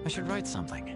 I should write something.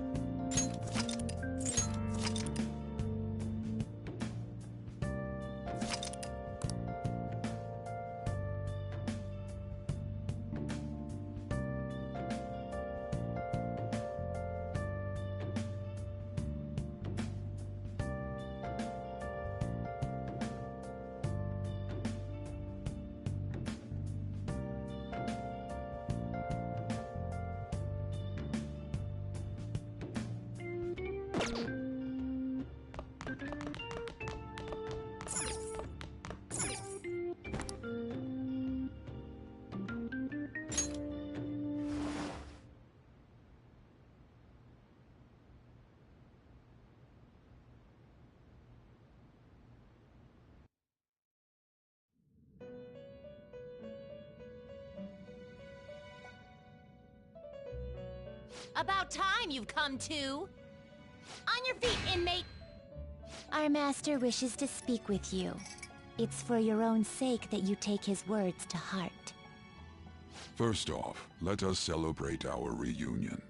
About time you've come to! On your feet, inmate! Our master wishes to speak with you. It's for your own sake that you take his words to heart. First off, let us celebrate our reunion.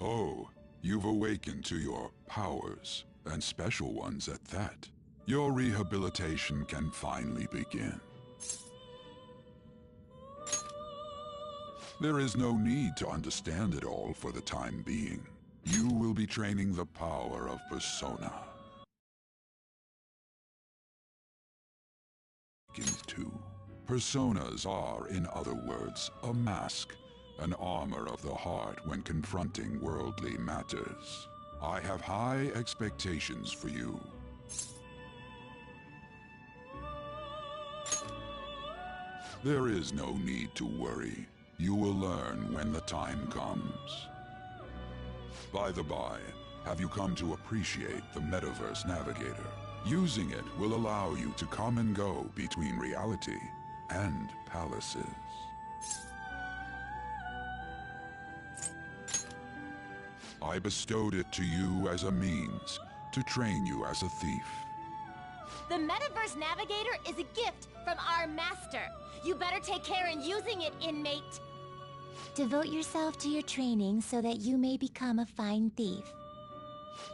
Oh, you've awakened to your powers, and special ones at that. Your rehabilitation can finally begin. There is no need to understand it all for the time being. You will be training the power of Persona. Too. Personas are, in other words, a mask, an armor of the heart when confronting worldly matters. I have high expectations for you. There is no need to worry. You will learn when the time comes. By the by, have you come to appreciate the Metaverse Navigator? Using it will allow you to come and go between reality and palaces. I bestowed it to you as a means to train you as a thief. The Metaverse Navigator is a gift from our master. You better take care in using it, inmate. Devote yourself to your training so that you may become a fine thief.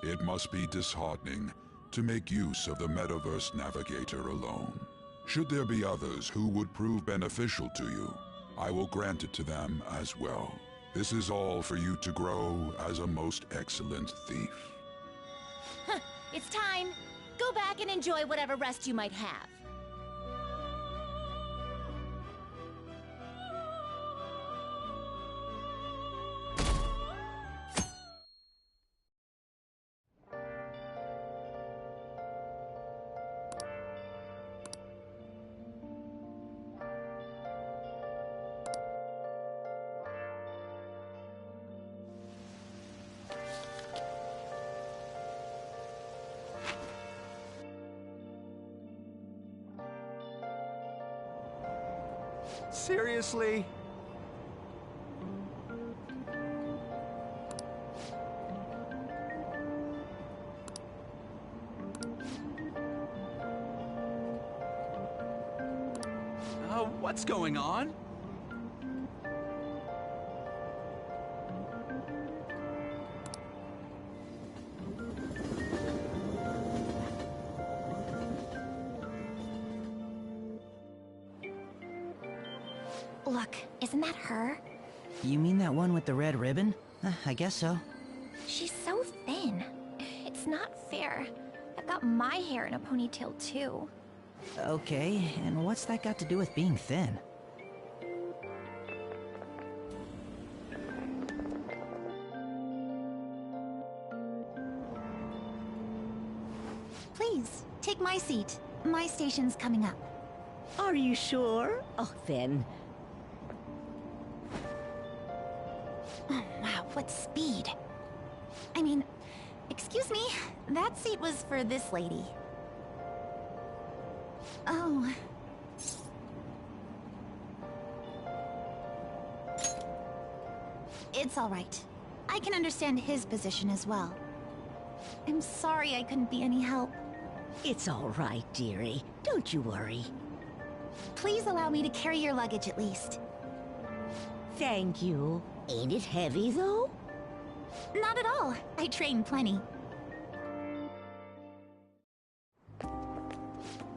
It must be disheartening to make use of the Metaverse Navigator alone. Should there be others who would prove beneficial to you, I will grant it to them as well. This is all for you to grow as a most excellent thief. Huh, it's time. Go back and enjoy whatever rest you might have. Seriously? What's going on? Look, isn't that her? You mean that one with the red ribbon? I guess so. She's so thin. It's not fair. I've got my hair in a ponytail too. Okay, and what's that got to do with being thin? Please, take my seat. My station's coming up. Are you sure? Oh, then. Oh, wow, what speed. I mean, excuse me, that seat was for this lady. Oh. It's all right. I can understand his position as well. I'm sorry I couldn't be any help. It's all right, dearie. Don't you worry. Please allow me to carry your luggage at least. Thank you. Ain't it heavy, though? Not at all. I train plenty.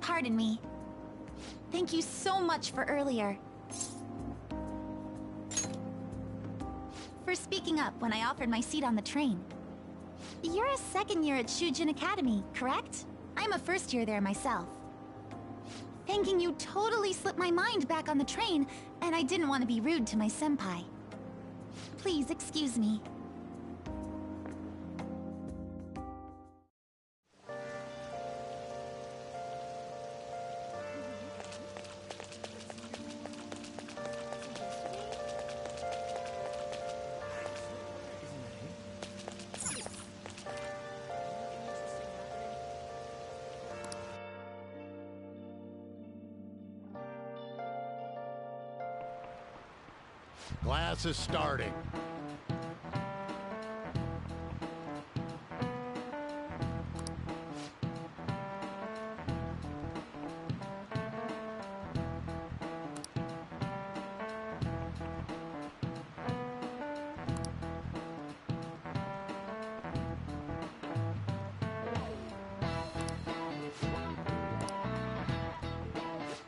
Pardon me. Thank you so much for earlier. For speaking up when I offered my seat on the train. You're a second year at Shujin Academy, correct? I'm a first year there myself. Thanking you totally slipped my mind back on the train, and I didn't want to be rude to my senpai. Please excuse me. Class is starting.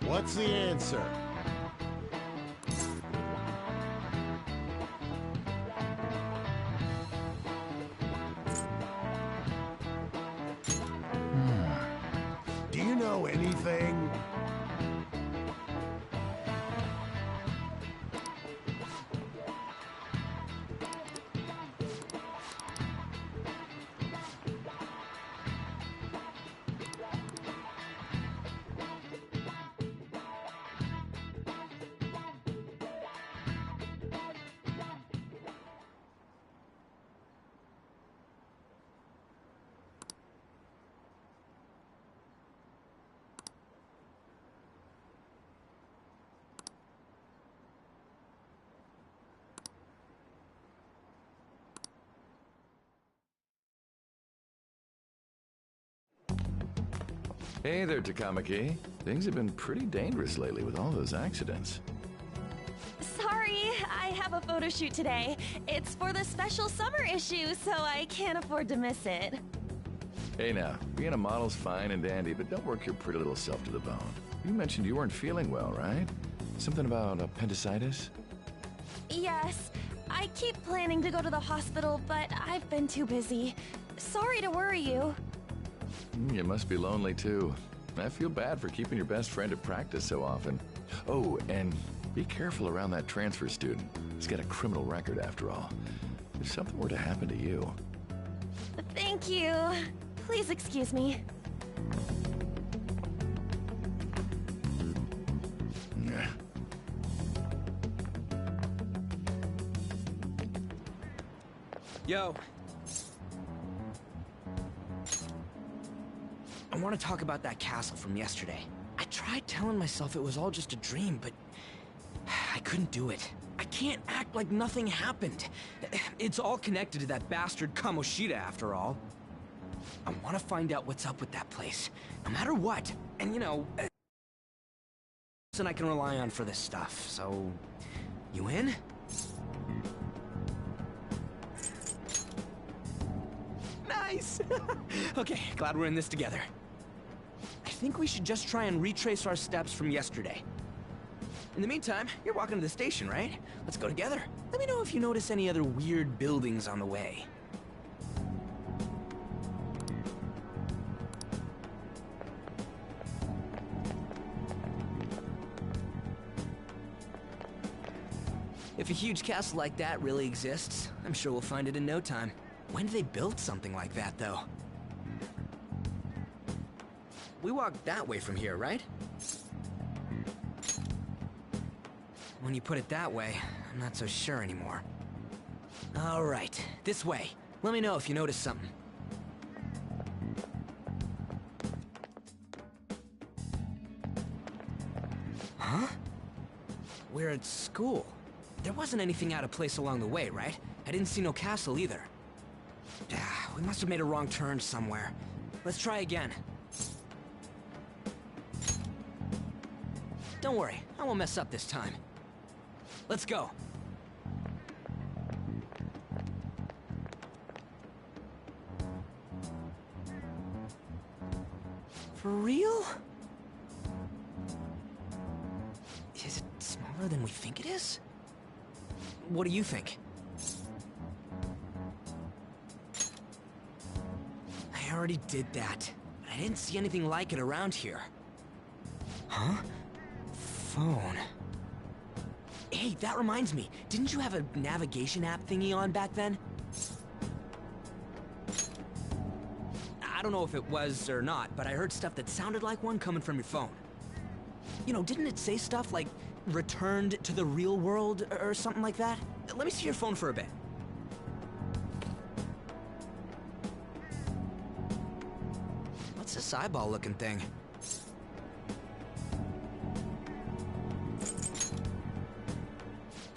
What's the answer? Do you know anything? Hey there, Takamaki. Things have been pretty dangerous lately with all those accidents. Sorry, I have a photo shoot today. It's for the special summer issue, so I can't afford to miss it. Hey now, being a model's fine and dandy, but don't work your pretty little self to the bone. You mentioned you weren't feeling well, right? Something about appendicitis? Yes, I keep planning to go to the hospital, but I've been too busy. Sorry to worry you. You must be lonely too. I feel bad for keeping your best friend at practice so often. Oh, and be careful around that transfer student. He's got a criminal record after all. If something were to happen to you... Thank you. Please excuse me. Yo. I want to talk about that castle from yesterday. I tried telling myself it was all just a dream, but I couldn't do it. I can't act like nothing happened. It's all connected to that bastard Kamoshida, after all. I want to find out what's up with that place, no matter what. And you know, person I can rely on for this stuff. So, you in? Nice! Okay, glad we're in this together. I think we should just try and retrace our steps from yesterday. In the meantime, you're walking to the station, right? Let's go together. Let me know if you notice any other weird buildings on the way. If a huge castle like that really exists, I'm sure we'll find it in no time. When did they build something like that, though? We walked that way from here, right? When you put it that way, I'm not so sure anymore. All right, this way. Let me know if you notice something. Huh? We're at school. There wasn't anything out of place along the way, right? I didn't see no castle either. We must have made a wrong turn somewhere. Let's try again. Don't worry, I won't mess up this time. Let's go. For real? Is it smaller than we think it is? What do you think? I already did that. I didn't see anything like it around here. Huh? Phone. Hey, that reminds me. Didn't you have a navigation app thingy on back then? I don't know if it was or not, but I heard stuff that sounded like one coming from your phone. You know, didn't it say stuff like, returned to the real world, or something like that? Let me see your phone for a bit. What's this eyeball-looking thing?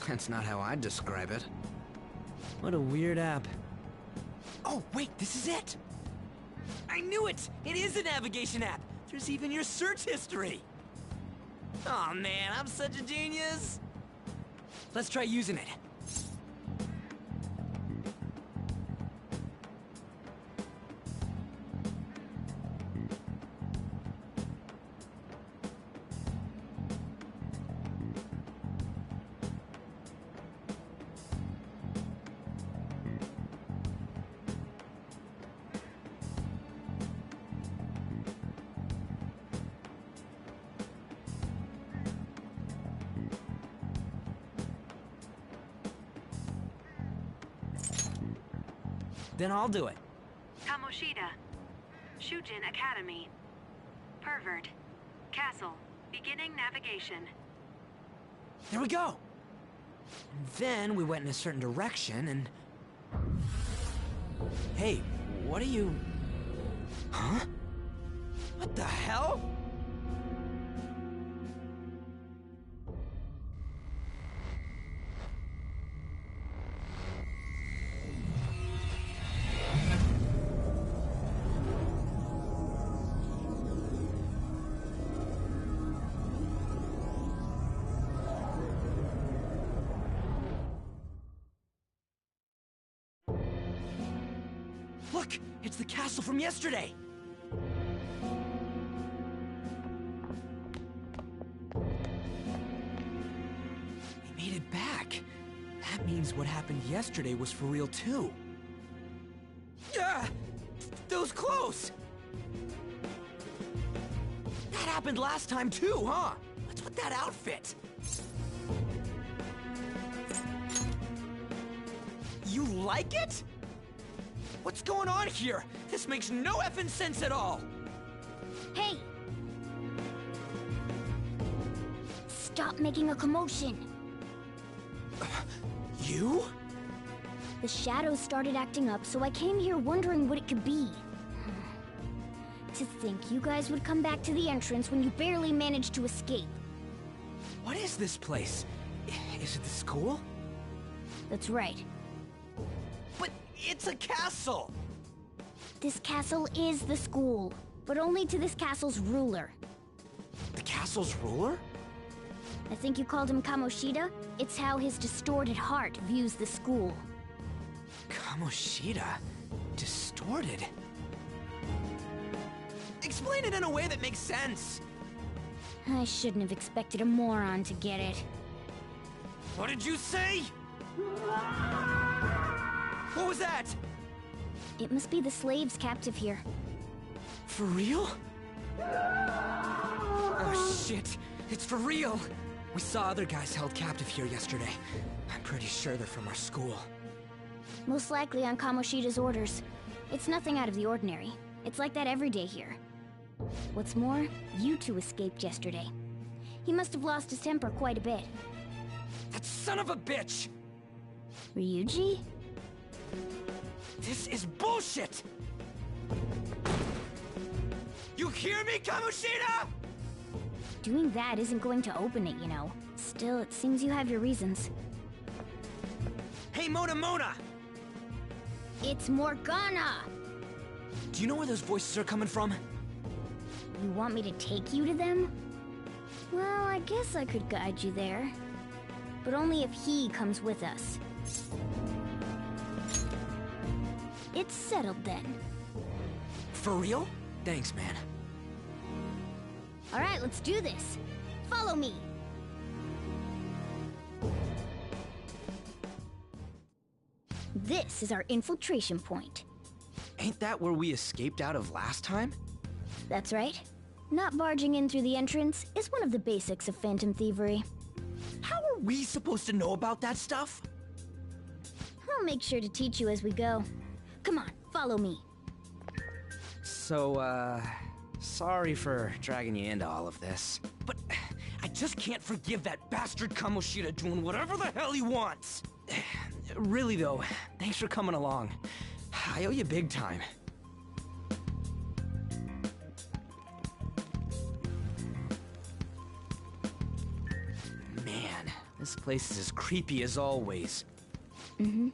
That's not how I'd describe it. What a weird app. Oh, wait, this is it! I knew it! It is a navigation app! There's even your search history! Aw, man, I'm such a genius! Let's try using it. Then I'll do it. Kamoshida. Shujin Academy. Pervert. Castle. Beginning navigation. There we go! And then we went in a certain direction and... Hey, what are you... Huh? What the hell? Look! It's the castle from yesterday! We made it back. That means what happened yesterday was for real too. Yeah! Those clothes! That happened last time too, huh? What's with that outfit? You like it? What's going on here? This makes no effing sense at all! Hey! Stop making a commotion! You? The shadows started acting up, so I came here wondering what it could be. To think you guys would come back to the entrance when you barely managed to escape. What is this place? Is it the school? That's right. But it's a castle! This castle is the school, but only to this castle's ruler. The castle's ruler? I think you called him Kamoshida? It's how his distorted heart views the school. Kamoshida? Distorted? Explain it in a way that makes sense! I shouldn't have expected a moron to get it. What did you say? What was that? It must be the slaves captive here. For real? Oh shit, it's for real! We saw other guys held captive here yesterday. I'm pretty sure they're from our school. Most likely on Kamoshida's orders. It's nothing out of the ordinary. It's like that every day here. What's more, you two escaped yesterday. He must have lost his temper quite a bit. That son of a bitch! Ryuji? This is bullshit! You hear me, Kamoshida?! Doing that isn't going to open it, you know. Still, it seems you have your reasons. Hey, Mona! It's Morgana! Do you know where those voices are coming from? You want me to take you to them? Well, I guess I could guide you there. But only if he comes with us. It's settled then. For real? Thanks, man. Alright, let's do this. Follow me. This is our infiltration point. Ain't that where we escaped out of last time? That's right. Not barging in through the entrance is one of the basics of phantom thievery. How are we supposed to know about that stuff? I'll make sure to teach you as we go. Come on, follow me. So, sorry for dragging you into all of this, but I just can't forgive that bastard Kamoshida doing whatever the hell he wants. Really though, thanks for coming along. I owe you big time. Man, this place is as creepy as always. Mm-hmm.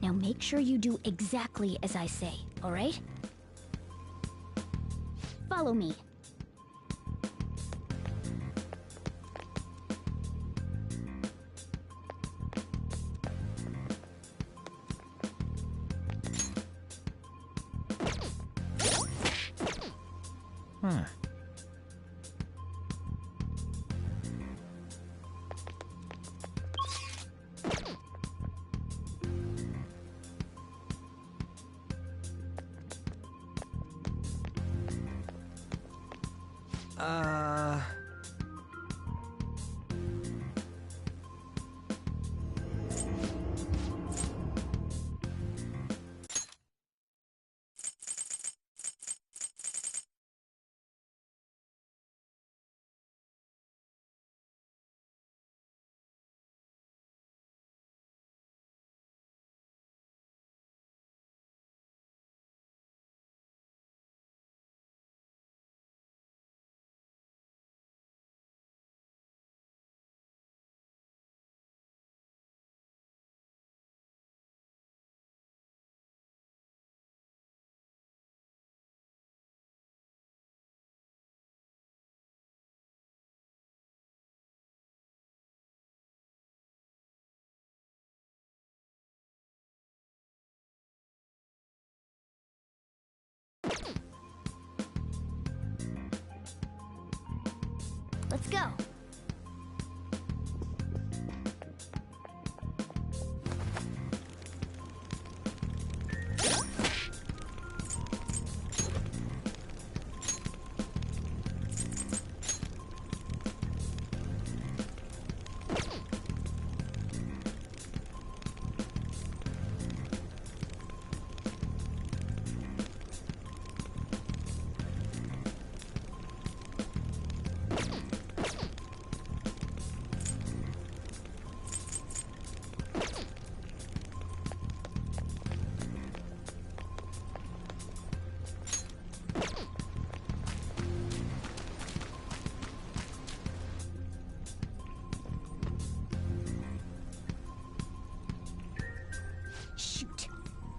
Now make sure you do exactly as I say, alright? Follow me. Huh. Let's go.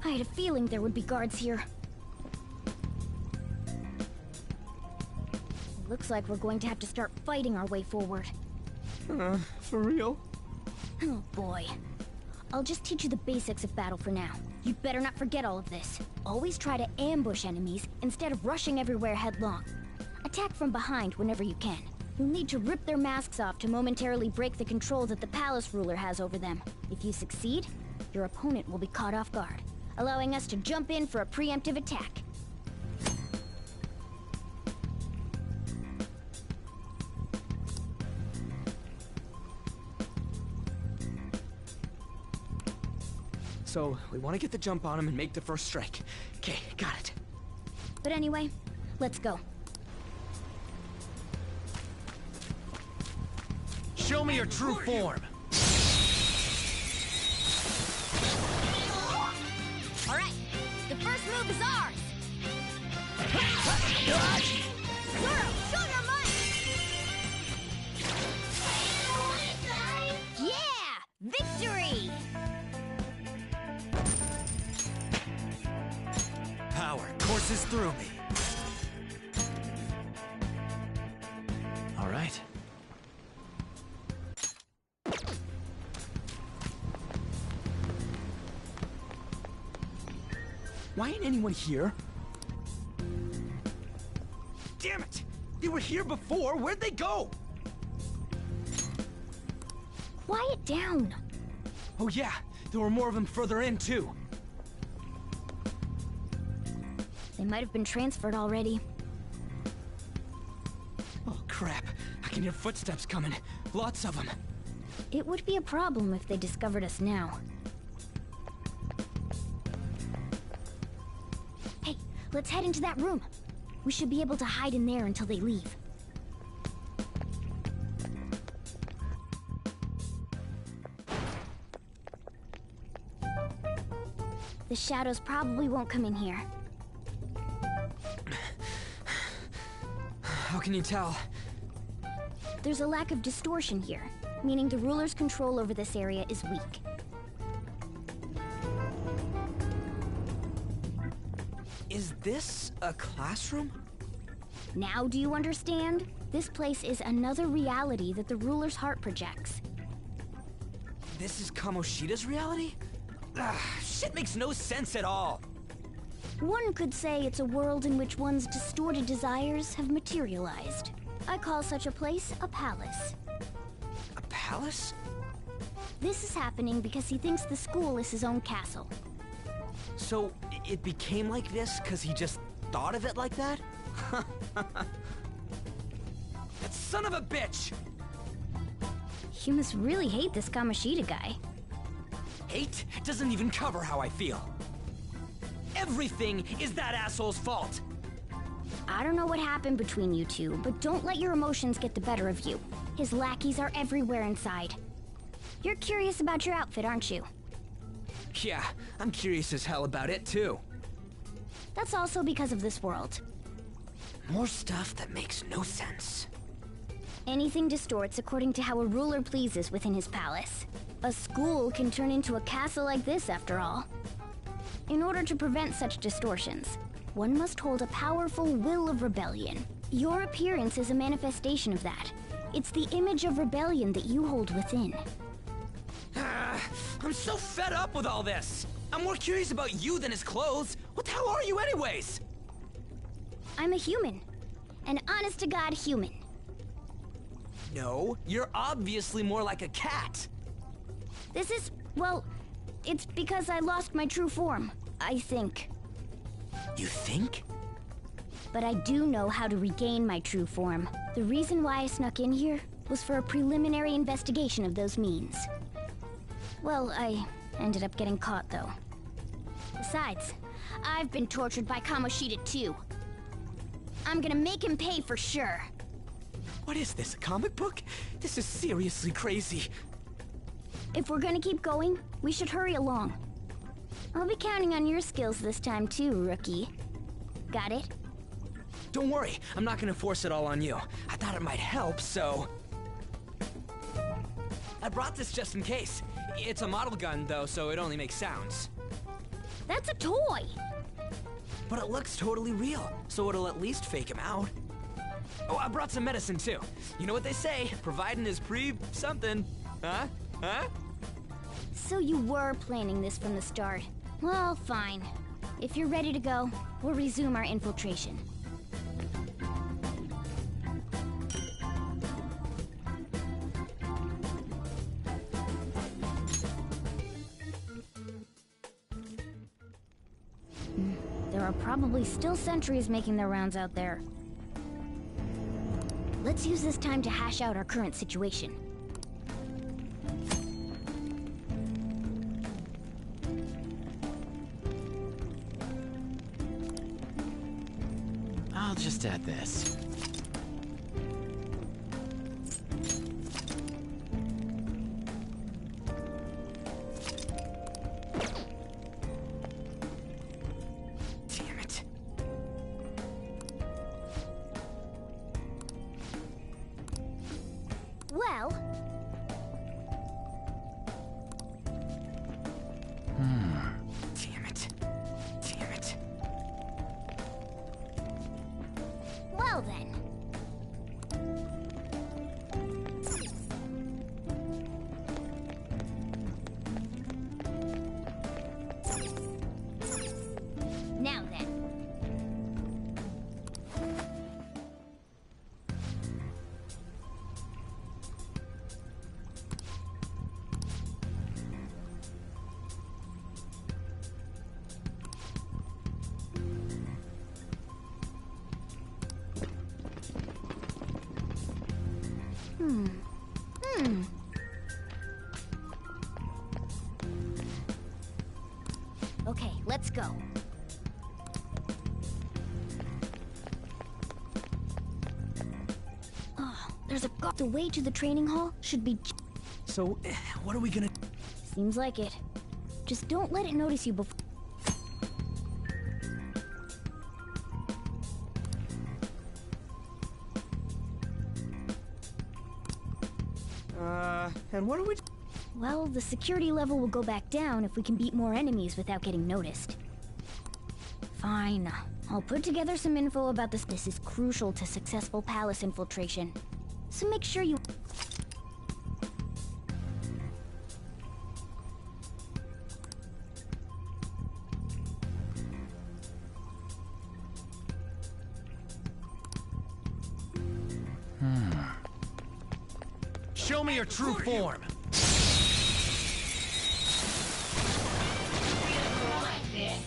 I had a feeling there would be guards here. Looks like we're going to have to start fighting our way forward. For real? Oh boy. I'll just teach you the basics of battle for now. You'd better not forget all of this. Always try to ambush enemies instead of rushing everywhere headlong. Attack from behind whenever you can. You'll need to rip their masks off to momentarily break the control that the palace ruler has over them. If you succeed, your opponent will be caught off guard, allowing us to jump in for a preemptive attack. So, we want to get the jump on him and make the first strike. Okay, got it. But anyway, let's go. Show me your true form! Alright, the first move is ours! Zoro, show your might! Yeah! Victory! Power courses through me. All right. Why ain't anyone here? Damn it! They were here before. Where'd they go? Quiet down. Oh yeah, there were more of them further in, too. They might have been transferred already. Oh crap, I can hear footsteps coming. Lots of them. It would be a problem if they discovered us now. Hey, let's head into that room. We should be able to hide in there until they leave. The shadows probably won't come in here. How can you tell? There's a lack of distortion here, meaning the ruler's control over this area is weak. Is this a classroom? Now do you understand? This place is another reality that the ruler's heart projects. This is Kamoshida's reality? Shit makes no sense at all. One could say it's a world in which one's distorted desires have materialized. I call such a place a palace. A palace? This is happening because he thinks the school is his own castle. So, it became like this because he just thought of it like that? That son of a bitch! You must really hate this Kamoshida guy. Hate doesn't even cover how I feel. Everything is that asshole's fault! I don't know what happened between you two, but don't let your emotions get the better of you. His lackeys are everywhere inside. You're curious about your outfit, aren't you? Yeah, I'm curious as hell about it too. That's also because of this world. More stuff that makes no sense. Anything distorts according to how a ruler pleases within his palace. A school can turn into a castle like this, after all. In order to prevent such distortions, one must hold a powerful will of rebellion. Your appearance is a manifestation of that. It's the image of rebellion that you hold within. I'm so fed up with all this! I'm more curious about you than his clothes! What the hell are you anyways? I'm a human. An honest-to-God human. No, you're obviously more like a cat. This is, well, it's because I lost my true form, I think. You think? But I do know how to regain my true form. The reason why I snuck in here was for a preliminary investigation of those means. Well, I ended up getting caught, though. Besides, I've been tortured by Kamoshida, too. I'm gonna make him pay for sure. What is this, a comic book? This is seriously crazy. If we're gonna keep going, we should hurry along. I'll be counting on your skills this time, too, rookie. Got it? Don't worry, I'm not gonna force it all on you. I thought it might help, so... I brought this just in case. It's a model gun, though, so it only makes sounds. That's a toy! But it looks totally real, so it'll at least fake him out. Oh, I brought some medicine, too. You know what they say, providing is something. Huh? Huh? So you were planning this from the start. Well, fine. If you're ready to go, we'll resume our infiltration. There are probably still sentries making their rounds out there. Let's use this time to hash out our current situation. I'll just add this. Damn it. Well... Damn it. Damn it. Well then. Now then. There's a the way to the training hall should be... So, what are we gonna... Seems like it. Just don't let it notice you before... And what are we... Well, the security level will go back down if we can beat more enemies without getting noticed. Fine. I'll put together some info about this. This is crucial to successful palace infiltration. So make sure you... Show me your true form.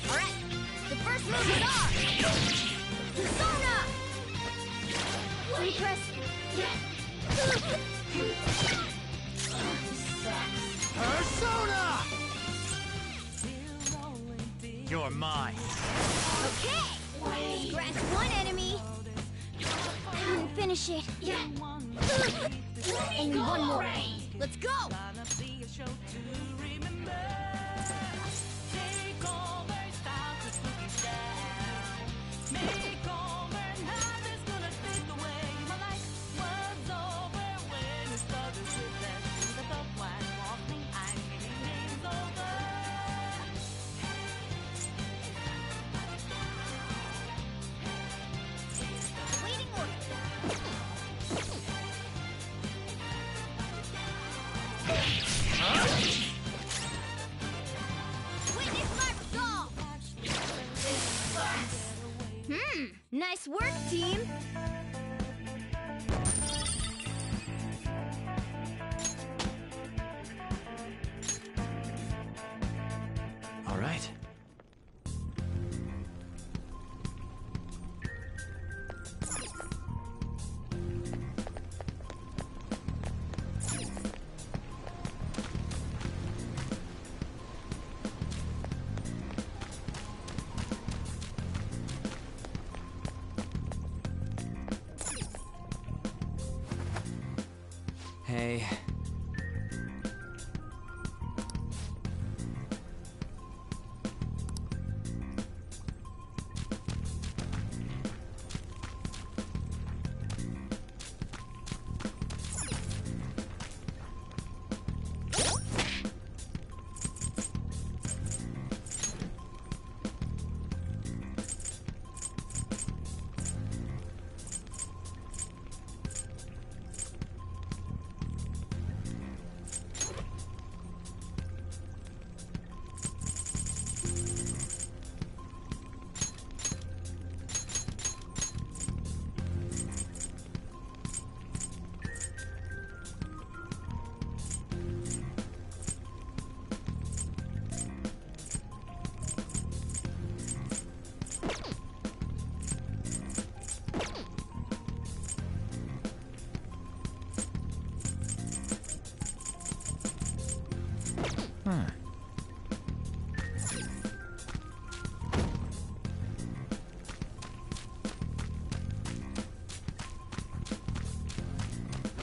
Alright, the first move is off! Persona! Repress... Persona! You're mine. Okay! Scratch one enemy! And finish it. Only one more. Let's go! Nice work, team! All right. Hey.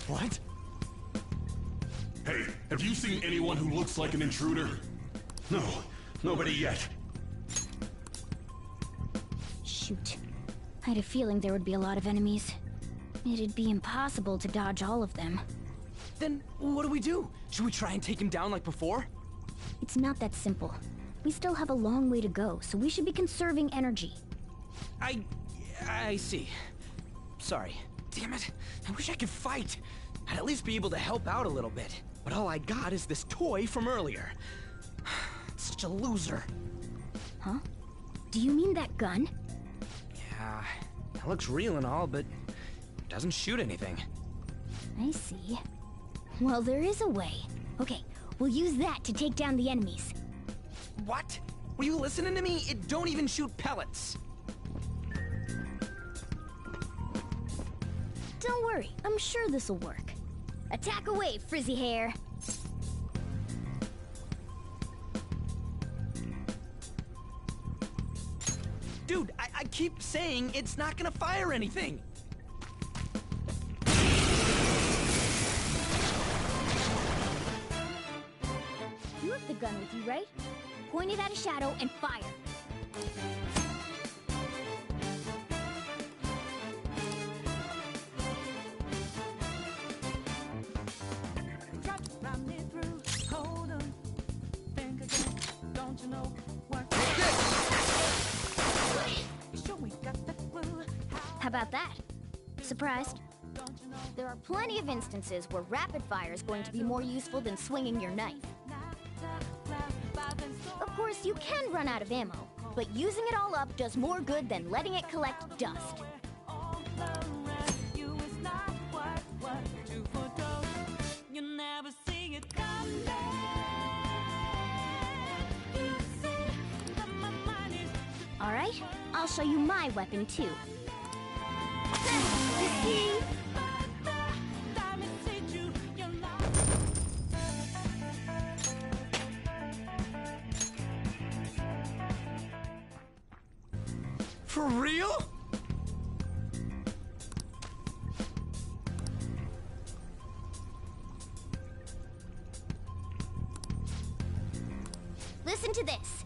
What? Hey, have you seen anyone who looks like an intruder? No, nobody yet. Shoot. I had a feeling there would be a lot of enemies. It'd be impossible to dodge all of them. Then what do? Should we try and take him down like before? It's not that simple. We still have a long way to go, so we should be conserving energy. I see. Sorry. Damn it. I wish I could fight. I'd at least be able to help out a little bit. But all I got is this toy from earlier. Such a loser. Huh? Do you mean that gun? Yeah, it looks real and all, but it doesn't shoot anything. I see. Well, there is a way. Okay, we'll use that to take down the enemies. What? Were you listening to me? It don't even shoot pellets. Don't worry, I'm sure this'll work. Attack away, frizzy hair! Dude, I keep saying it's not gonna fire anything. gun with you, right? Point it at a shadow and fire. How about that? Surprised? There are plenty of instances where rapid fire is going to be more useful than swinging your knife. Of course, you can run out of ammo, but using it all up does more good than letting it collect dust. All right, I'll show you my weapon too. For real? Listen to this.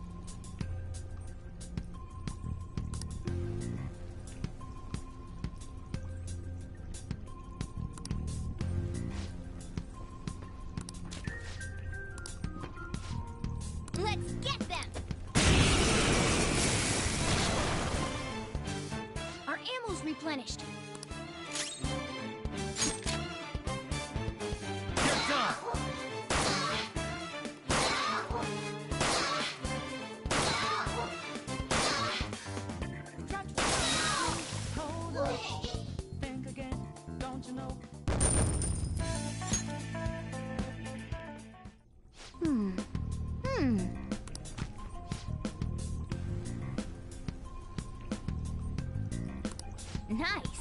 Let's get them! Our ammo's replenished. You're done! Think again, don't you know? Nice.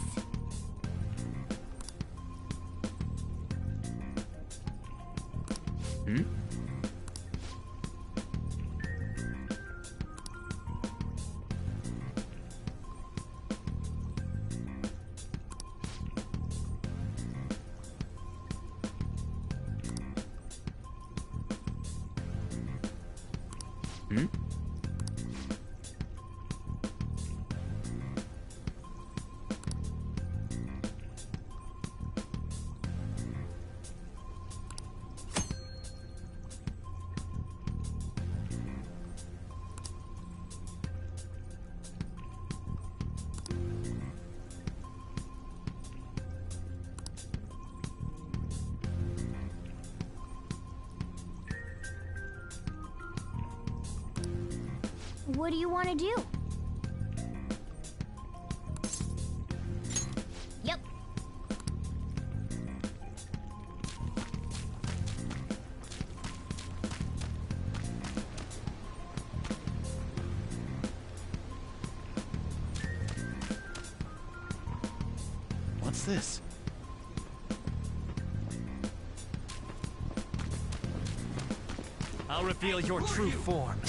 What do you want to do? Yep. What's this? I'll reveal your true form.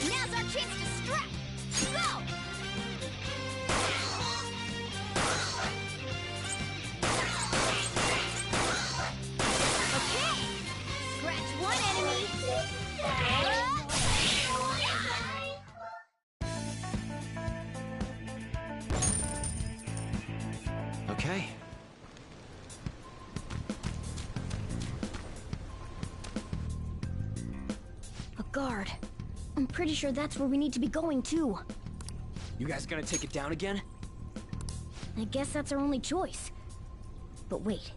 Now's our chance to strike! Go! Okay! Scratch one enemy! Okay. A guard. I'm pretty sure that's where we need to be going, too. You guys gonna take it down again? I guess that's our only choice. But wait.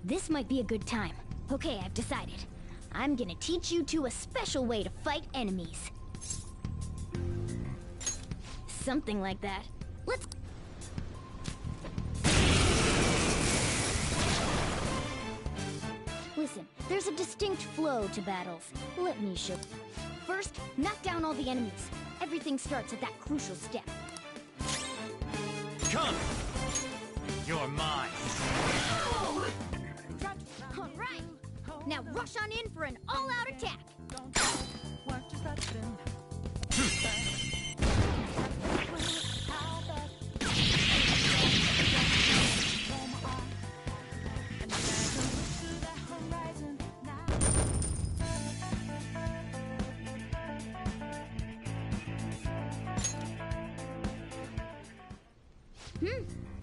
This might be a good time. Okay, I've decided. I'm gonna teach you two a special way to fight enemies. Something like that. Let's... Listen, there's a distinct flow to battles. Let me show... First, knock down all the enemies. Everything starts at that crucial step. Come! You're mine. All right! Now rush on in for an all-out attack!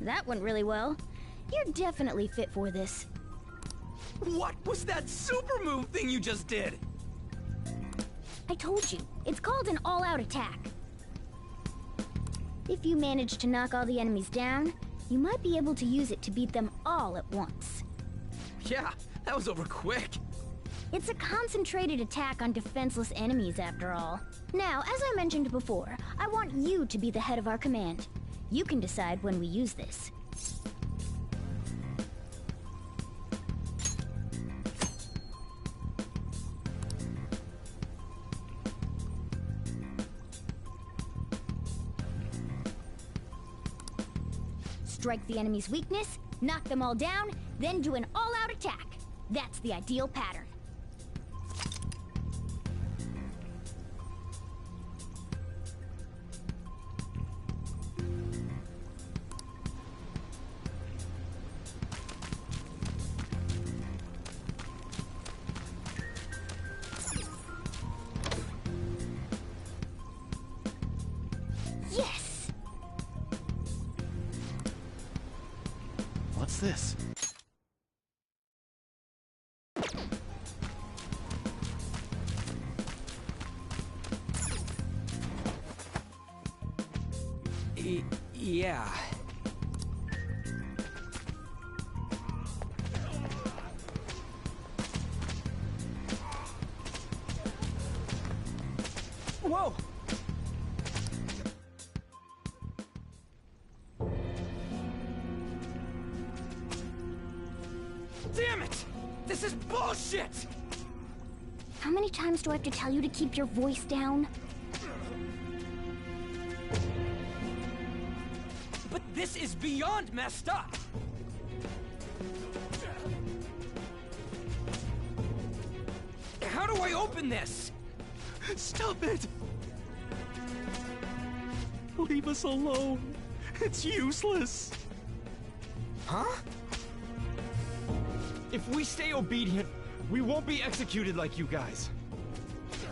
That went really well. You're definitely fit for this. What was that super move thing you just did? I told you, it's called an all-out attack. If you manage to knock all the enemies down, you might be able to use it to beat them all at once. Yeah, that was over quick. It's a concentrated attack on defenseless enemies, after all. Now, as I mentioned before, I want you to be the head of our command. You can decide when we use this. Strike the enemy's weakness, knock them all down, then do an all-out attack. That's the ideal pattern. Yes! What's this? Yeah. Whoa! Damn it! This is bullshit! How many times do I have to tell you to keep your voice down? But this is beyond messed up! How do I open this? Stop it! Leave us alone. It's useless. Huh? If we stay obedient, we won't be executed like you guys.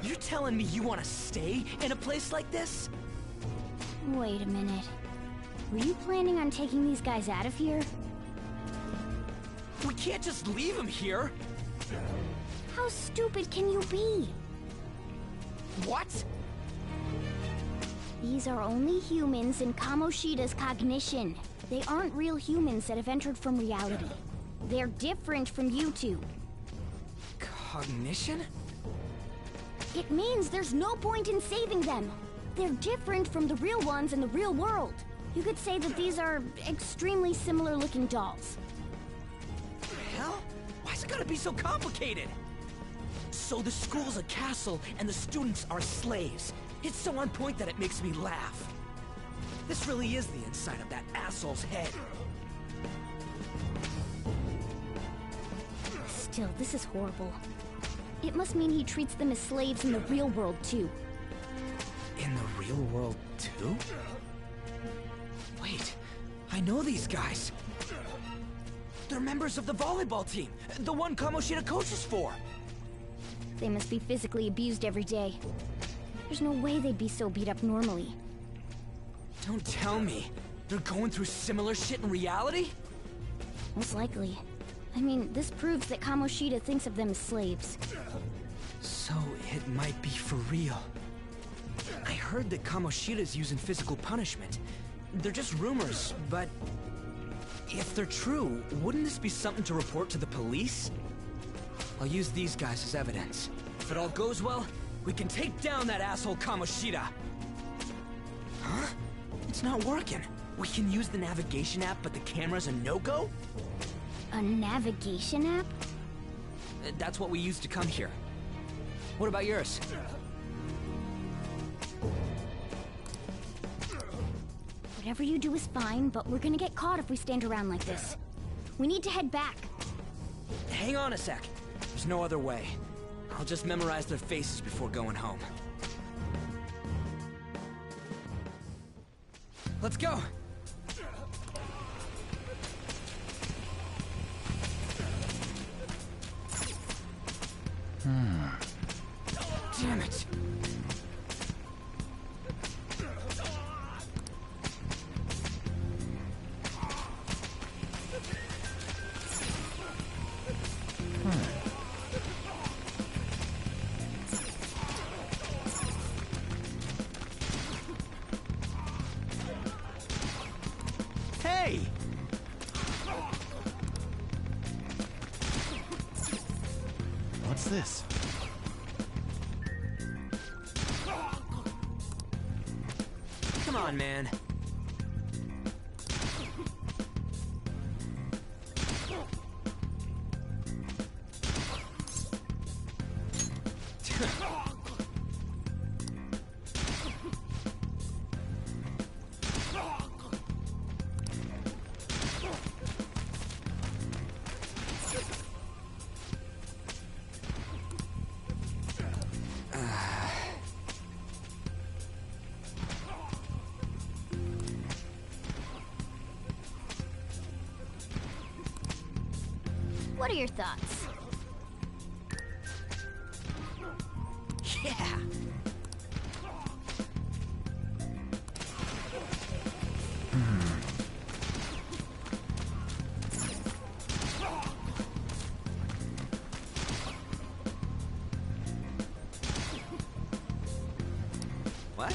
You telling me you want to stay in a place like this? Wait a minute. Were you planning on taking these guys out of here? We can't just leave them here! How stupid can you be? What? These are only humans in Kamoshida's cognition. They aren't real humans that have entered from reality. They're different from you two. Cognition? It means there's no point in saving them. They're different from the real ones in the real world. You could say that these are extremely similar looking dolls. Hell? Why's it gotta be so complicated? So the school's a castle and the students are slaves. It's so on point that it makes me laugh. This really is the inside of that asshole's head. Still, this is horrible. It must mean he treats them as slaves in the real world, too. In the real world, too? Wait, I know these guys. They're members of the volleyball team, the one Kamoshida coaches for. They must be physically abused every day. There's no way they'd be so beat up normally. Don't tell me. They're going through similar shit in reality? Most likely. I mean, this proves that Kamoshida thinks of them as slaves. So it might be for real. I heard that Kamoshida's using physical punishment. They're just rumors, but if they're true, wouldn't this be something to report to the police? I'll use these guys as evidence. If it all goes well, we can take down that asshole Kamoshida. Huh? It's not working. We can use the navigation app, but the camera's a no-go? A navigation app? That's what we used to come here. What about yours? Whatever you do is fine, but we're gonna get caught if we stand around like this. We need to head back. Hang on a sec. There's no other way. I'll just memorize their faces before going home. Let's go! Damn it! this? Come on, man. What are your thoughts? Yeah. What?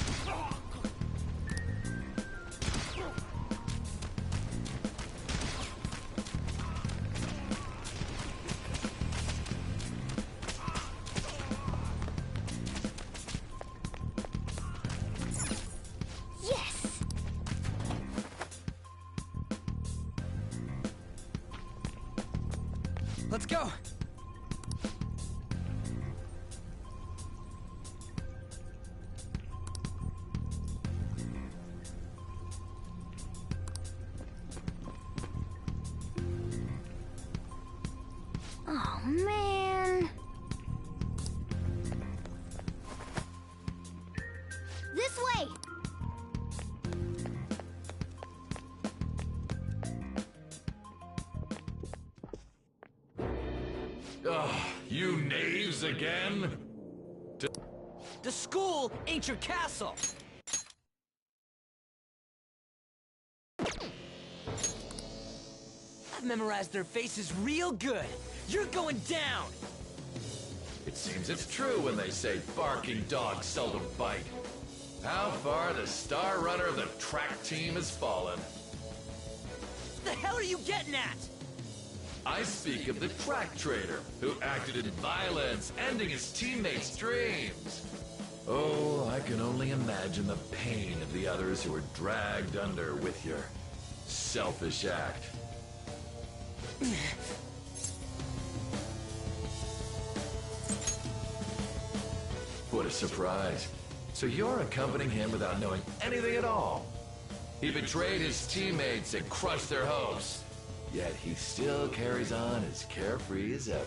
Yes! Let's go. Oh, man. This way! Ugh, you knaves again? The school ain't your castle. I've memorized their faces real good. You're going down. It seems it's true when they say barking dogs seldom bite. How far the star runner of the track team has fallen. What the hell are you getting at? I speak of the track trader, who acted in violence, ending his teammates' dreams. Oh, I can only imagine the pain of the others who were dragged under with your selfish act. What a surprise. So you're accompanying him without knowing anything at all. He betrayed his teammates and crushed their hopes. Yet he still carries on as carefree as ever.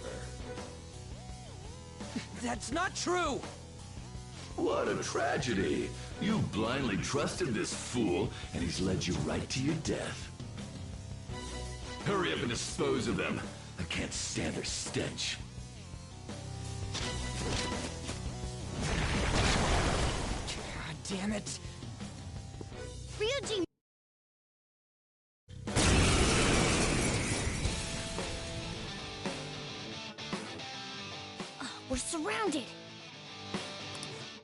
That's not true! What a tragedy. You blindly trusted this fool, and he's led you right to your death. Hurry up and dispose of them. I can't stand their stench. God damn it. Ryuji! We're surrounded!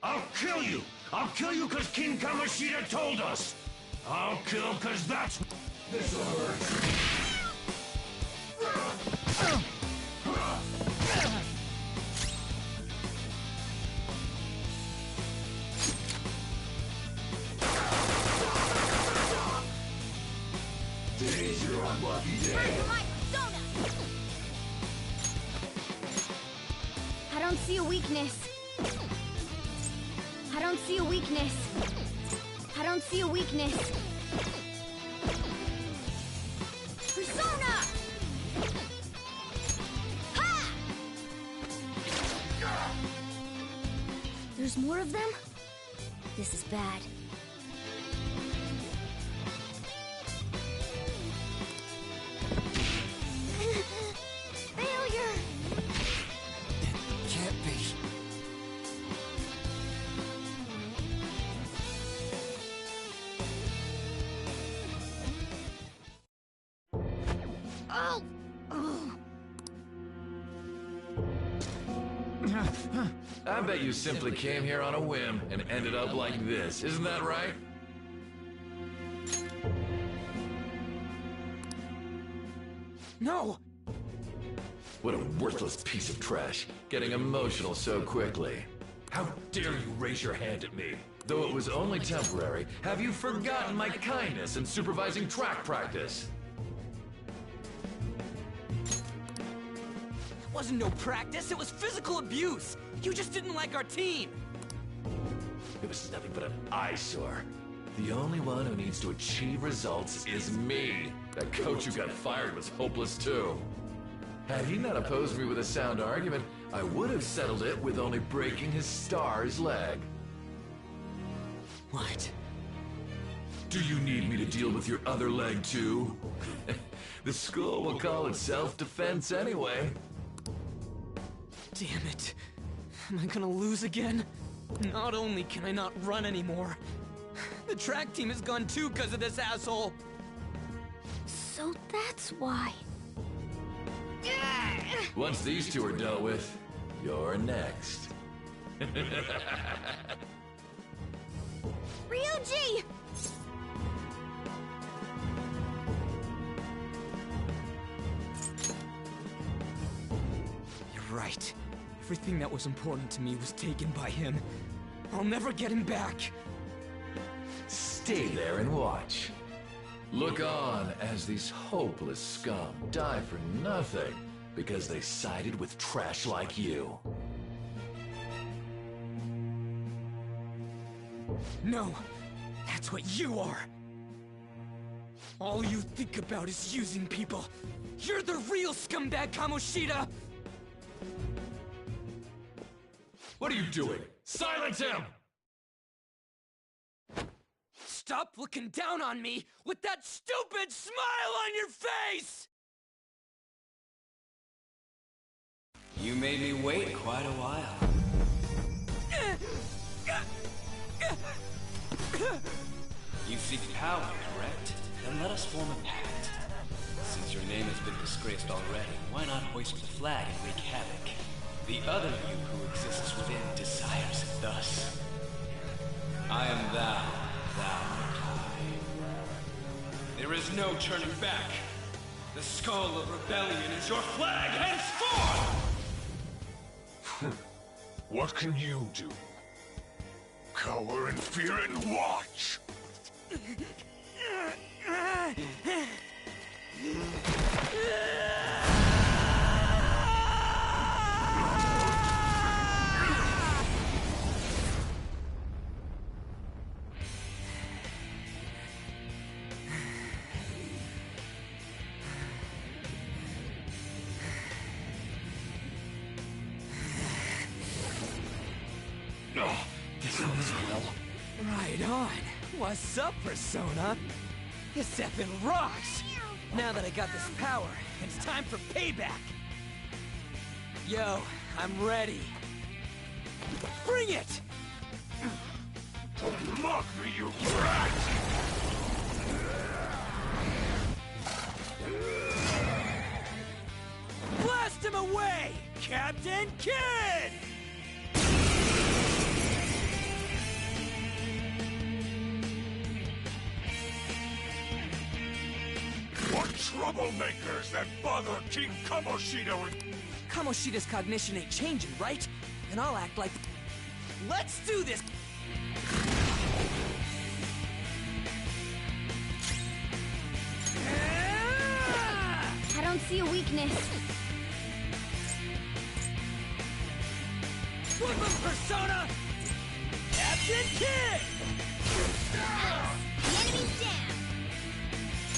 I'll kill you! I'll kill you because King Kamoshida told us! I'll kill because that's... This'll hurt. Today's your unlucky day. I don't see a weakness. I don't see a weakness. I don't see a weakness. Persona! Ha! There's more of them? This is bad. Failure! Can't be. Oh! I bet you simply came here on a whim and ended up like this, isn't that right? No! What a worthless piece of trash, getting emotional so quickly. How dare you raise your hand at me? Though it was only temporary, have you forgotten my kindness in supervising track practice? It wasn't no practice, it was physical abuse. You just didn't like our team. It was nothing but an eyesore. The only one who needs to achieve results is me. That coach who got fired was hopeless too. Had he not opposed me with a sound argument, I would have settled it with only breaking his star's leg. What? Do you need me to deal with your other leg too? The school will call it self-defense anyway. Damn it. Am I gonna lose again? Not only can I not run anymore, the track team is gone too because of this asshole. So that's why. Once these two are dealt with, you're next. Ryuji! You're right. Everything that was important to me was taken by him. I'll never get him back. Stay there and watch. Look on as these hopeless scum die for nothing because they sided with trash like you. No, that's what you are. All you think about is using people. You're the real scumbag, Kamoshida! What are you doing? Silence him! Stop looking down on me with that stupid smile on your face! You made me wait quite a while. You seek power, correct? Then let us form a pact. Since your name has been disgraced already, why not hoist the flag and wreak havoc? The other you who exists within desires it thus. I am thou, thou art I. There is no turning back. The skull of rebellion is your flag henceforth! What can you do? Cower in fear and watch! This goes well. Right on. What's up, Persona? This effing rocks! Now that I got this power, it's time for payback! Yo, I'm ready. Bring it! Don't mock me, you brat! Blast him away, Captain Kidd! What troublemakers that bother King Kamoshida with... Kamoshida's cognition ain't changing, right? And I'll act like... Let's do this! I don't see a weakness. Flip him, Persona! Captain Kidd! The enemy's down!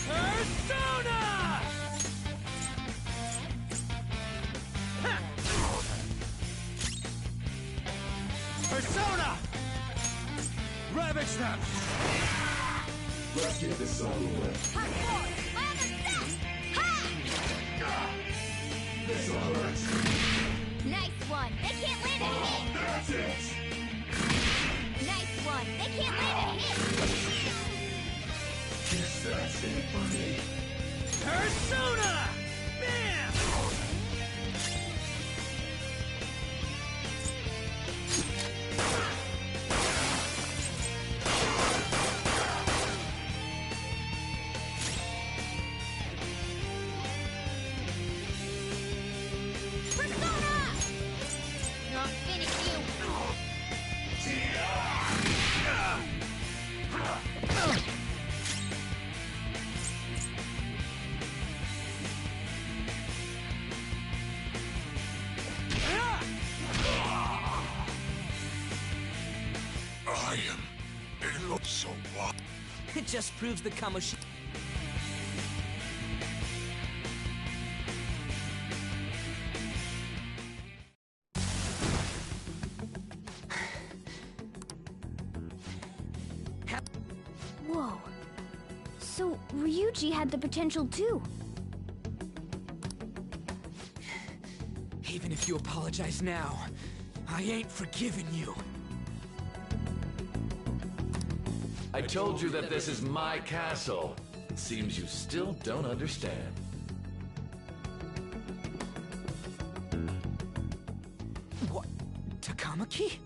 Persona! Persona! Ravage them! Let's get this out of the way. Hot force! My other set! Ha! This all hurts. Nice one! They can't land a hit! That's it! Nice one! They can't land a hit! Guess that's it for me. Persona! Bam! I am. It looks so what? It just proves the Kamoshida... Whoa. So, Ryuji had the potential too. Even if you apologize now, I ain't forgiving you. I told you that this is my castle. It seems you still don't understand. What? Takamaki?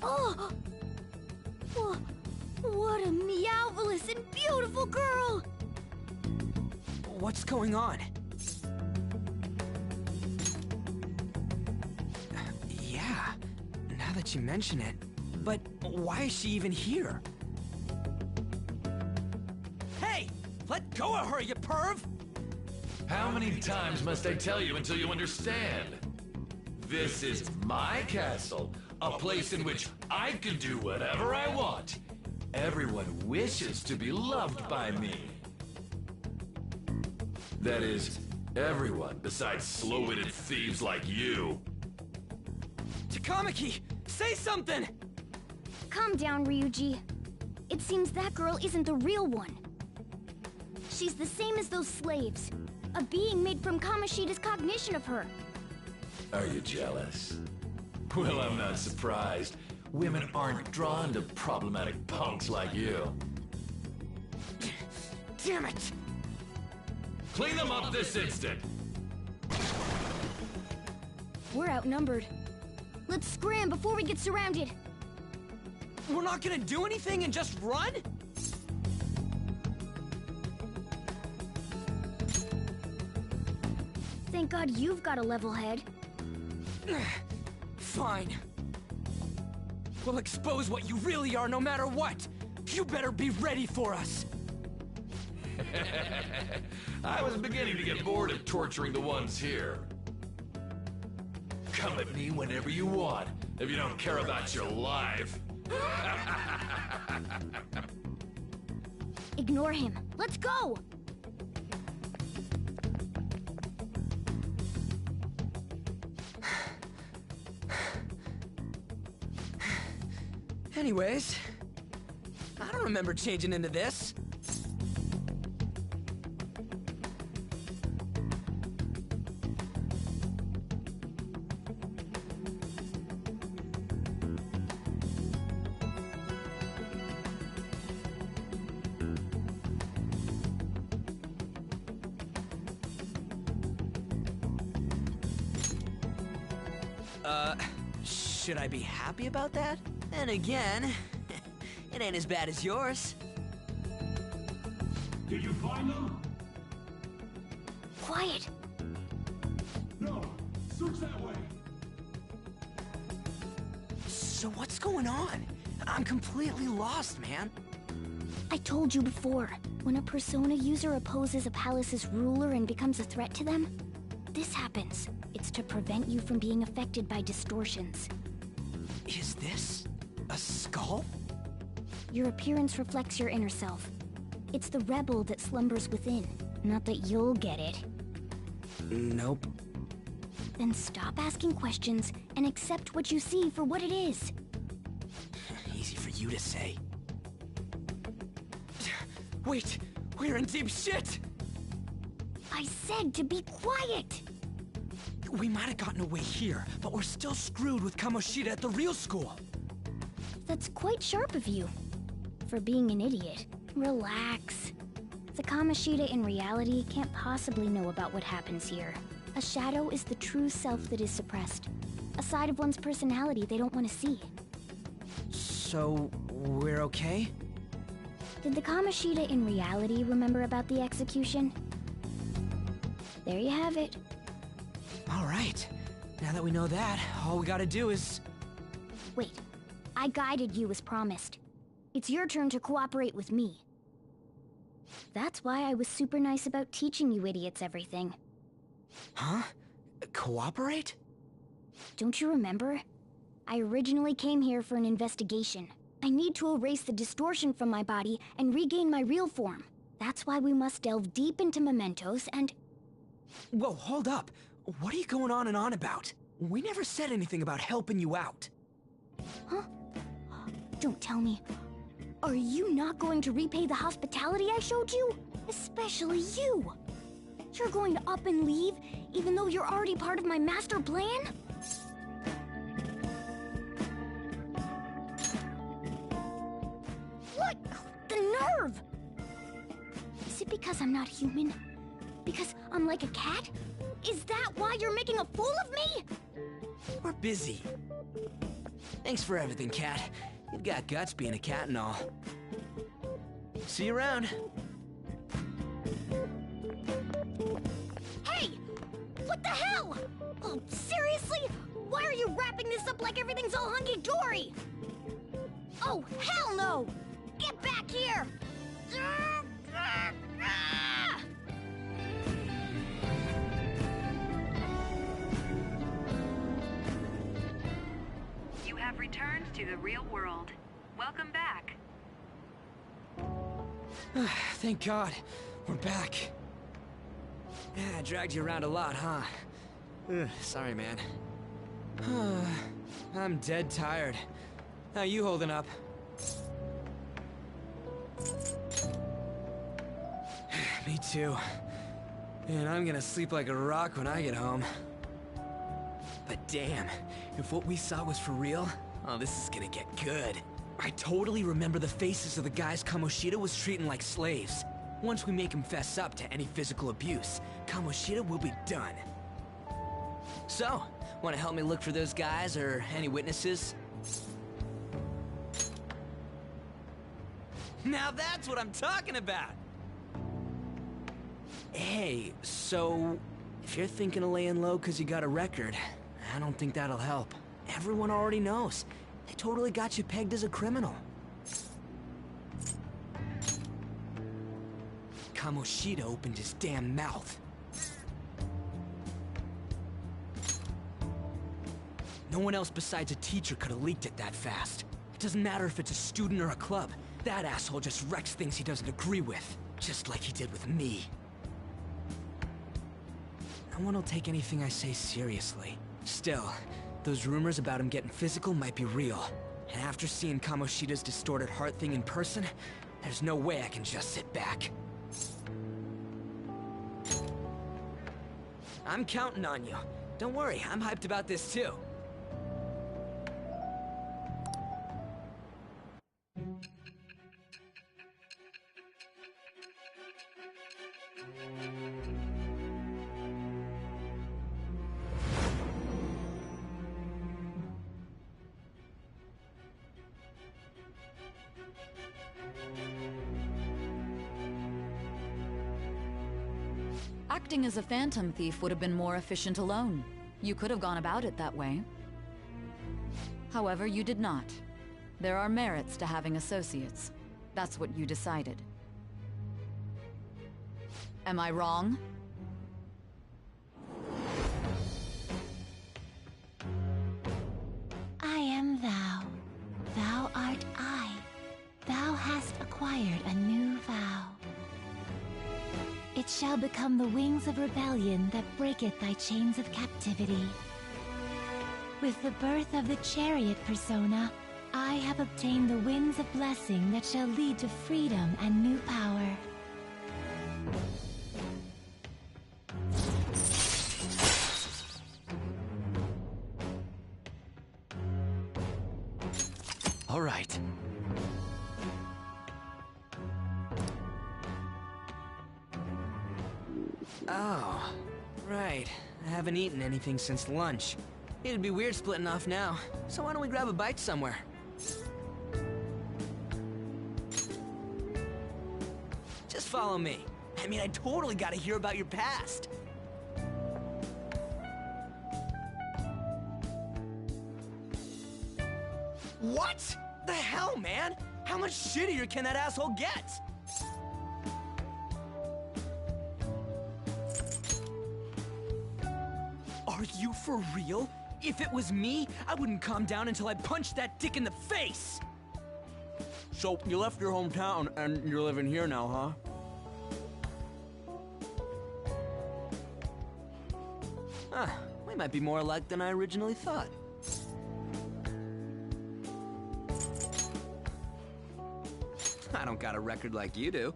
Oh! What a meowvelous and beautiful girl! What's going on? Yeah, now that you mention it. But why is she even here? Hey! Let go of her, you perv! How many times must I tell you until you understand? This is my castle, a place in which I can do whatever I want. Everyone wishes to be loved by me. That is, everyone besides slow-witted thieves like you. Takamaki! Say something! Calm down, Ryuji. It seems that girl isn't the real one. She's the same as those slaves. A being made from Kamoshida's cognition of her. Are you jealous? Well, I'm not surprised. Women aren't drawn to problematic punks like you. Damn it! Clean them up this instant! We're outnumbered. Let's scram before we get surrounded. We're not gonna do anything and just run? Thank God you've got a level head. Fine. We'll expose what you really are no matter what. You better be ready for us. I was beginning to get bored of torturing the ones here. Come at me whenever you want, if you don't care about your life. Ignore him. Let's go! Anyways, I don't remember changing into this. Should I be happy about that? Then again, it ain't as bad as yours. Did you find them? Quiet. No. Search that way. So what's going on? I'm completely lost, man. I told you before, when a Persona user opposes a palace's ruler and becomes a threat to them, this happens. It's to prevent you from being affected by distortions. Is this a skull? Your appearance reflects your inner self. It's the rebel that slumbers within, not that you'll get it. Nope. Then stop asking questions and accept what you see for what it is. Easy for you to say. Wait, we're in deep shit! I said to be quiet! We might have gotten away here, but we're still screwed with Kamoshida at the real school. That's quite sharp of you. For being an idiot. Relax. The Kamoshida in reality can't possibly know about what happens here. A shadow is the true self that is suppressed. A side of one's personality they don't want to see. So, we're okay? Did the Kamoshida in reality remember about the execution? There you have it. All right. Now that we know that, all we gotta do is... Wait. I guided you as promised. It's your turn to cooperate with me. That's why I was super nice about teaching you idiots everything. Huh? Cooperate? Don't you remember? I originally came here for an investigation. I need to erase the distortion from my body and regain my real form. That's why we must delve deep into mementos and... Whoa, hold up. What are you going on and on about? We never said anything about helping you out. Huh? Don't tell me. Are you not going to repay the hospitality I showed you? Especially you. You're going to up and leave, even though you're already part of my master plan? What? The nerve! Is it because I'm not human? Because I'm like a cat? Is that why you're making a fool of me? We're busy. Thanks for everything, Cat. You've got guts being a cat and all. See you around. Hey! What the hell? Oh, seriously? Why are you wrapping this up like everything's all hunky-dory? Oh, hell no! Get back here! You have returned to the real world. Welcome back. Thank God. We're back. Yeah, I dragged you around a lot, huh? Sorry, man. I'm dead tired. How you holding up? Me too. And I'm gonna sleep like a rock when I get home. But damn, if what we saw was for real, oh, this is gonna get good. I totally remember the faces of the guys Kamoshida was treating like slaves. Once we make him fess up to any physical abuse, Kamoshida will be done. So, wanna help me look for those guys or any witnesses? Now that's what I'm talking about! Hey, so... if you're thinking of laying low because you got a record, I don't think that'll help. Everyone already knows. They totally got you pegged as a criminal. Kamoshida opened his damn mouth. No one else besides a teacher could have leaked it that fast. It doesn't matter if it's a student or a club. That asshole just wrecks things he doesn't agree with. Just like he did with me. No one will take anything I say seriously. Still, those rumors about him getting physical might be real. And after seeing Kamoshida's distorted heart thing in person, there's no way I can just sit back. I'm counting on you. Don't worry, I'm hyped about this too. Acting as a phantom thief would have been more efficient alone. You could have gone about it that way. However, you did not. There are merits to having associates. That's what you decided. Am I wrong? I am thou. Thou art I. Thou hast acquired a new vow. It shall become the wings of rebellion that breaketh thy chains of captivity. With the birth of the chariot persona, I have obtained the winds of blessing that shall lead to freedom and new power. All right. Oh, right. I haven't eaten anything since lunch. It'd be weird splitting off now, so why don't we grab a bite somewhere? Just follow me. I mean, I totally gotta hear about your past. What? The hell, man? How much shittier can that asshole get? Are you for real? If it was me, I wouldn't calm down until I punched that dick in the face! So, you left your hometown and you're living here now, huh? Huh, we might be more alike than I originally thought. I don't got a record like you do.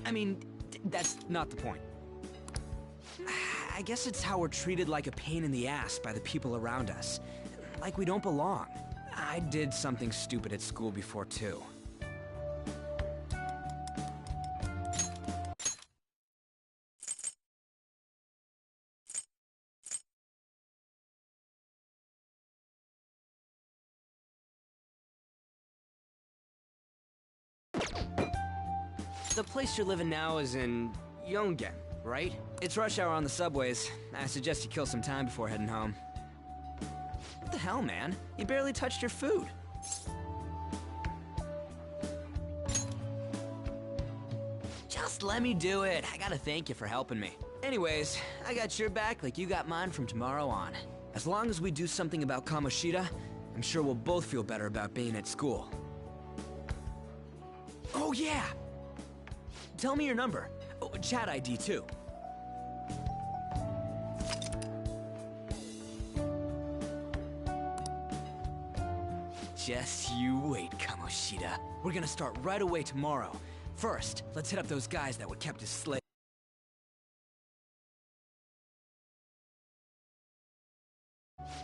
I mean, that's not the point. I guess it's how we're treated like a pain in the ass by the people around us. Like we don't belong. I did something stupid at school before, too. The place you're living now is in Yongen, right? It's rush hour on the subways. I suggest you kill some time before heading home. What the hell, man? You barely touched your food. Just let me do it. I gotta thank you for helping me. Anyways, I got your back like you got mine from tomorrow on. As long as we do something about Kamoshida, I'm sure we'll both feel better about being at school. Oh yeah! Tell me your number. Oh, chat ID, too. Just you wait, Kamoshida. We're gonna start right away tomorrow. First, let's hit up those guys that were kept as slaves.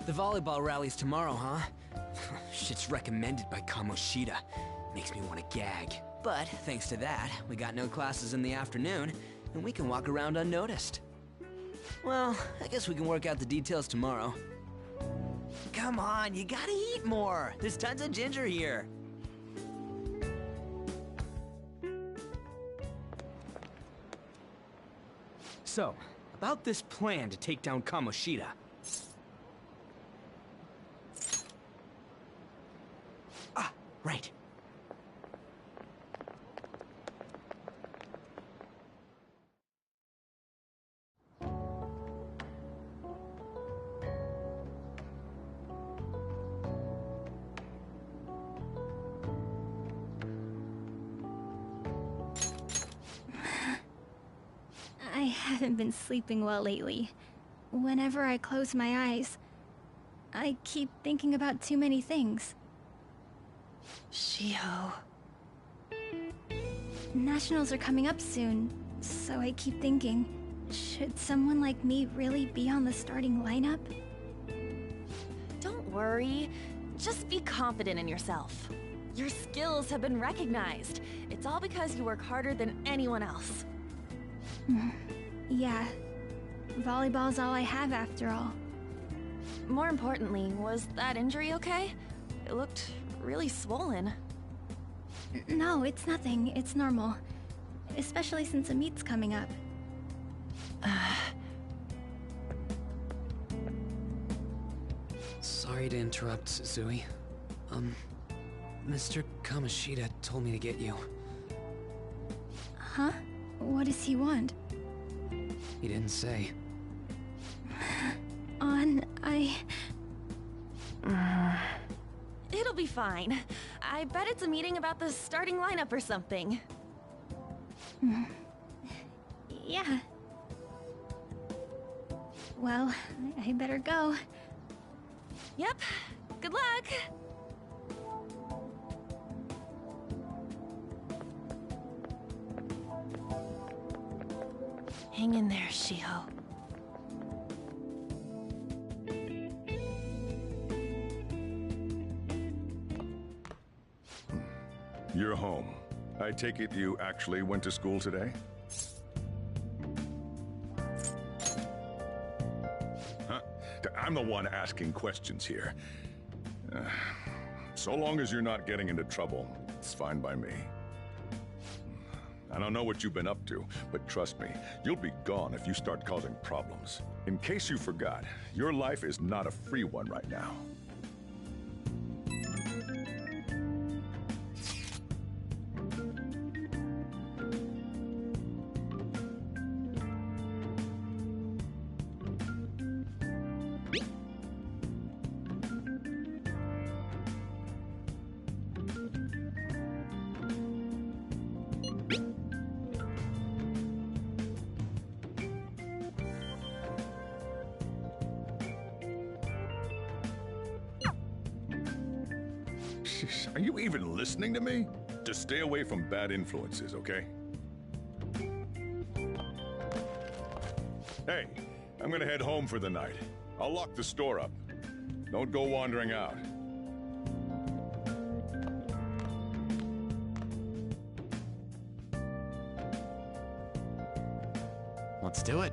The volleyball rally's tomorrow, huh? Shit's recommended by Kamoshida. Makes me want to gag. But thanks to that, we got no classes in the afternoon, and we can walk around unnoticed. Well, I guess we can work out the details tomorrow. Come on, you gotta eat more! There's tons of ginger here! So, about this plan to take down Kamoshida. Ah, right. I haven't been sleeping well lately. Whenever I close my eyes, I keep thinking about too many things. Shiho. Nationals are coming up soon, so I keep thinking, should someone like me really be on the starting lineup? Don't worry. worry. Just be confident in yourself. Your skills have been recognized. It's all because you work harder than anyone else. Yeah. Volleyball's all I have after all. More importantly, was that injury okay? It looked really swollen. No, it's nothing. It's normal. Especially since a meet's coming up. Sorry to interrupt, Zui. Mr. Kamoshida told me to get you. Huh? What does he want? He didn't say. It'll be fine. I bet it's a meeting about the starting lineup or something. Yeah. Well, I better go. Yep. Good luck! Hang in there, Shiho. You're home. I take it you actually went to school today? Huh? I'm the one asking questions here. So long as you're not getting into trouble, it's fine by me. I don't know what you've been up to, but trust me, you'll be gone if you start causing problems. In case you forgot, your life is not a free one right now. Are you even listening to me? Just stay away from bad influences, okay? Hey, I'm gonna head home for the night. I'll lock the store up. Don't go wandering out. Let's do it.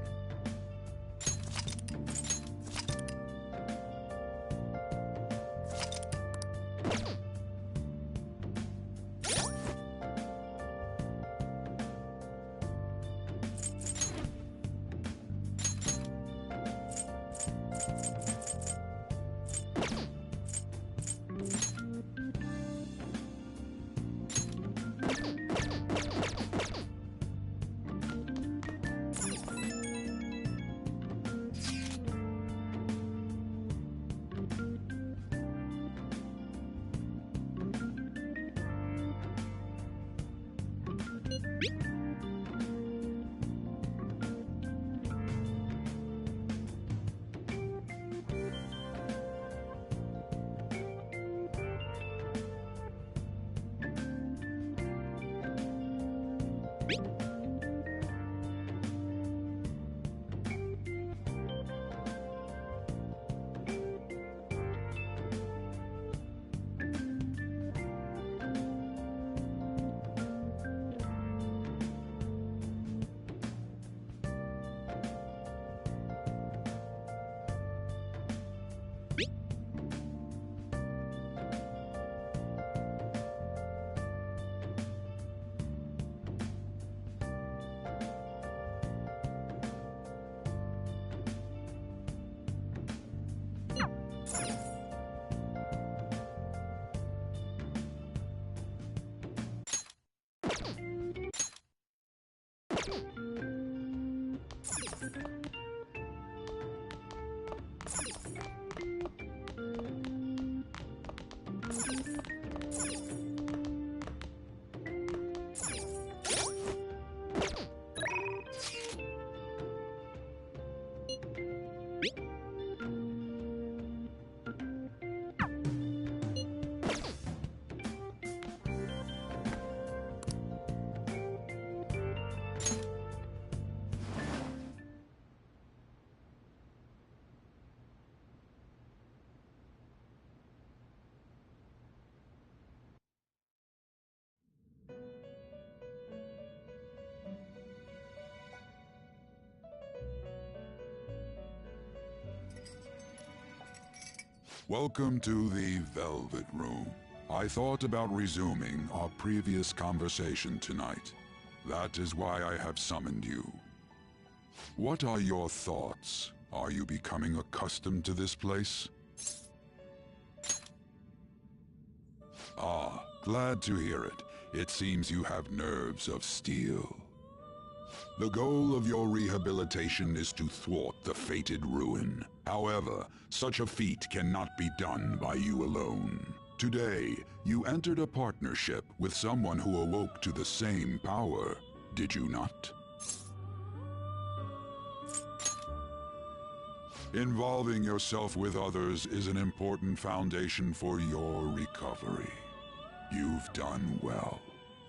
Welcome to the Velvet Room. I thought about resuming our previous conversation tonight. That is why I have summoned you. What are your thoughts? Are you becoming accustomed to this place? Ah, glad to hear it. It seems you have nerves of steel. The goal of your rehabilitation is to thwart the fated ruin. However, such a feat cannot be done by you alone. Today, you entered a partnership with someone who awoke to the same power, did you not? Involving yourself with others is an important foundation for your recovery. You've done well.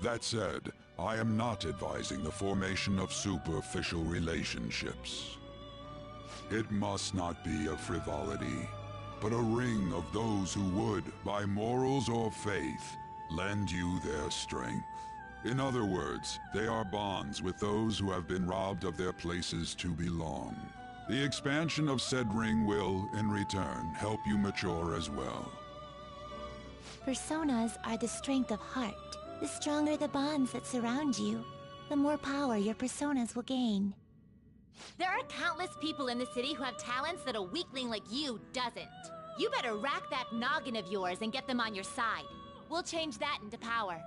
That said, I am not advising the formation of superficial relationships. It must not be a frivolity, but a ring of those who would, by morals or faith, lend you their strength. In other words, they are bonds with those who have been robbed of their places to belong. The expansion of said ring will, in return, help you mature as well. Personas are the strength of heart. The stronger the bonds that surround you, the more power your personas will gain. There are countless people in the city who have talents that a weakling like you doesn't. You better rack that noggin of yours and get them on your side. We'll change that into power.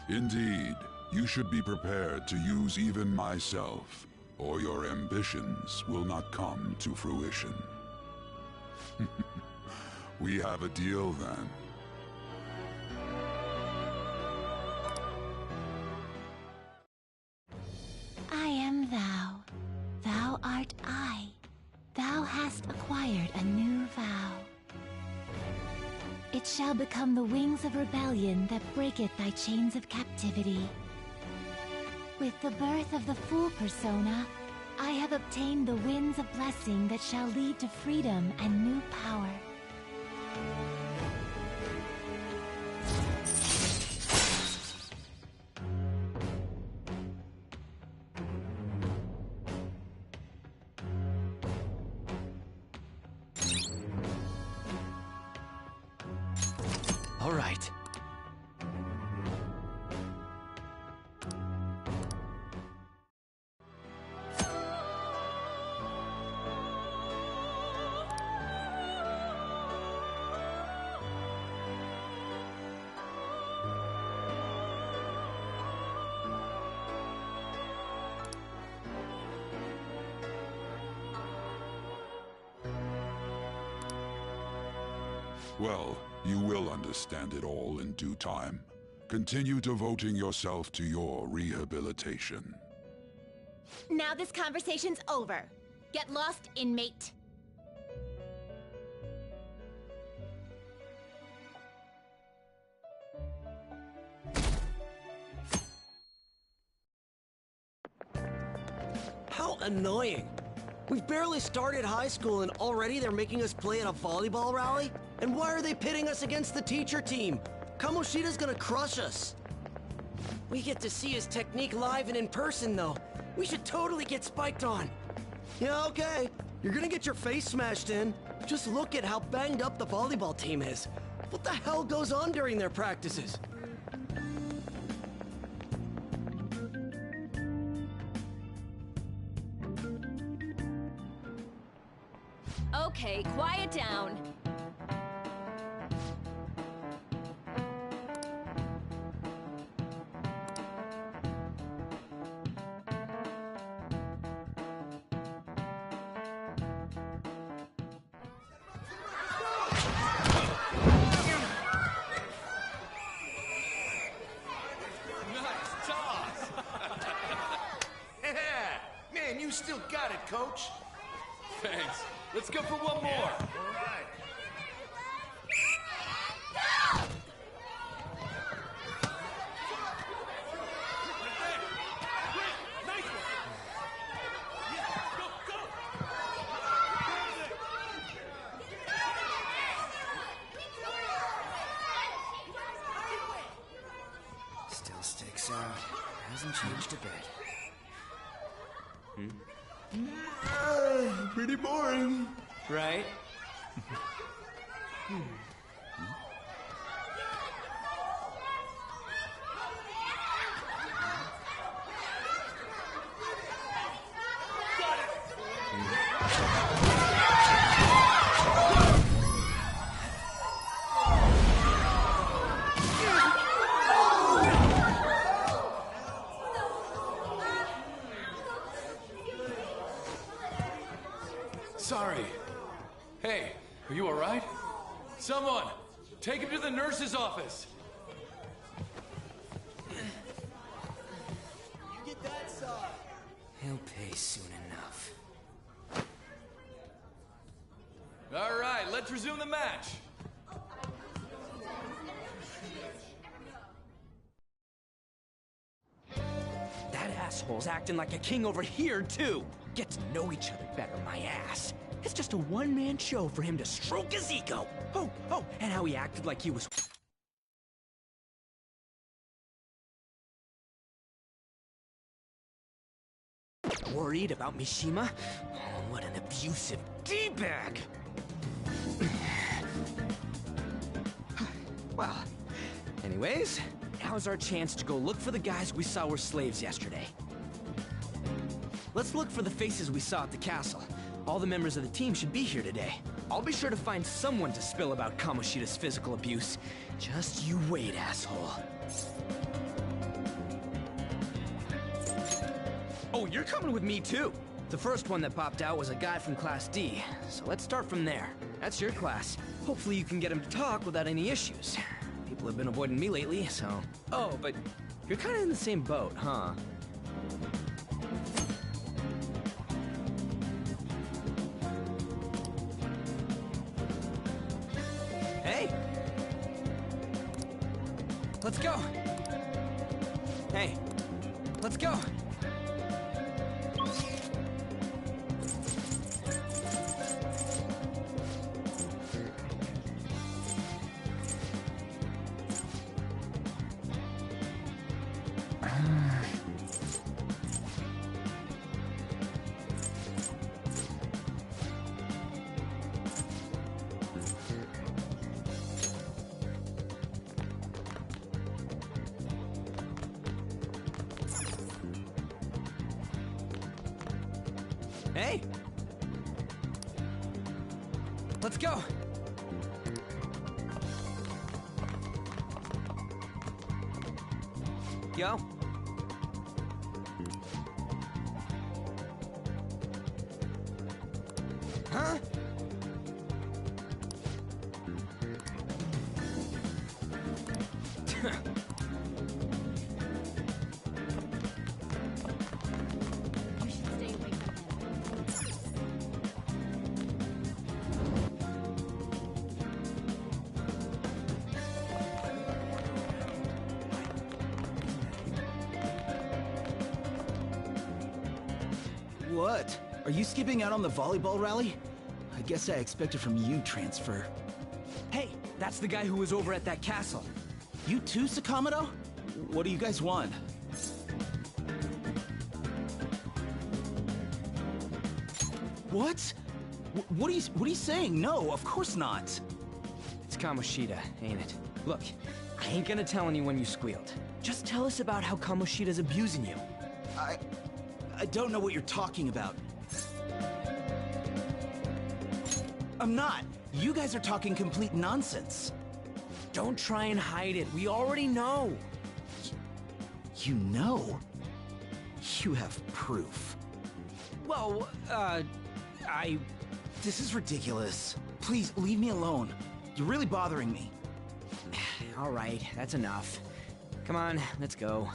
Indeed, you should be prepared to use even myself, or your ambitions will not come to fruition. We have a deal then. I am thou. Thou art I. Thou hast acquired a new vow. It shall become the wings of rebellion that breaketh thy chains of captivity. With the birth of the Fool persona, I have obtained the winds of blessing that shall lead to freedom and new power. All right. Well, you will understand it all in due time. Continue devoting yourself to your rehabilitation. Now this conversation's over. Get lost, inmate. How annoying. We've barely started high school and already they're making us play at a volleyball rally? And why are they pitting us against the teacher team? Kamoshida's gonna crush us. We get to see his technique live and in person, though. We should totally get spiked on. Yeah, okay. You're gonna get your face smashed in. Just look at how banged up the volleyball team is. What the hell goes on during their practices? Okay, quiet down. Man, you still got it, coach. Thanks. Let's go for one more. All right. Checks out. Hasn't changed a bit. Pretty boring. Right? Sorry. Hey, are you alright? Someone, take him to the nurse's office. You get that side. He'll pay soon enough. Alright, let's resume the match. That asshole's acting like a king over here, too. Get to know each other better, my ass. It's just a one-man show for him to stroke his ego. Oh, and how he acted like he was... worried about Mishima? Oh, what an abusive D-bag! Well, anyways, now's our chance to go look for the guys we saw were slaves yesterday. Let's look for the faces we saw at the castle. All the members of the team should be here today. I'll be sure to find someone to spill about Kamoshida's physical abuse. Just you wait, asshole. Oh, you're coming with me too. The first one that popped out was a guy from Class D, so let's start from there. That's your class. Hopefully you can get him to talk without any issues. People have been avoiding me lately, so... Oh, but you're kind of in the same boat, huh? Hey! Let's go! Hey, let's go! Hey! Let's go! Yo. Huh? What? Are you skipping out on the volleyball rally? I guess I expected from you, Transfer. Hey, that's the guy who was over at that castle. You too, Sakamoto? What do you guys want? What? What are you saying? No, of course not. It's Kamoshida, ain't it? Look, I ain't gonna tell anyone you squealed. Just tell us about how Kamoshida's abusing you. I don't know what you're talking about. I'm not. You guys are talking complete nonsense. Don't try and hide it. We already know. You know? You have proof. Well, This is ridiculous. Please, leave me alone. You're really bothering me. All right, that's enough. Come on, let's go.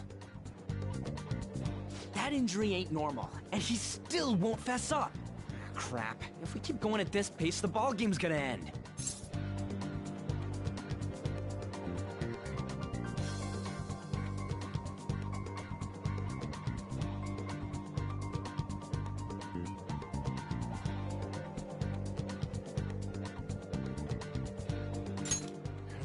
That injury ain't normal, and he still won't fess up. Crap. If we keep going at this pace, the ball game's gonna end.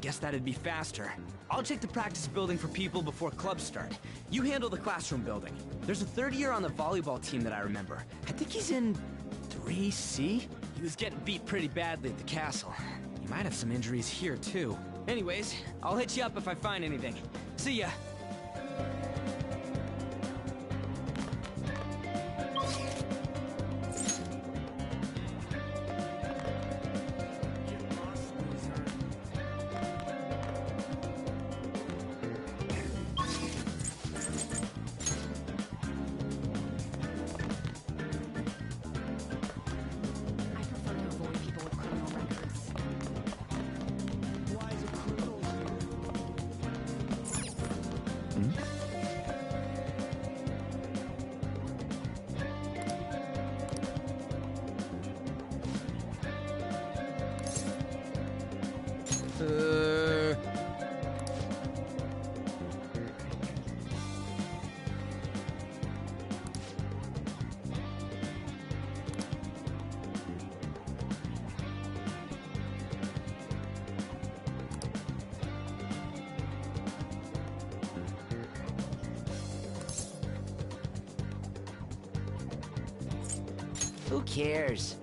Guess that'd be faster. I'll check the practice building for people before clubs start. You handle the classroom building. There's a third year on the volleyball team that I remember. I think he's in 3C? He was getting beat pretty badly at the castle. He might have some injuries here, too. Anyways, I'll hit you up if I find anything. See ya. Who cares?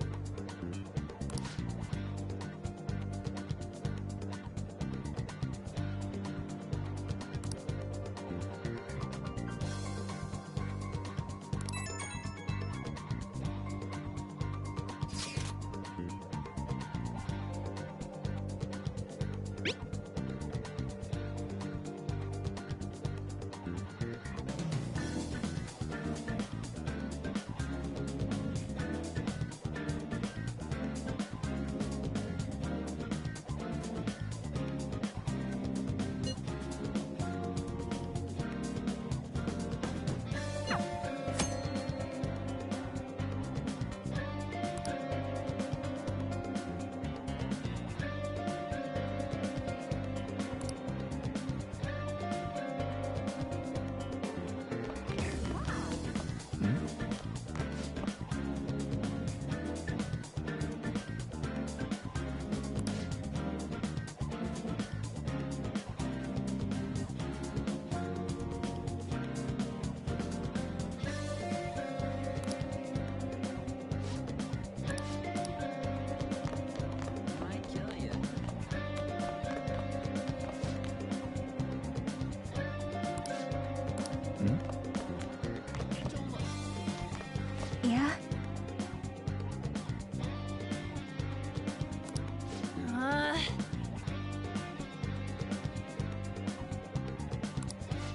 Yeah?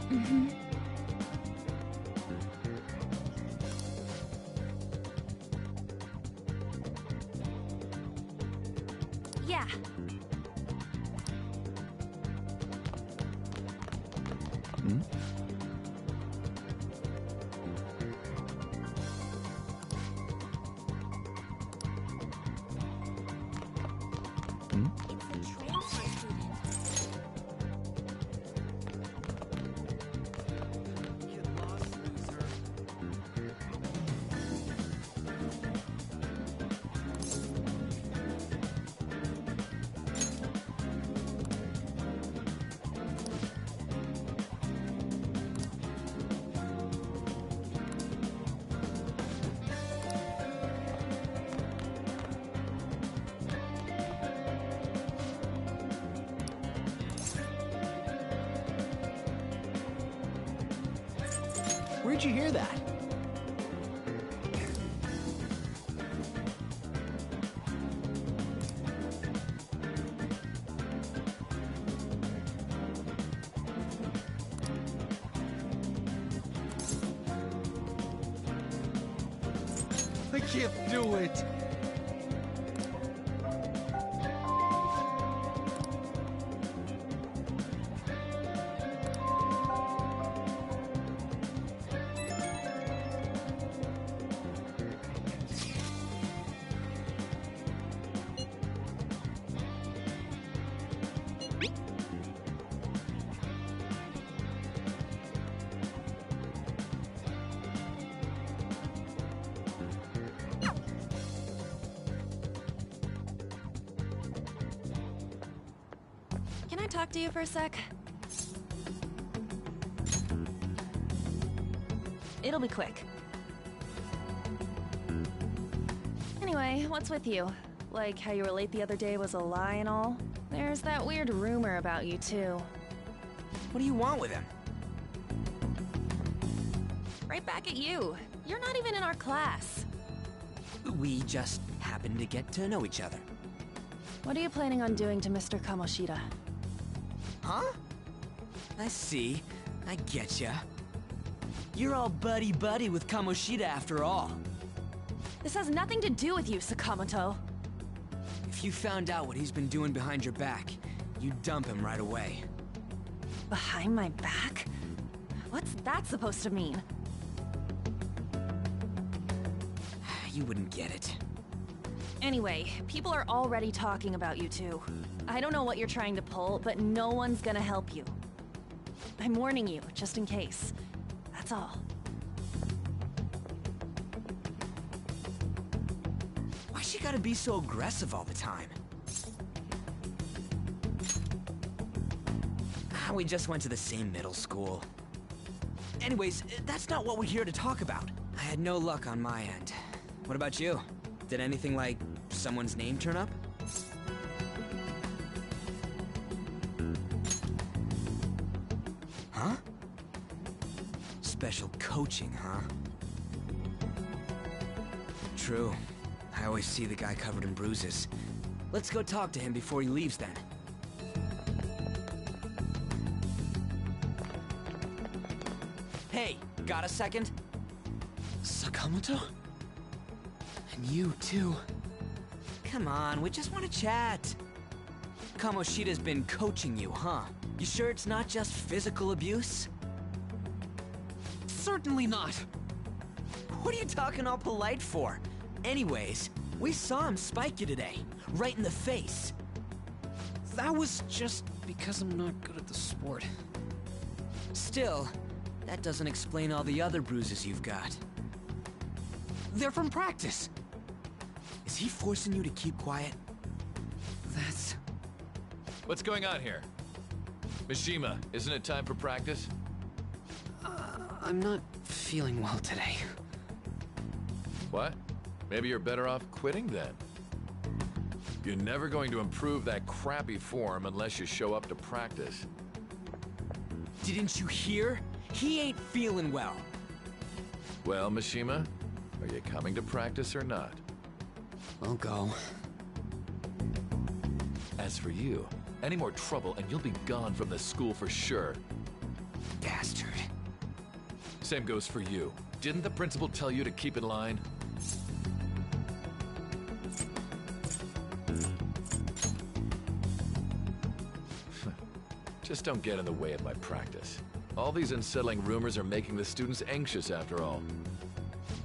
Mm-hmm. Yeah. Hmm? Where'd you hear that? I can't do it. Can I talk to you for a sec? It'll be quick. Anyway, what's with you? Like how you were late the other day was a lie and all? There's that weird rumor about you, too. What do you want with him? Right back at you. You're not even in our class. We just happened to get to know each other. What are you planning on doing to Mr. Kamoshida? Huh? I see. I getcha. You're all buddy-buddy with Kamoshida after all. This has nothing to do with you, Sakamoto. If you found out what he's been doing behind your back, you'd dump him right away. Behind my back? What's that supposed to mean? You wouldn't get it. Anyway, people are already talking about you two. I don't know what you're trying to pull, but no one's gonna help you. I'm warning you, just in case. That's all. Why she gotta be so aggressive all the time? We just went to the same middle school. Anyways, that's not what we're here to talk about. I had no luck on my end. What about you? Did anything like someone's name turn up? Huh? Special coaching, huh? True. I always see the guy covered in bruises. Let's go talk to him before he leaves then. Hey, got a second? Sakamoto? And you, too. Come on, we just want to chat. Kamoshida's been coaching you, huh? You sure it's not just physical abuse? Certainly not. What are you talking all polite for? Anyways, we saw him spike you today, right in the face. That was just because I'm not good at the sport. Still, that doesn't explain all the other bruises you've got. They're from practice. Is he forcing you to keep quiet? That's... What's going on here? Mishima, isn't it time for practice? I'm not feeling well today. What? Maybe you're better off quitting then. You're never going to improve that crappy form unless you show up to practice. Didn't you hear? He ain't feeling well. Well, Mishima, are you coming to practice or not? I'll go. As for you, any more trouble and you'll be gone from the school for sure. Bastard. Same goes for you. Didn't the principal tell you to keep in line? Just don't get in the way of my practice. All these unsettling rumors are making the students anxious after all.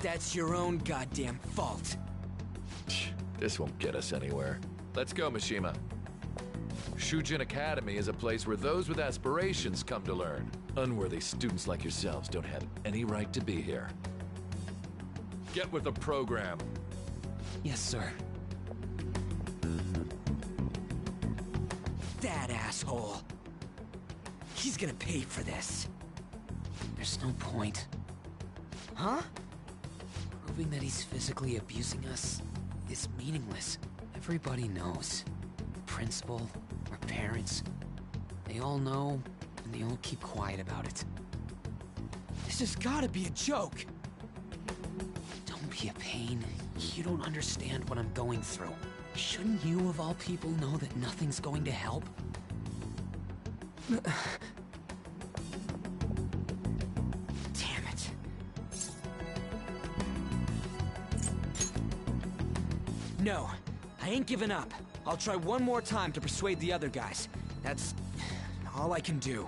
That's your own goddamn fault. This won't get us anywhere. Let's go, Mishima. Shujin Academy is a place where those with aspirations come to learn. Unworthy students like yourselves don't have any right to be here. Get with the program. Yes, sir. That asshole. He's gonna pay for this. There's no point. Huh? Proving that he's physically abusing us is meaningless. Everybody knows. The principal, our parents, they all know, and they all keep quiet about it. This has gotta be a joke. Don't be a pain. You don't understand what I'm going through. Shouldn't you, of all people, know that nothing's going to help? Damn it. No, I ain't giving up. I'll try one more time to persuade the other guys. That's all I can do.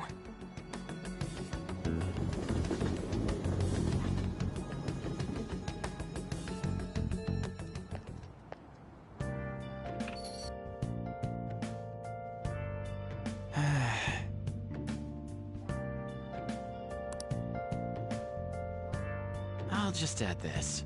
I'll just add this.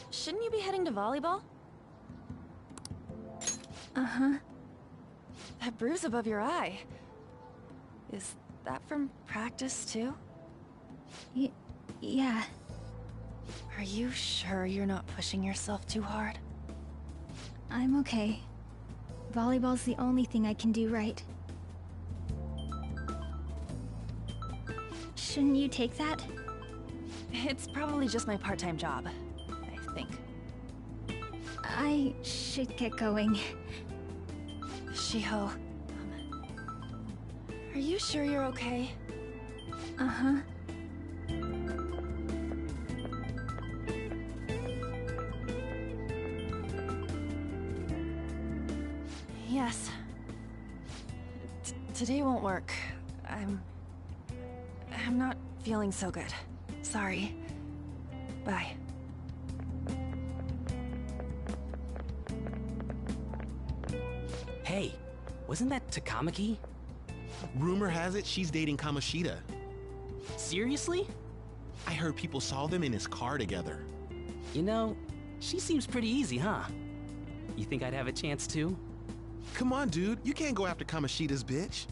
Shouldn't you be heading to volleyball? Uh-huh. That bruise above your eye. Is that from practice, too? Yeah. Are you sure you're not pushing yourself too hard? I'm okay. Volleyball's the only thing I can do right. Shouldn't you take that? It's probably just my part-time job, I think. I should get going. Shiho, are you sure you're okay? Uh-huh. Yes. Today won't work. I'm not feeling so good. Sorry. Bye. Hey, wasn't that Takamaki? Rumor has it she's dating Kamoshida. Seriously? I heard people saw them in his car together. You know, she seems pretty easy, huh? You think I'd have a chance too? Come on, dude. You can't go after Kamoshida's bitch.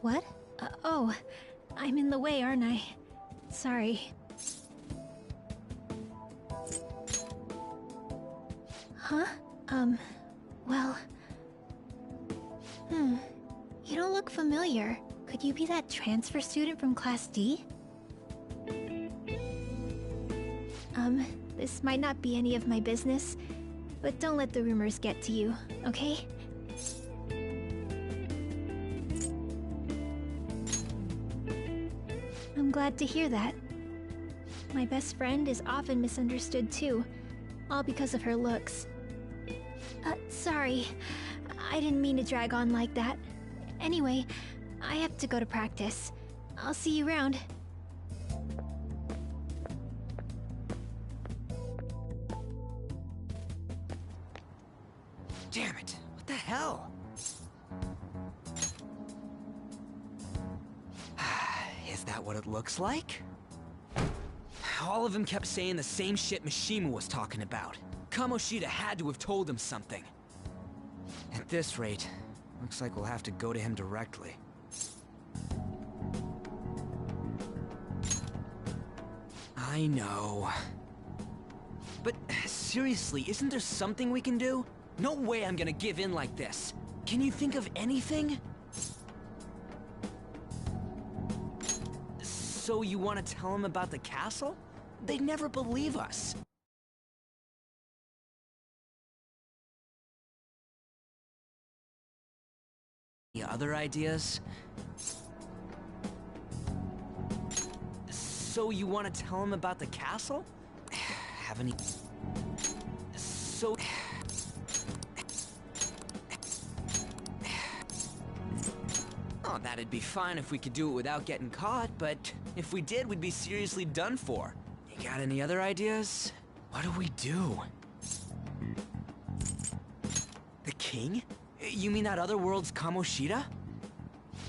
What? Oh, I'm in the way, aren't I? Sorry. Huh? Well... You don't look familiar. Could you be that transfer student from Class D? This might not be any of my business, but don't let the rumors get to you, okay? I'm glad to hear that. My best friend is often misunderstood too, all because of her looks. Sorry. I didn't mean to drag on like that. Anyway, I have to go to practice. I'll see you around. Damn it! What the hell? Is that what it looks like? All of them kept saying the same shit Mishima was talking about. Kamoshida had to have told him something. At this rate, looks like we'll have to go to him directly. I know. But seriously, isn't there something we can do? No way I'm gonna give in like this. Can you think of anything? So you want to tell him about the castle? They'd never believe us. Any other ideas? So you want to tell him about the castle? Have any... So... Oh, that'd be fine if we could do it without getting caught, but if we did, we'd be seriously done for. You got any other ideas? What do we do? The king? You mean that other world's Kamoshida?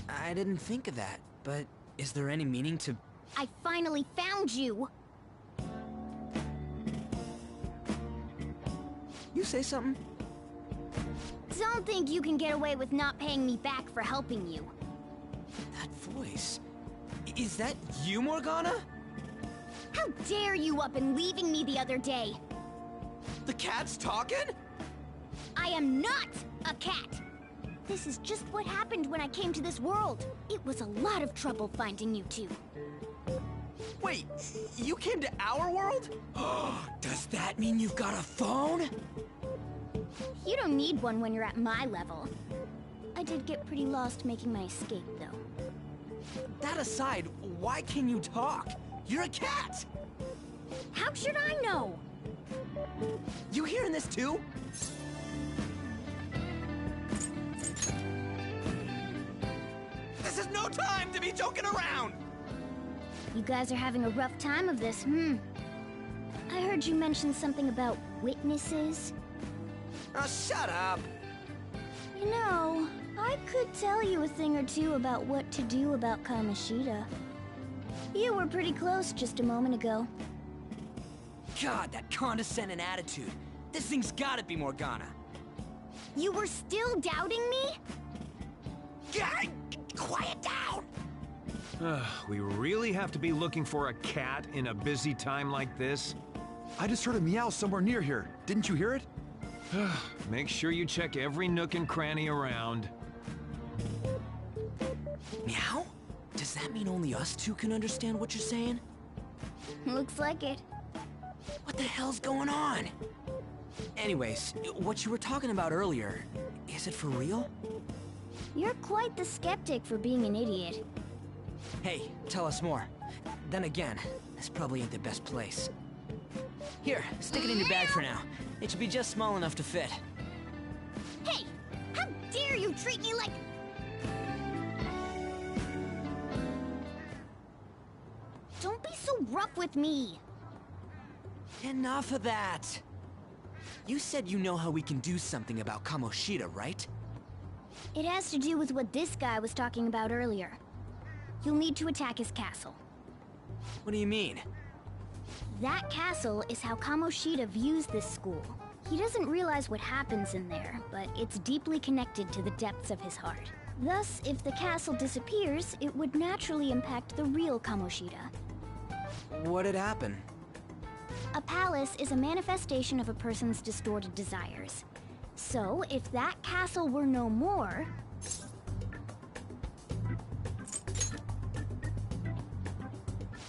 I didn't think of that, but is there any meaning to... I finally found you! You say something? Don't think you can get away with not paying me back for helping you. That voice... Is that you, Morgana? How dare you up and leaving me the other day? The cat's talking? I am not a cat! This is just what happened when I came to this world. It was a lot of trouble finding you two. Wait, you came to our world? Does that mean you've got a phone? You don't need one when you're at my level. I did get pretty lost making my escape, though. That aside, why can you talk? You're a cat! How should I know? You hearing this too? This is no time to be joking around! You guys are having a rough time of this, I heard you mention something about witnesses. Oh, shut up! You know, I could tell you a thing or two about what to do about Kamoshida. You were pretty close just a moment ago. God, that condescending attitude. This thing's gotta be Morgana. You were still doubting me? Quiet down! We really have to be looking for a cat in a busy time like this? I just heard a meow somewhere near here. Didn't you hear it? Make sure you check every nook and cranny around. Meow? Does that mean only us two can understand what you're saying? Looks like it. What the hell's going on? Anyways, what you were talking about earlier, is it for real? You're quite the skeptic for being an idiot. Hey, tell us more. Then again, this probably ain't the best place. Here, stick it in your bag for now. It should be just small enough to fit. Hey! How dare you treat me like... Don't be so rough with me! Enough of that! You said you know how we can do something about Kamoshida, right? It has to do with what this guy was talking about earlier. You'll need to attack his castle. What do you mean? That castle is how Kamoshida views this school. He doesn't realize what happens in there, but it's deeply connected to the depths of his heart. Thus, if the castle disappears, it would naturally impact the real Kamoshida. What'd happen? A palace is a manifestation of a person's distorted desires. So, if that castle were no more...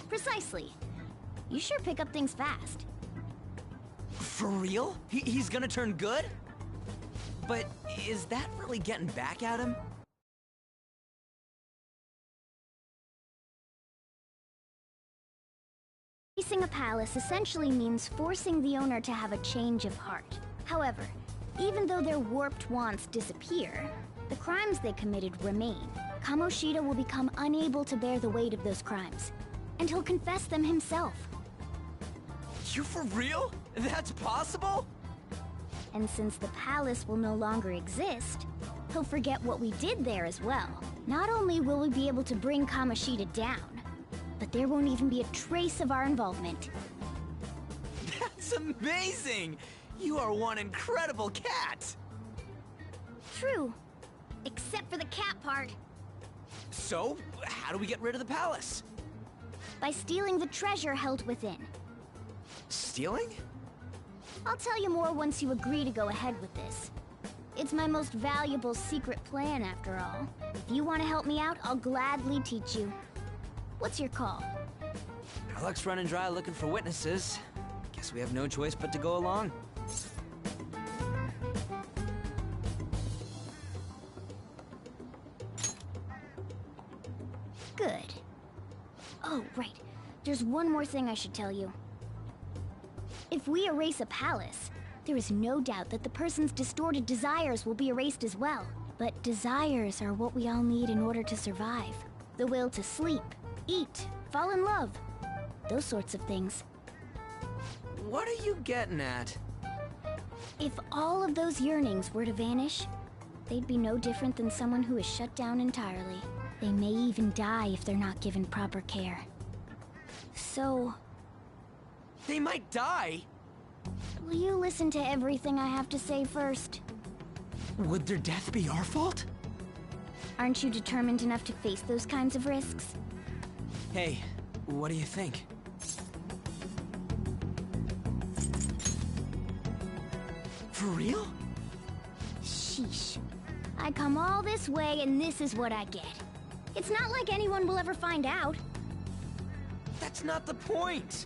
Precisely. You sure pick up things fast. For real? He's gonna turn good? But is that really getting back at him? Facing a palace essentially means forcing the owner to have a change of heart. However, even though their warped wants disappear, the crimes they committed remain. Kamoshida will become unable to bear the weight of those crimes, and he'll confess them himself. You for real? That's possible? And since the palace will no longer exist, he'll forget what we did there as well. Not only will we be able to bring Kamoshida down, but there won't even be a trace of our involvement. That's amazing! You are one incredible cat! True. Except for the cat part. So, how do we get rid of the palace? By stealing the treasure held within. Stealing? I'll tell you more once you agree to go ahead with this. It's my most valuable secret plan, after all. If you want to help me out, I'll gladly teach you. What's your call? Our luck's running dry looking for witnesses. Guess we have no choice but to go along. Good. Oh, right. There's one more thing I should tell you. If we erase a palace, there is no doubt that the person's distorted desires will be erased as well. But desires are what we all need in order to survive. The will to sleep, eat, fall in love. Those sorts of things. What are you getting at? If all of those yearnings were to vanish, they'd be no different than someone who is shut down entirely. They may even die if they're not given proper care. So... They might die? Will you listen to everything I have to say first? Would their death be our fault? Aren't you determined enough to face those kinds of risks? Hey, what do you think? For real? Sheesh. I come all this way and this is what I get. It's not like anyone will ever find out. That's not the point!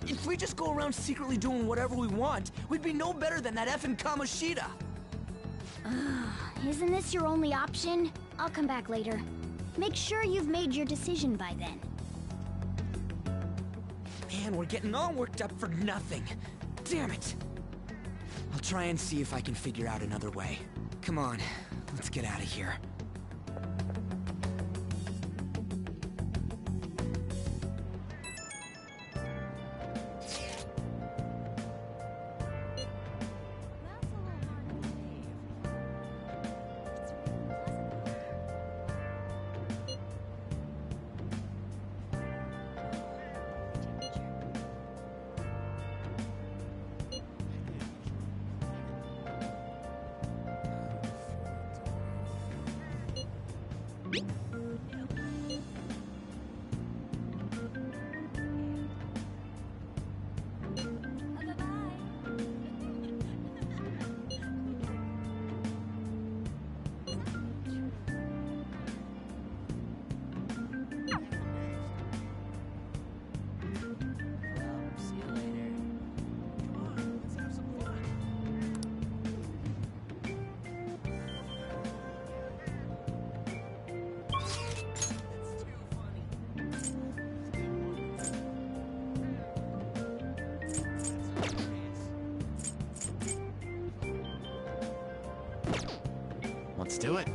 If we just go around secretly doing whatever we want, we'd be no better than that effing Kamoshida! Isn't this your only option? I'll come back later. Make sure you've made your decision by then. Man, we're getting all worked up for nothing. Damn it! I'll try and see if I can figure out another way. Come on, let's get out of here. Let's do it.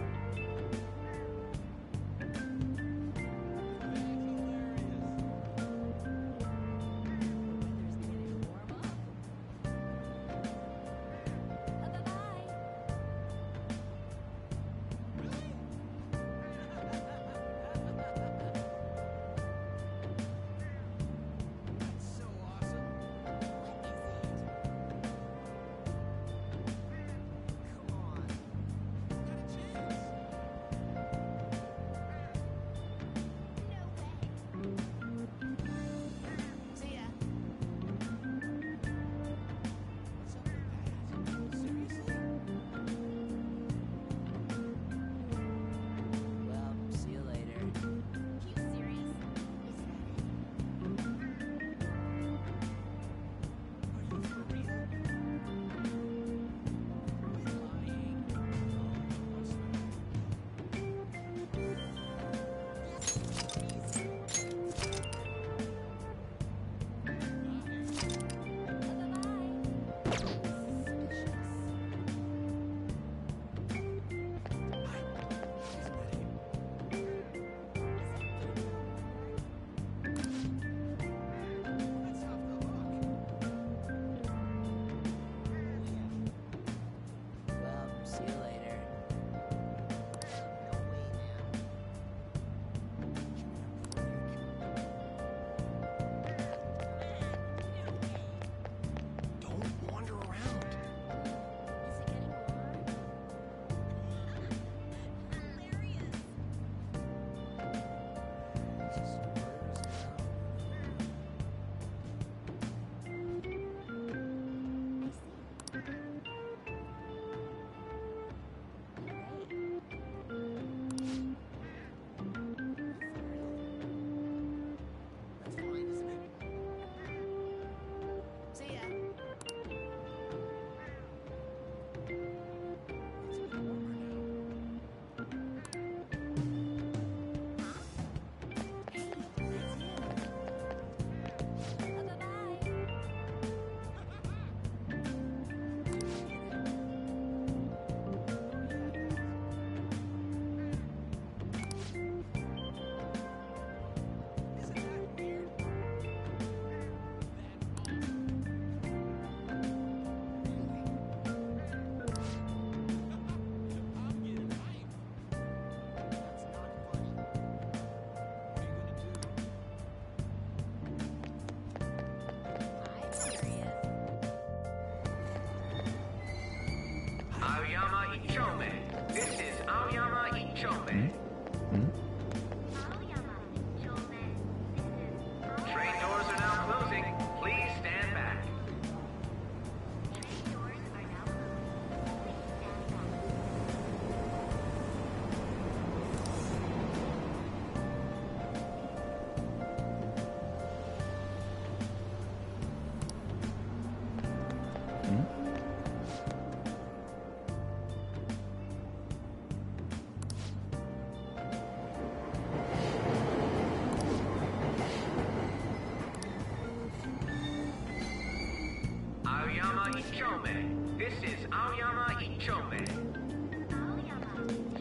Aoyama Ichome. This is Aoyama Ichome.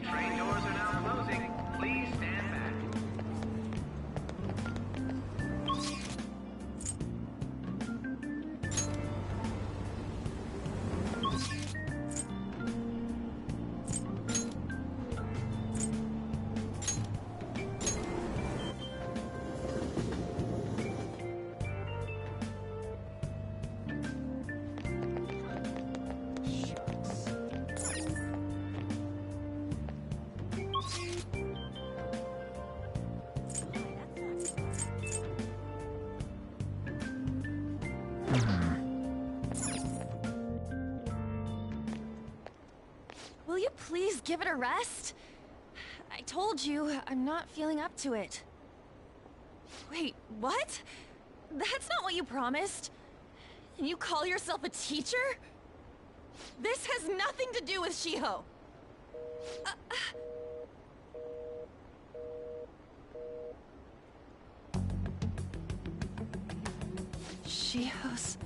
Train doors are now closing. Please stand back. Will you please give it a rest? I told you, I'm not feeling up to it. Wait, what? That's not what you promised. And you call yourself a teacher? This has nothing to do with Shiho. Shiho's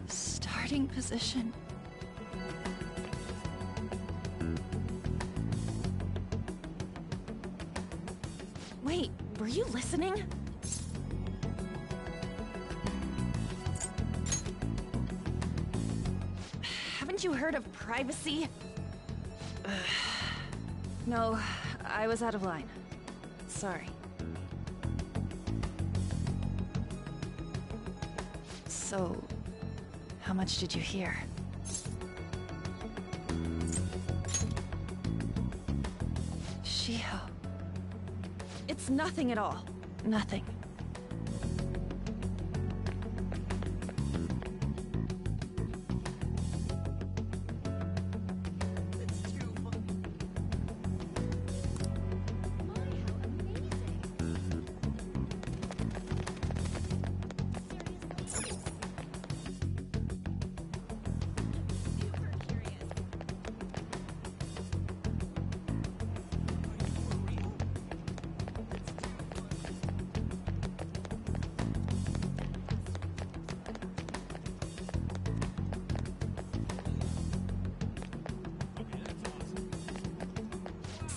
starting position. Wait, were you listening? Haven't you heard of privacy? No, I was out of line. Sorry. So, how much did you hear? Shiho. It's nothing at all. Nothing.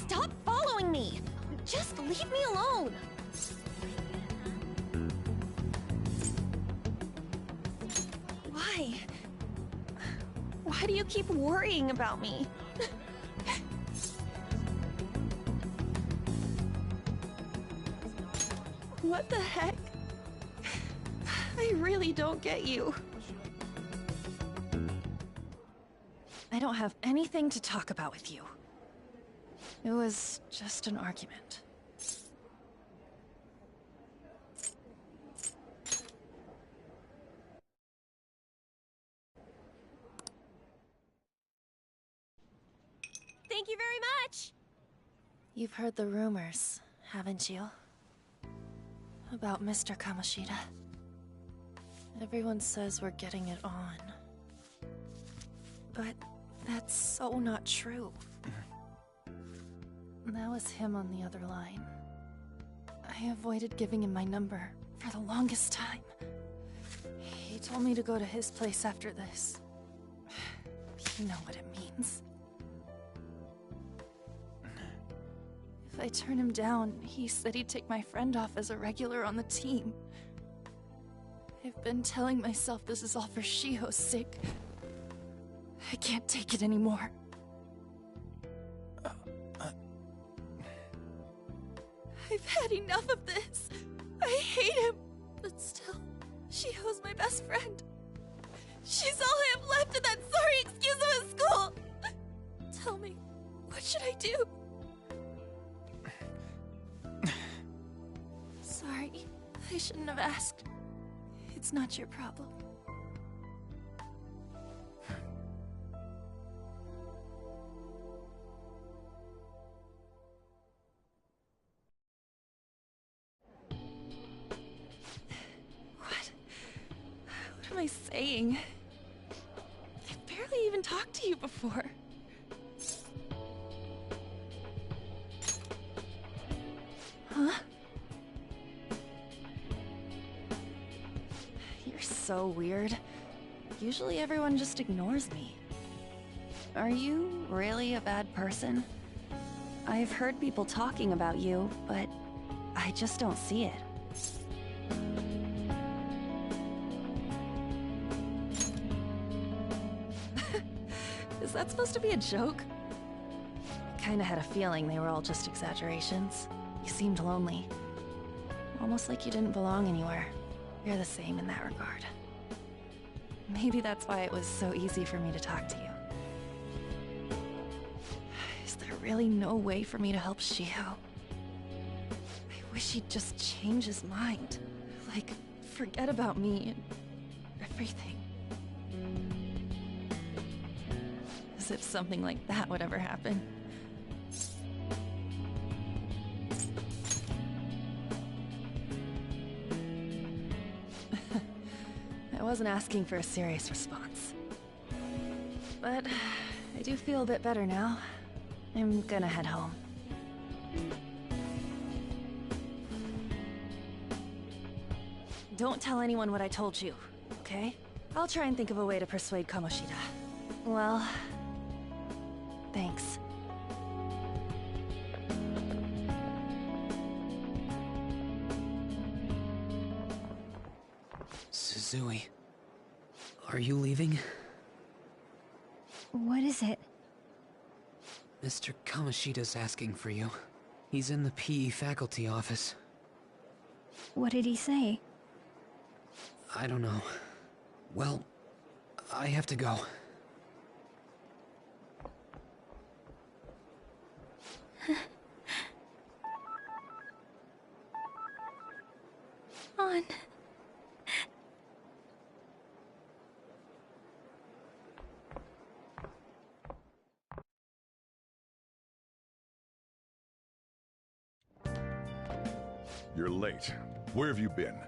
Stop following me! Just leave me alone! Why? Why do you keep worrying about me? What the heck? I really don't get you. I don't have anything to talk about with you. It was just an argument. Thank you very much! You've heard the rumors, haven't you? About Mr. Kamoshida. Everyone says we're getting it on. But that's so not true. That was him on the other line. I avoided giving him my number for the longest time. He told me to go to his place after this. You know what it means. If I turn him down, he said he'd take my friend off as a regular on the team. I've been telling myself this is all for Shiho's sake. I can't take it anymore. I've had enough of this. I hate him. But still, Shiho's my best friend. She's all I have left in that sorry excuse of a school. Tell me, what should I do? Sorry, I shouldn't have asked. It's not your problem. What am I saying? I've barely even talked to you before. Huh? You're so weird. Usually everyone just ignores me. Are you really a bad person? I've heard people talking about you, but I just don't see it. Is that supposed to be a joke? I kinda had a feeling they were all just exaggerations. You seemed lonely. Almost like you didn't belong anywhere. You're the same in that regard. Maybe that's why it was so easy for me to talk to you. Is there really no way for me to help Shiho? I wish he'd just change his mind. Like, forget about me and everything. As if something like that would ever happen. I wasn't asking for a serious response. But I do feel a bit better now. I'm gonna head home. Don't tell anyone what I told you, okay? I'll try and think of a way to persuade Kamoshida. Well, thanks. Suzui, are you leaving? What is it? Mr. Kamoshida's asking for you. He's in the PE faculty office. What did he say? I don't know. Well, I have to go. On. You're late. Where have you been?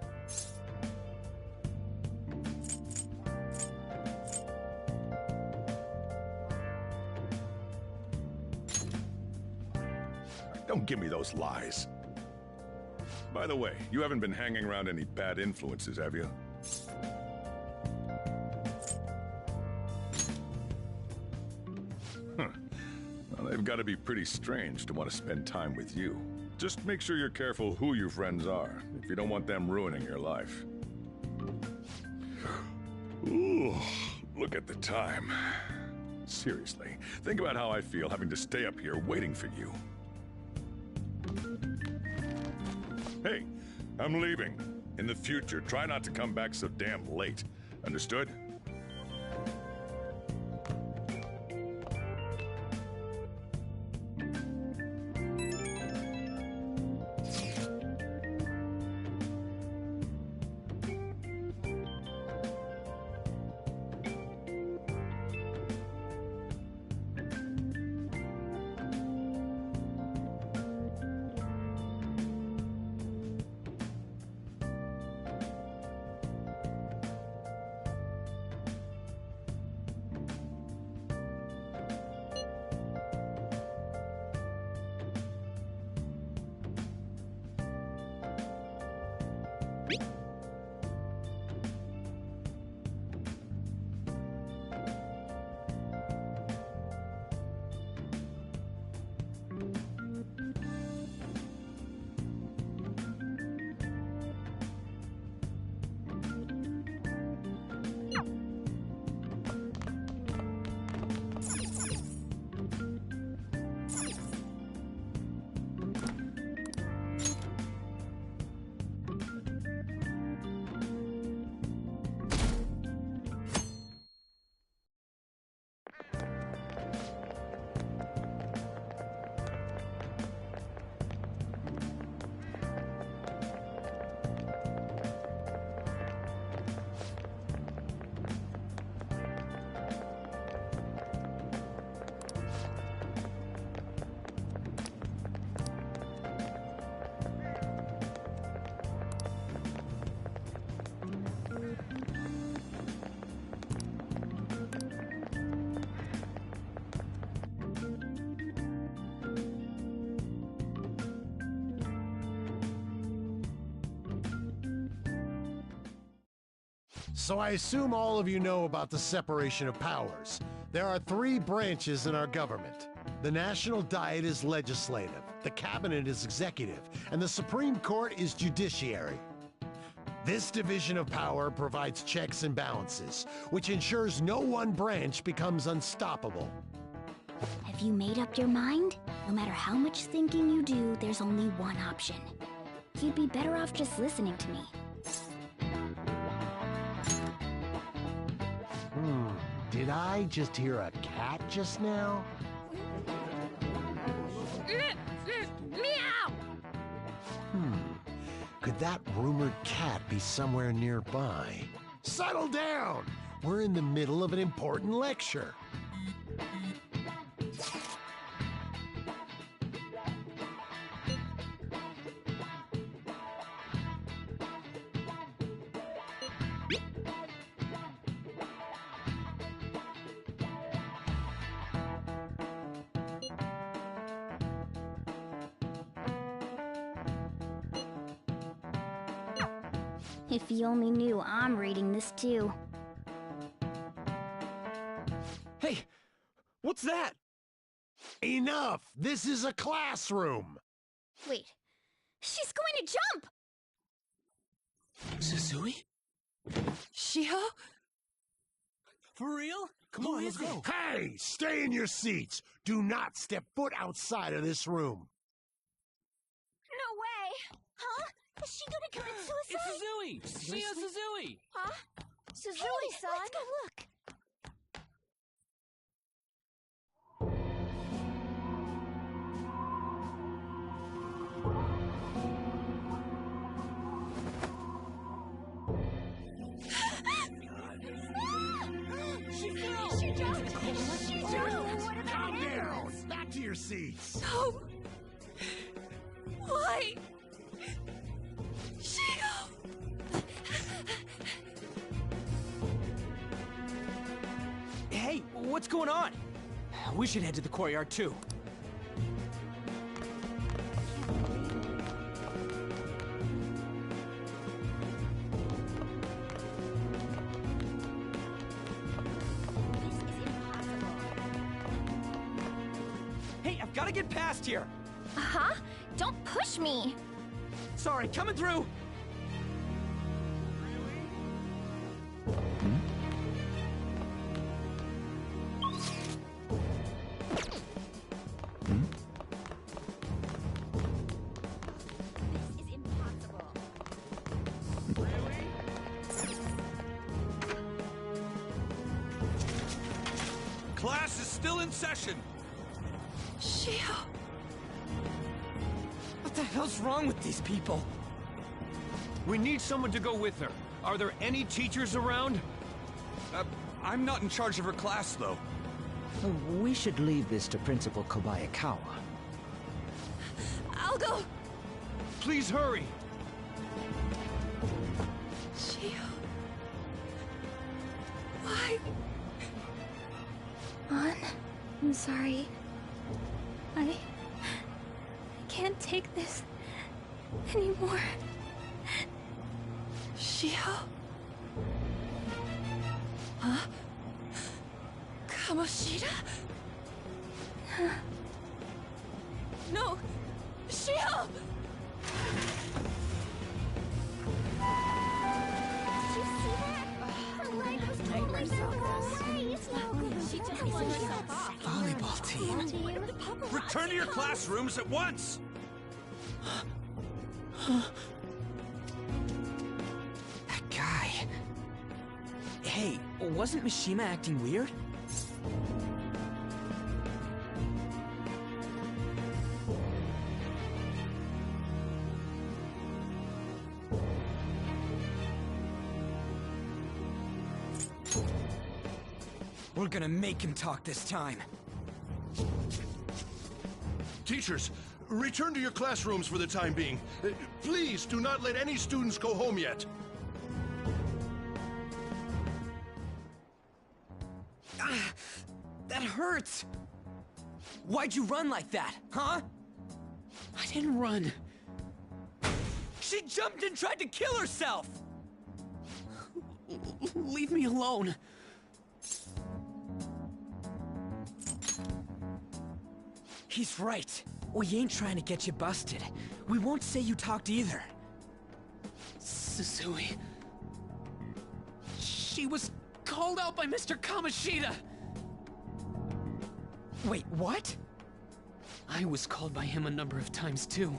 Don't give me those lies. By the way, you haven't been hanging around any bad influences, have you? Huh. Well, they've got to be pretty strange to want to spend time with you. Just make sure you're careful who your friends are, if you don't want them ruining your life. Ooh, look at the time. Seriously, think about how I feel having to stay up here waiting for you. Hey, I'm leaving. In the future, try not to come back so damn late. Understood? So I assume all of you know about the separation of powers. There are 3 branches in our government. The National Diet is legislative, the Cabinet is executive, and the Supreme Court is judiciary. This division of power provides checks and balances, which ensures no one branch becomes unstoppable. Have you made up your mind? No matter how much thinking you do, there's only one option. You'd be better off just listening to me. Did I just hear a cat just now? Meow! Could that rumored cat be somewhere nearby? Settle down! We're in the middle of an important lecture. If you only knew I'm reading this too. Hey, what's that? Enough! This is a classroom! Wait, she's going to jump! Suzui? Shiho? For real? Come on, let's go. Hey, stay in your seats. Do not step foot outside of this room. No way! Huh? Is she gonna commit suicide? It's Suzui! Shio Suzui! Huh? Suzui-san? Let's go look. She fell! She jumped! She jumped! What about Calm down! animals? Back to your seats! No! Why? Shio! Hey, what's going on? We should head to the courtyard too. Hey, I've got to get past here. Uh-huh. Don't push me. Sorry, coming through. Class is still in session. Shio! What the hell's wrong with these people? We need someone to go with her. Are there any teachers around? I'm not in charge of her class, though. We should leave this to Principal Kobayakawa. I'll go! Please hurry! Shio... Why? Ann, I'm sorry. I can't take this anymore. Shio? Huh? Kamoshida? No! Shio! Did you see that? Her leg was totally Volleyball team. Return to your classrooms at once! That guy. Hey, wasn't Mishima acting weird? We're gonna make him talk this time. Teachers, return to your classrooms for the time being. Please do not let any students go home yet. That hurts! Why'd you run like that, huh? I didn't run. She jumped and tried to kill herself! leave me alone. He's right. We ain't trying to get you busted. We won't say you talked either. Suzui... She was called out by Mr. Kamoshida! Wait, what? I was called by him a number of times too.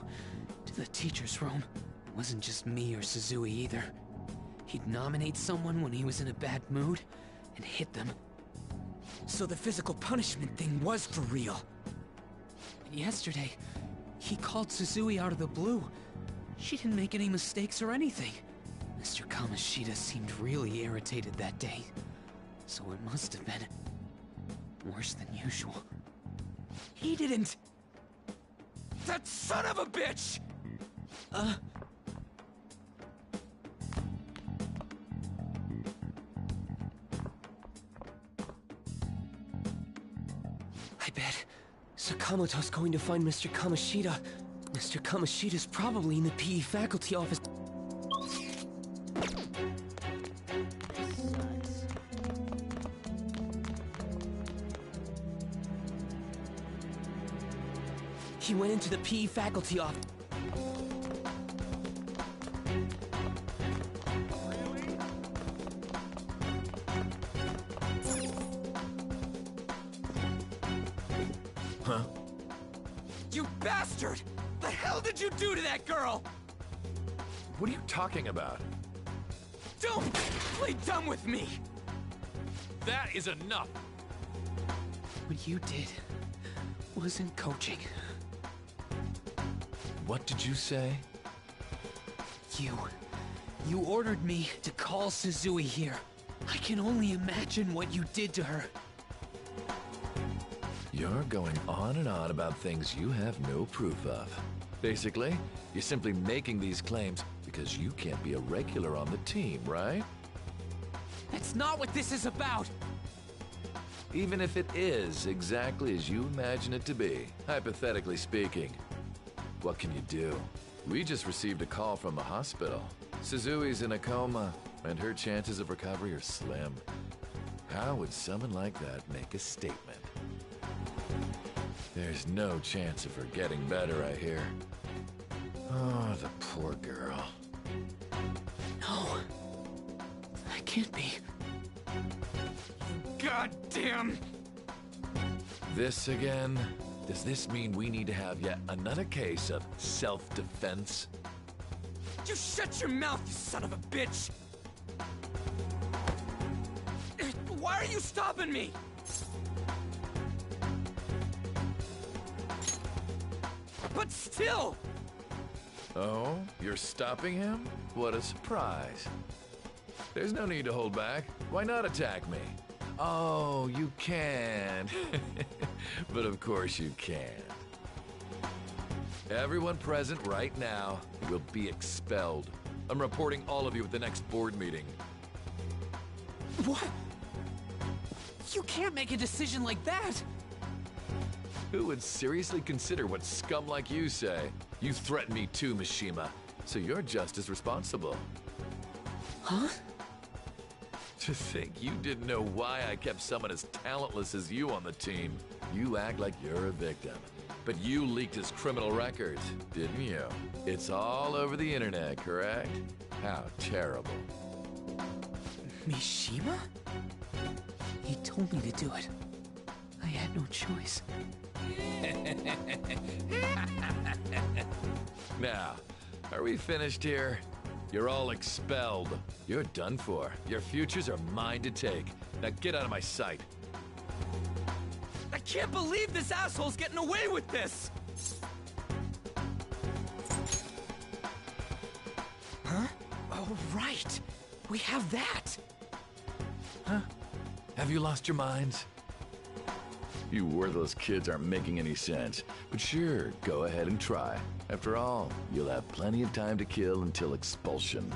To the teacher's room. It wasn't just me or Suzui either. He'd nominate someone when he was in a bad mood, and hit them. So the physical punishment thing was for real. And yesterday, he called Suzui out of the blue. She didn't make any mistakes or anything. Mr. Kamoshida seemed really irritated that day. So it must have been worse than usual. He didn't... That son of a bitch! I bet Sakamoto's going to find Mr. Kamoshida. Mr. Kamoshida's probably in the PE faculty office. He went into the PE faculty office. Huh? You bastard! The hell did you do to that girl? What are you talking about? Don't play dumb with me! That is enough! What you did wasn't coaching. What did you say? You ordered me to call Suzui here. I can only imagine what you did to her. You're going on and on about things you have no proof of. Basically, you're simply making these claims because you can't be a regular on the team, right? That's not what this is about! Even if it is exactly as you imagine it to be, hypothetically speaking, what can you do? We just received a call from the hospital. Suzui's in a coma, and her chances of recovery are slim. How would someone like that make a statement? There's no chance of her getting better, I hear. Oh, the poor girl. No. I can't be. Goddamn! This again? Does this mean we need to have yet another case of self-defense? You shut your mouth, you son of a bitch! Why are you stopping me? But still! Oh, you're stopping him? What a surprise. There's no need to hold back. Why not attack me? Oh, you can. But of course you can't. Everyone present right now will be expelled. I'm reporting all of you at the next board meeting. What? You can't make a decision like that! Who would seriously consider what scum like you say? You threatened me too, Mishima, so you're just as responsible. Huh? To think you didn't know why I kept someone as talentless as you on the team. You act like you're a victim. But you leaked his criminal records, didn't you? It's all over the internet, correct? How terrible. Mishima? He told me to do it. I had no choice. Now, are we finished here? You're all expelled. You're done for. Your futures are mine to take. Now get out of my sight. I can't believe this asshole's getting away with this! Huh? Oh, right. We have that. Huh? Have you lost your minds? You worthless kids aren't making any sense. But sure, go ahead and try. After all, you'll have plenty of time to kill until expulsion.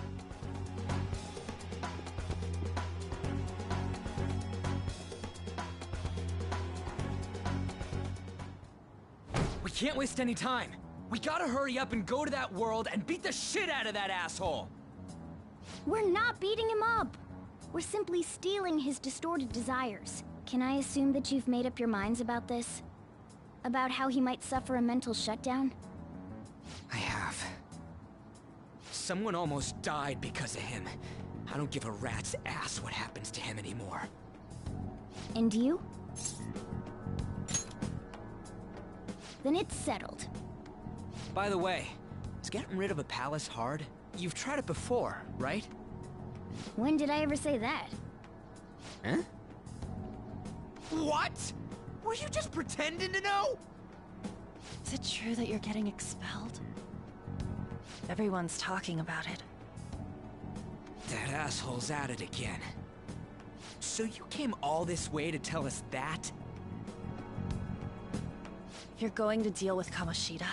We can't waste any time. We gotta hurry up and go to that world and beat the shit out of that asshole. We're not beating him up. We're simply stealing his distorted desires. Can I assume that you've made up your minds about this? About how he might suffer a mental shutdown? I have. Someone almost died because of him. I don't give a rat's ass what happens to him anymore. And you? Then it's settled. By the way, is getting rid of a palace hard? You've tried it before, right? When did I ever say that? Huh? What? Were you just pretending to know? Is it true that you're getting expelled? Everyone's talking about it. That asshole's at it again. So you came all this way to tell us that? If you're going to deal with Kamoshida,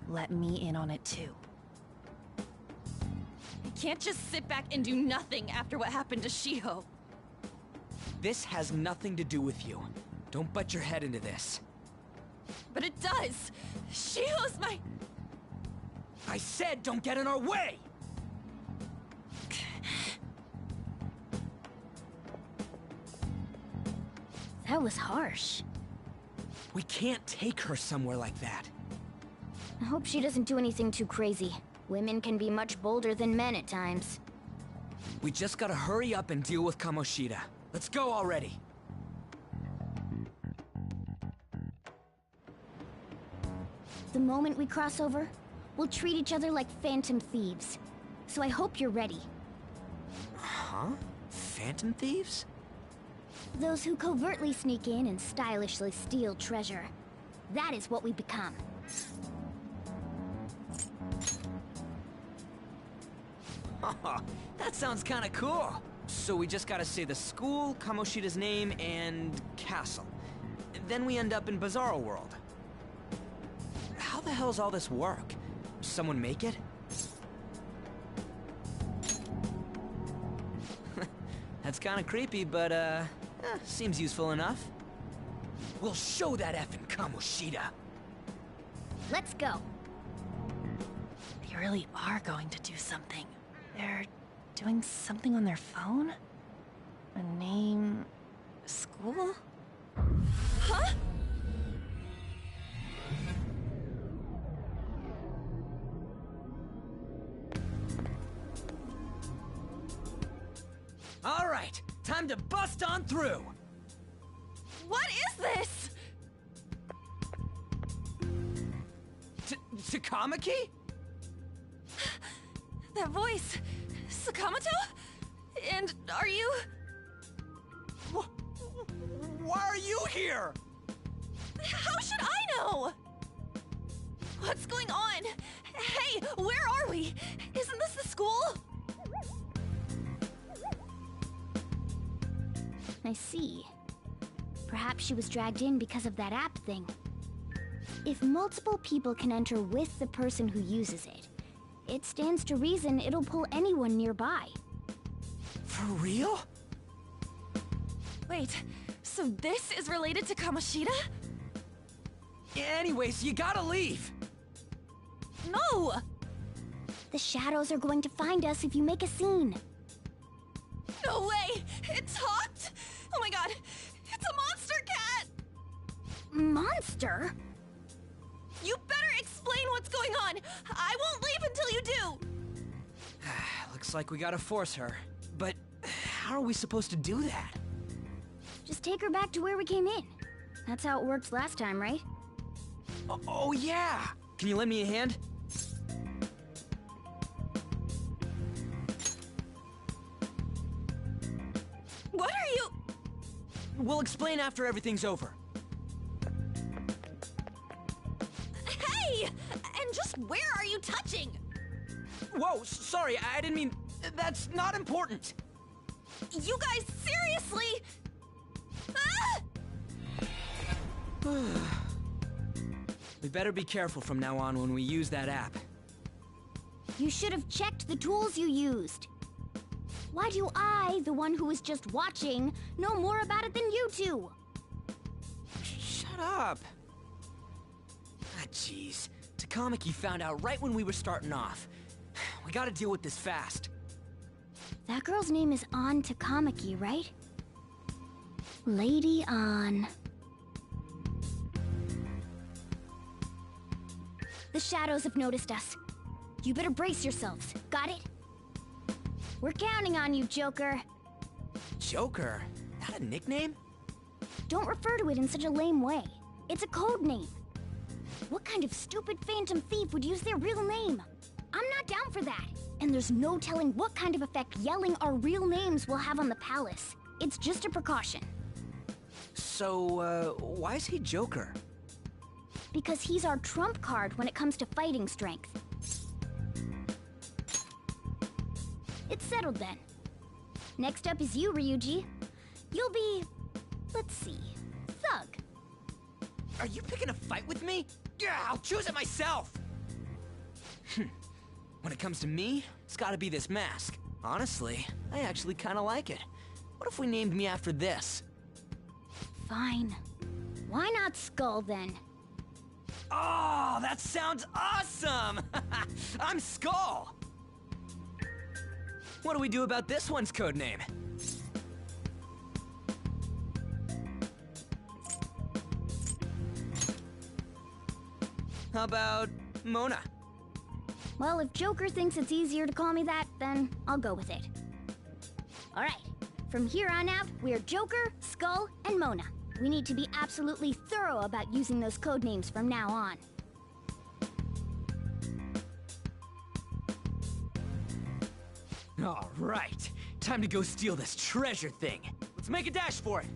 let me in on it too. I can't just sit back and do nothing after what happened to Shiho. This has nothing to do with you. Don't butt your head into this. But it does! Shiho's my... I said don't get in our way! That was harsh. We can't take her somewhere like that. I hope she doesn't do anything too crazy. Women can be much bolder than men at times. We just gotta hurry up and deal with Kamoshida. Let's go already. The moment we cross over, we'll treat each other like phantom thieves. So I hope you're ready. Huh? Phantom thieves? Those who covertly sneak in and stylishly steal treasure. That is what we become. That sounds kinda cool. So we just gotta say the school, Kamoshida's name, and castle. Then we end up in Bizarro World. How the hell's all this work? Someone make it? That's kinda creepy, but seems useful enough. We'll show that effing Kamoshida. Let's go. They really are going to do something. They're doing something on their phone? A name... school? Huh? All right, time to bust on through. What is this? Takamaki? That voice... Sakamoto? And are you... Why are you here? How should I know? What's going on? Hey, where are we? Isn't this the school? I see. Perhaps she was dragged in because of that app thing. If multiple people can enter with the person who uses it, it stands to reason it'll pull anyone nearby. For real? Wait, so this is related to Kamoshida? Anyways, you gotta leave. No! The shadows are going to find us if you make a scene. No way! It talked? Oh my god! It's a monster cat! Monster? You better explain what's going on! I won't leave until you do! Looks like we gotta force her. But how are we supposed to do that? Just take her back to where we came in. That's how it worked last time, right? Oh yeah! Can you lend me a hand? What are you... We'll explain after everything's over. Hey! And just where are you touching? Whoa, sorry, I didn't mean... That's not important. You guys, seriously? Ah! We better be careful from now on when we use that app. You should have checked the tools you used. Why do I, the one who was just watching, know more about it than you two? Shut up. Ah, jeez. Takamaki found out right when we were starting off. We gotta deal with this fast. That girl's name is Ann Takamaki, right? Lady Ann. The shadows have noticed us. You better brace yourselves. Got it? We're counting on you, Joker. Joker? That a nickname? Don't refer to it in such a lame way. It's a code name. What kind of stupid phantom thief would use their real name? I'm not down for that. And there's no telling what kind of effect yelling our real names will have on the palace. It's just a precaution. So, why is he Joker? Because he's our trump card when it comes to fighting strength. It's settled then. Next up is you, Ryuji. You'll be... let's see... Thug. Are you picking a fight with me? Yeah, I'll choose it myself! When it comes to me, it's gotta be this mask. Honestly, I actually kinda like it. What if we named me after this? Fine. Why not Skull, then? Oh, that sounds awesome! I'm Skull! What do we do about this one's codename? How about Mona? Well, if Joker thinks it's easier to call me that, then I'll go with it. Alright, from here on out, we're Joker, Skull, and Mona. We need to be absolutely thorough about using those codenames from now on. Alright, time to go steal this treasure thing. Let's make a dash for it.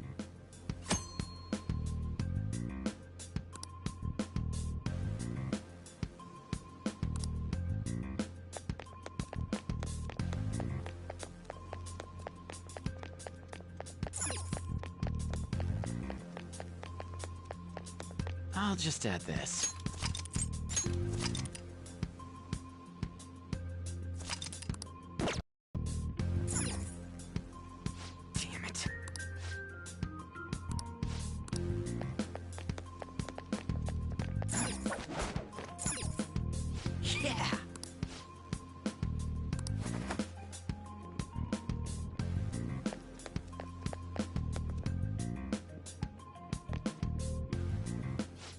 I'll just add this. Damn it. Yeah!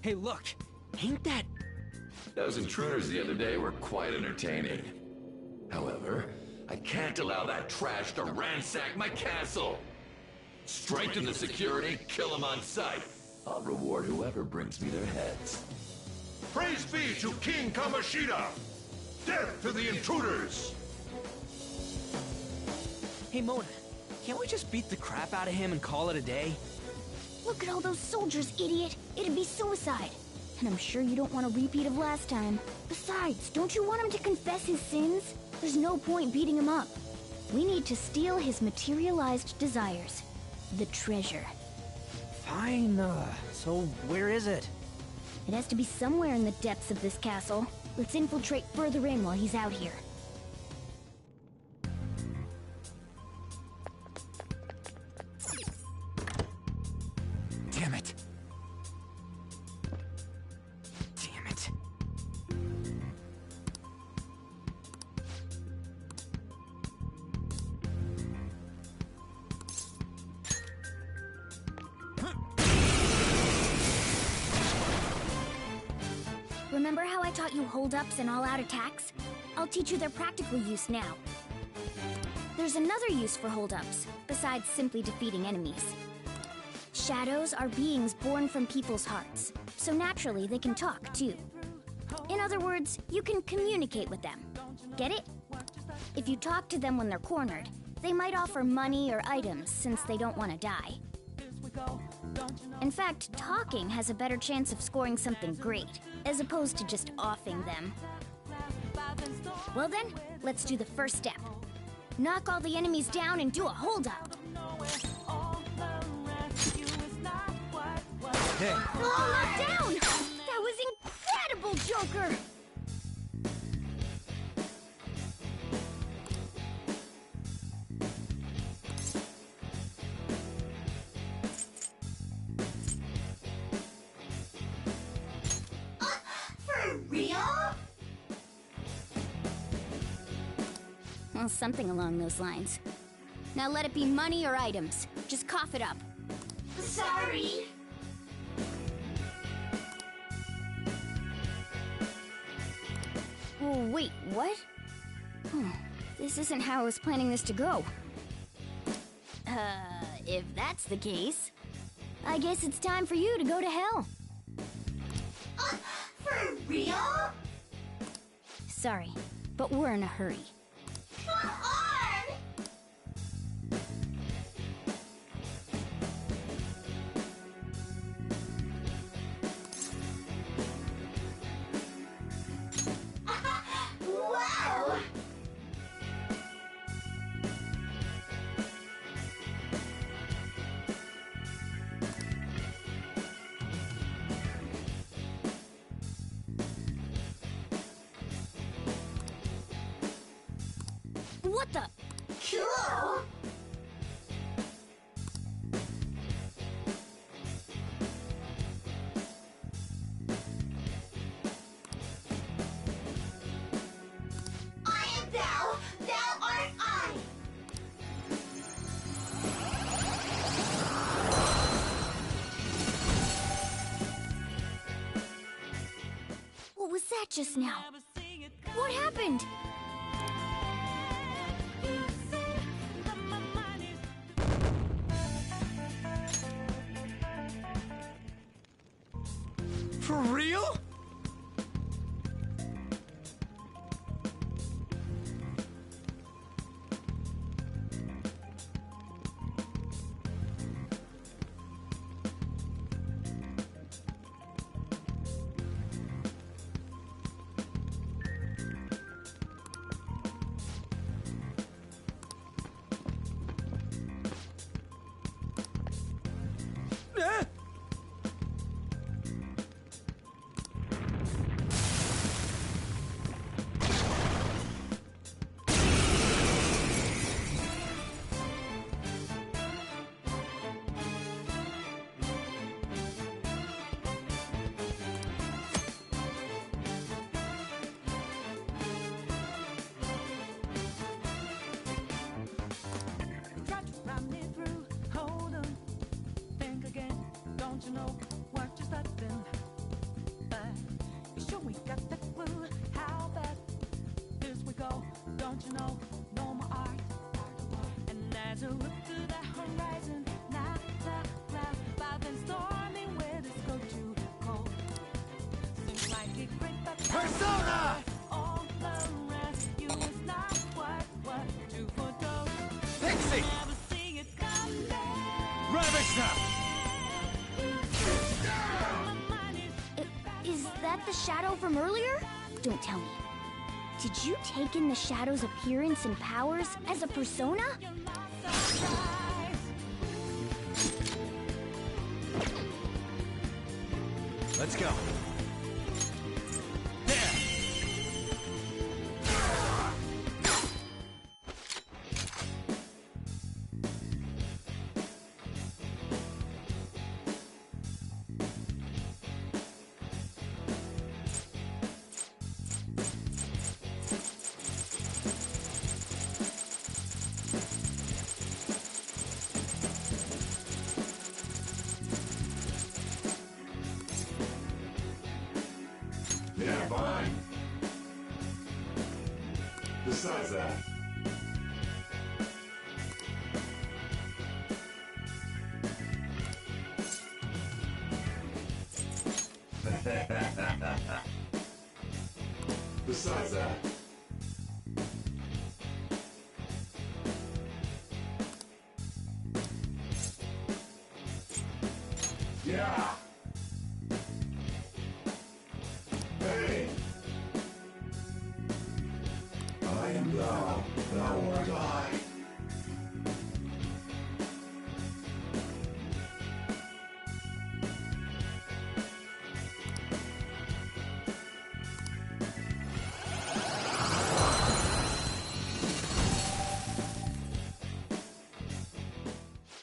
Hey, look! Ain't that... Those intruders the other day were quite entertaining. However, I can't allow that trash to ransack my castle! Strengthen the security, kill them on sight. I'll reward whoever brings me their heads. Praise be to King Kamoshida! Death to the intruders! Hey, Mona, can't we just beat the crap out of him and call it a day? Look at all those soldiers, idiot! It'd be suicide. And I'm sure you don't want a repeat of last time. Besides, don't you want him to confess his sins? There's no point beating him up. We need to steal his materialized desires. The treasure. Fine, so where is it? It has to be somewhere in the depths of this castle. Let's infiltrate further in while he's out here. Damn it. Damn it. Remember how I taught you hold-ups and all-out attacks? I'll teach you their practical use now. There's another use for hold-ups, besides simply defeating enemies. Shadows are beings born from people's hearts, so naturally they can talk, too. In other words, you can communicate with them. Get it? If you talk to them when they're cornered, they might offer money or items since they don't want to die. In fact, talking has a better chance of scoring something great, as opposed to just offing them. Well then, let's do the first step. Knock all the enemies down and do a hold-up. Hey. All knocked down! That was incredible, Joker! For real? Something along those lines. Now let it be money or items. Just cough it up. Sorry. Oh, wait, what? This isn't how I was planning this to go. If that's the case, I guess it's time for you to go to hell. For real? Sorry, but we're in a hurry. Come on! Wow! What the? Cool! I am thou, thou art I! What was that just now? What happened? For real? Don't you know what you're starting? You sure we got the clue? How bad this we go? Don't you know? No more art. And as you look to the horizon, not a cloud, but then storming where this go too cold. Seems like a great but Persona! All the rest you is not what you foretold. Pixie! Never see it come back. Ravage now! Is that the shadow from earlier? Don't tell me. Did you take in the shadow's appearance and powers as a persona? Let's go. Yeah, fine. Besides that, besides that, yeah. Hey! I am thou, thou art I.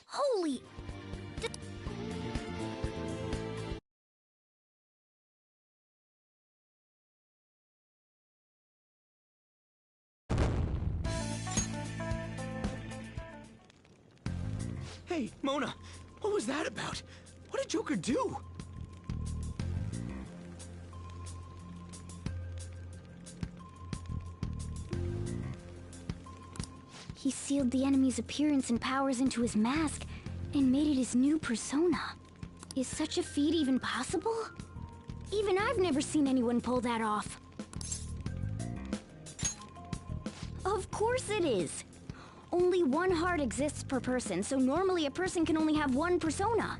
Holy... Hey, Mona, what was that about? What did Joker do? He sealed the enemy's appearance and powers into his mask and made it his new persona. Is such a feat even possible? Even I've never seen anyone pull that off. Of course it is. Only one heart exists per person, so normally a person can only have one persona.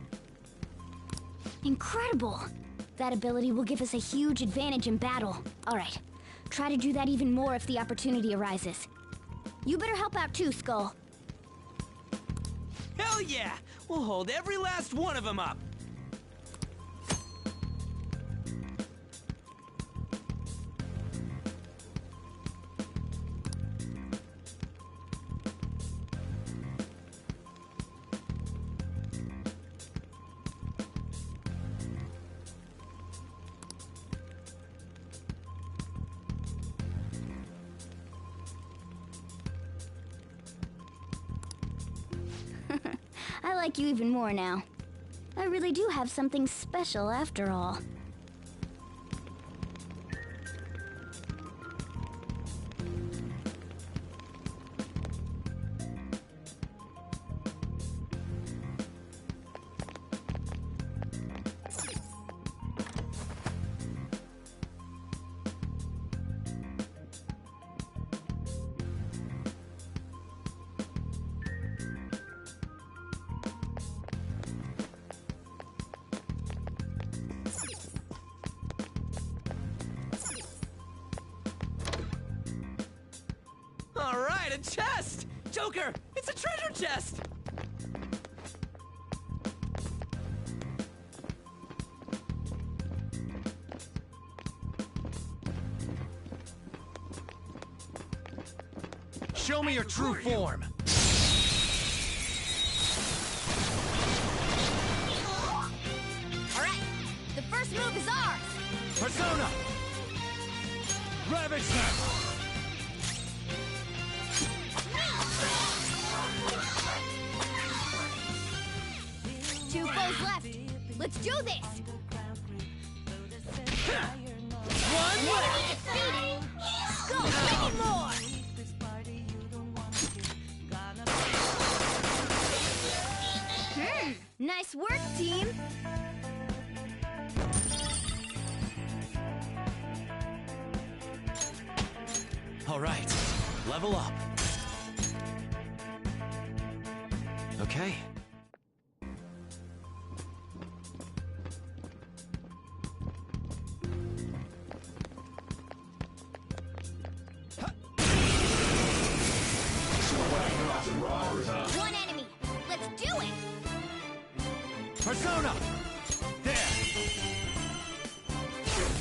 Incredible! That ability will give us a huge advantage in battle. Alright, try to do that even more if the opportunity arises. You better help out too, Skull. Hell yeah! We'll hold every last one of them up! I like you even more now. I really do have something special after all. All right, a chest! Joker, it's a treasure chest! Show me your true form. All right, the first move is ours. Persona! Ravage them! Two foes left. Let's do this. One enemy defeated. Go, bring it more. Nice work, team. All right, level up. Okay. One enemy. Let's do it. Persona! There!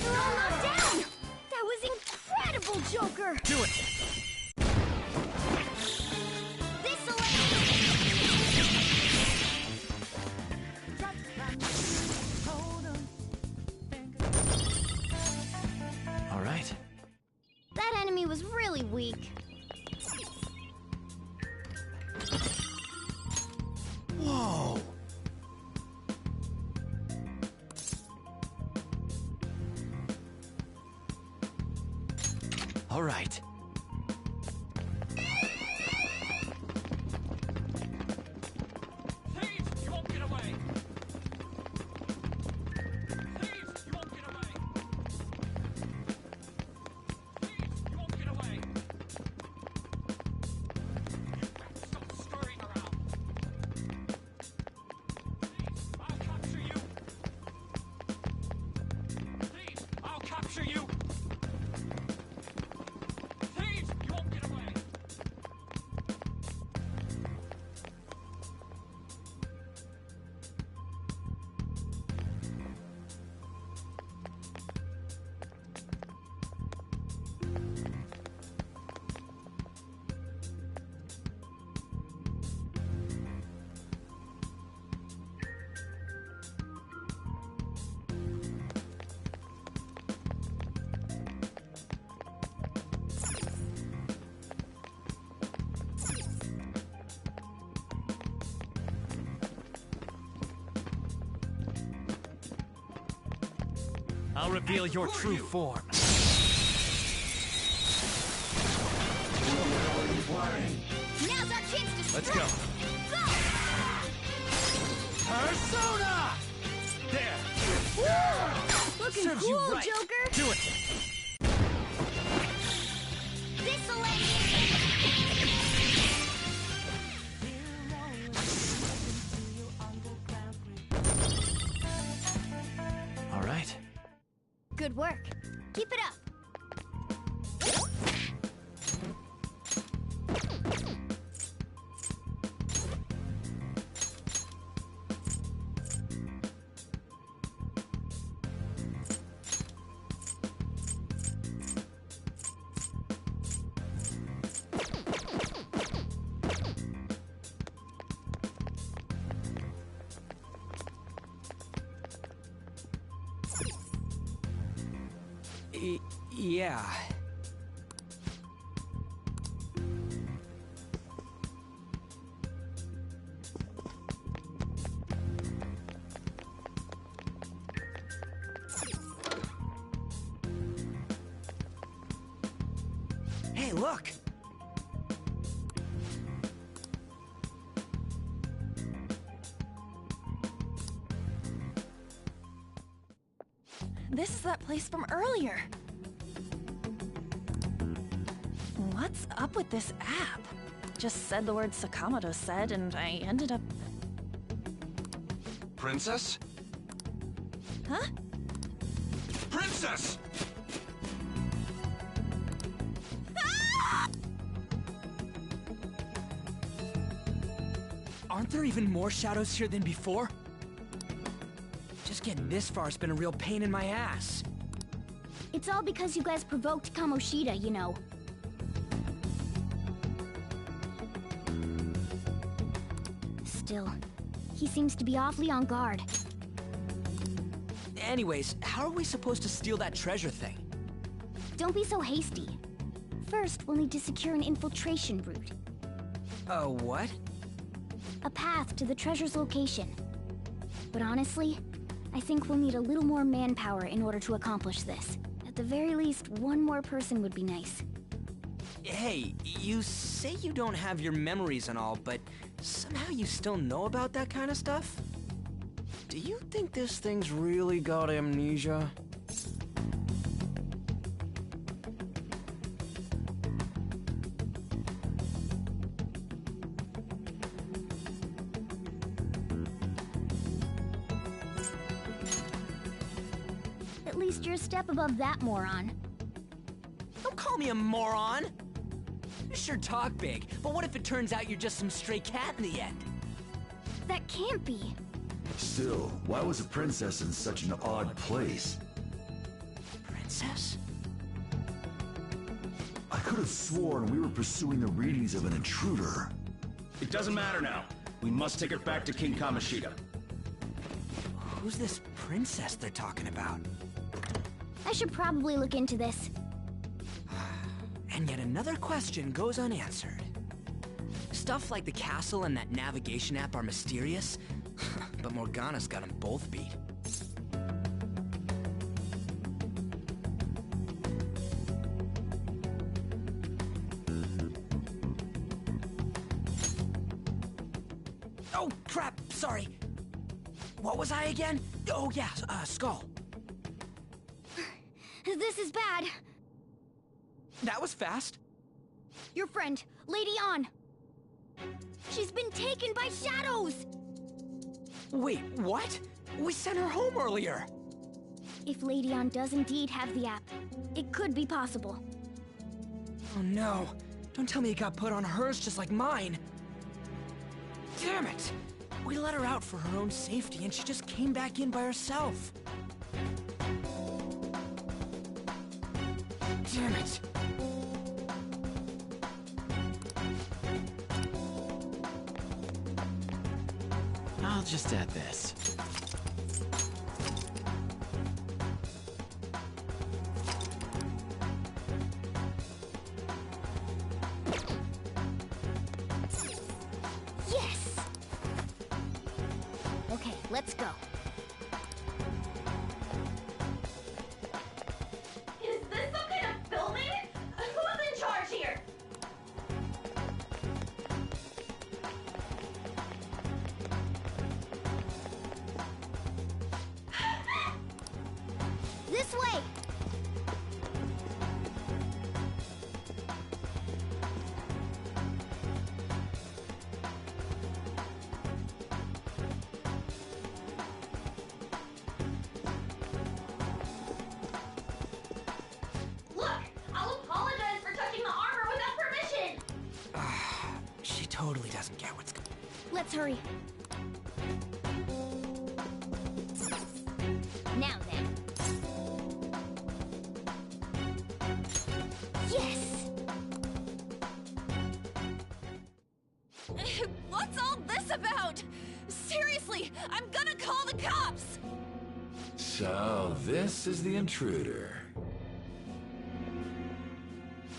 They're all knocked down. That was incredible, Joker. Do it! This'll All right. That enemy was really weak. Whoa! All right. Thieves, you won't get away! Thieves, you won't get away! Thieves, you won't get away! You better stop scurrying around! Thieves, I'll capture you! Thieves, I'll capture you! I'll reveal your true form. Now's our chance to Let's strike. go. Persona! There! Looking Serves you cool, right. Joker! Do it! This'll end. All right. Good work. Keep it up. Yeah. Hey, look! This is that place from earlier. What's up with this app? Just said the word Sakamoto said, and I ended up... Princess? Huh? Princess! Aren't there even more shadows here than before? Just getting this far has been a real pain in my ass. It's all because you guys provoked Kamoshida, you know. Still, he seems to be awfully on guard. Anyways, how are we supposed to steal that treasure thing? Don't be so hasty. First, we'll need to secure an infiltration route. What? A path to the treasure's location. But honestly, I think we'll need a little more manpower in order to accomplish this. At the very least, one more person would be nice. Hey, you say you don't have your memories and all, but somehow you still know about that kind of stuff? Do you think this thing's really got amnesia? At least you're a step above that moron. Don't call me a moron! You sure talk big, but what if it turns out you're just some stray cat in the end? That can't be. Still, why was a princess in such an odd place? Princess? I could have sworn we were pursuing the readings of an intruder. It doesn't matter now. We must take her back to King Kamoshida. Who's this princess they're talking about? I should probably look into this. And yet another question goes unanswered. Stuff like the castle and that navigation app are mysterious, but Morgana's got them both beat. Oh, crap! Sorry. What was I again? Oh, yeah, Skull. This is bad. That was fast. Your friend, Lady An. She's been taken by shadows! Wait, what? We sent her home earlier! If Lady An does indeed have the app, it could be possible. Oh no. Don't tell me it got put on hers just like mine. Damn it! We let her out for her own safety and she just came back in by herself. Damn it. I'll just add this. Yes! Okay, let's go. This way! Look! I'll apologize for touching the armor without permission! She totally doesn't get what's going on. Let's hurry. Now then. Yes! What's all this about? Seriously, I'm gonna call the cops! So, this is the intruder.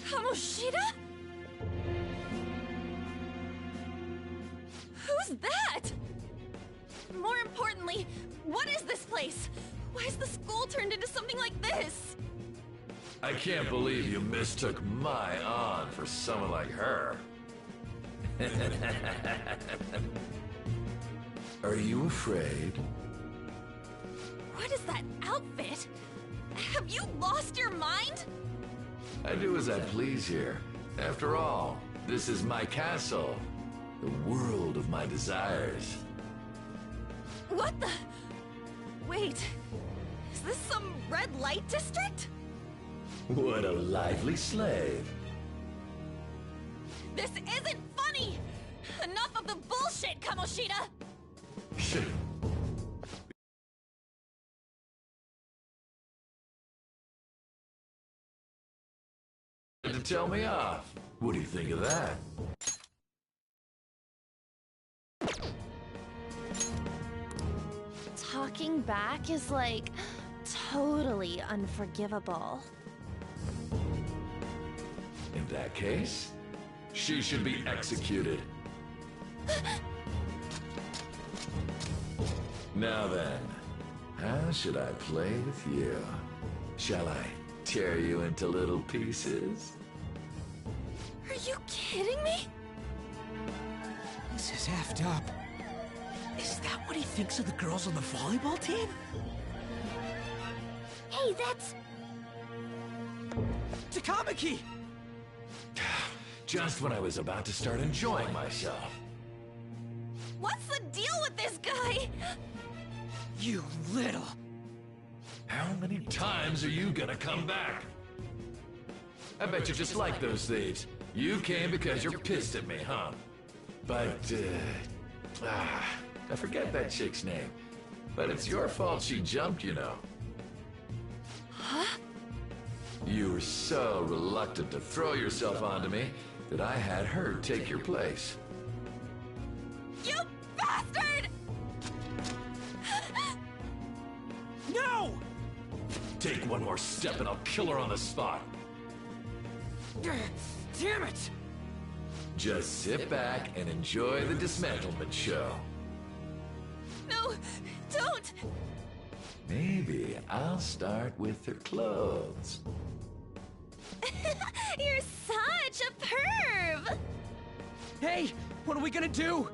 Kamoshida? Who's that? More importantly, what is this place? Why is the school turned into something like this? I can't believe you mistook my aunt for someone like her. Are you afraid? What is that outfit? Have you lost your mind? I do as I please here. After all, this is my castle. The world of my desires. What the? Wait, is this some red light district? What a lively slave. This isn't funny! Enough of the bullshit, Kamoshida! To tell me off. What do you think of that? Talking back is like totally unforgivable. In that case, she should be executed. Now then, how should I play with you? Shall I tear you into little pieces? Are you kidding me? This is effed up. Is that what he thinks of the girls on the volleyball team? Hey, that's... Takamaki! Just when I was about to start enjoying myself. What's the deal with this guy? You little... How many times are you gonna come back? I bet you just like those thieves. You came because you're pissed at me, huh? But, I forget that chick's name. But it's your fault she jumped, you know. Huh? You were so reluctant to throw yourself onto me that I had her take your place. You bastard! No! Take one more step and I'll kill her on the spot. Damn it! Just sit back and enjoy the dismantlement show. No, don't! Maybe I'll start with her clothes. You're such a perv! Hey, what are we gonna do?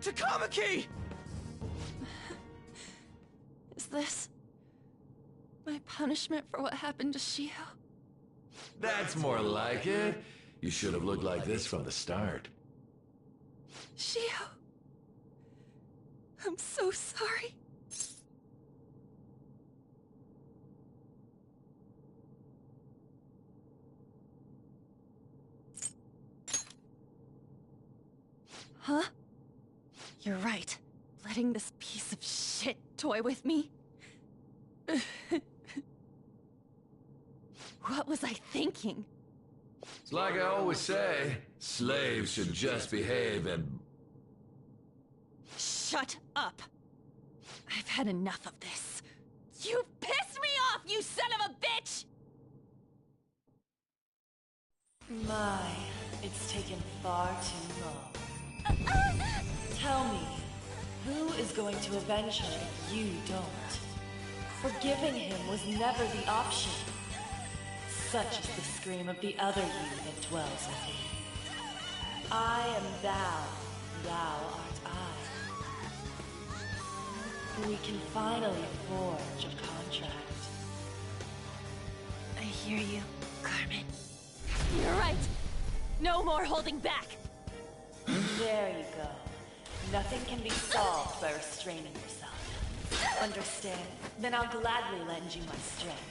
Takamaki! Is this my punishment for what happened to Shio? That's more like it. You should have looked like this from the start. Shio, I'm so sorry. Huh? You're right. Letting this piece of shit toy with me? What was I thinking? It's like I always say, slaves should just behave and... Shut up! I've had enough of this. You've pissed me off, you son of a bitch! My, it's taken far too long. Tell me, who is going to avenge her if you don't? Forgiving him was never the option. Such is the scream of the other you that dwells within. I am thou, thou art I. We can finally forge a contract. I hear you, Carmen. You're right. No more holding back. There you go. Nothing can be solved by restraining yourself. Understand? Then I'll gladly lend you my strength.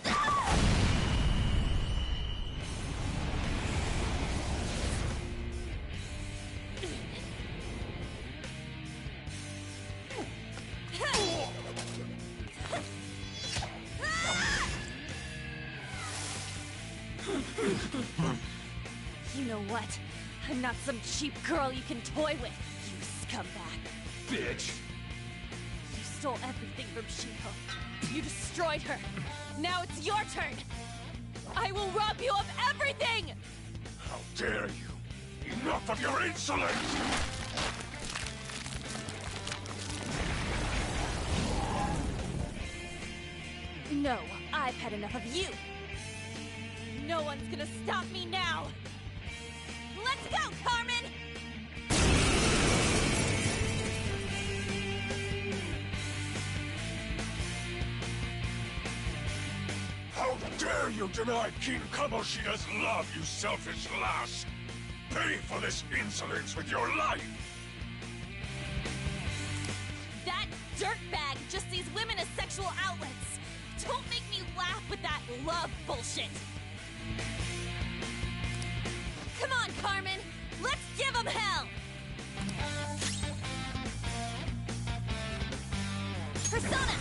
You know what? I'm not some cheap girl you can toy with, you scumbag. Bitch! You stole everything from Shiho. You destroyed her. Now it's your turn. I will rob you of everything! How dare you! Enough of your insolence! No, I've had enough of you. No one's gonna stop me now. Let's go, Carmen! How dare you deny King Kamoshida's love, you selfish lass! Pay for this insolence with your life! That dirtbag just sees women as sexual outlets. Don't make me laugh with that love bullshit. Come on, Carmen! Let's give them hell! Persona!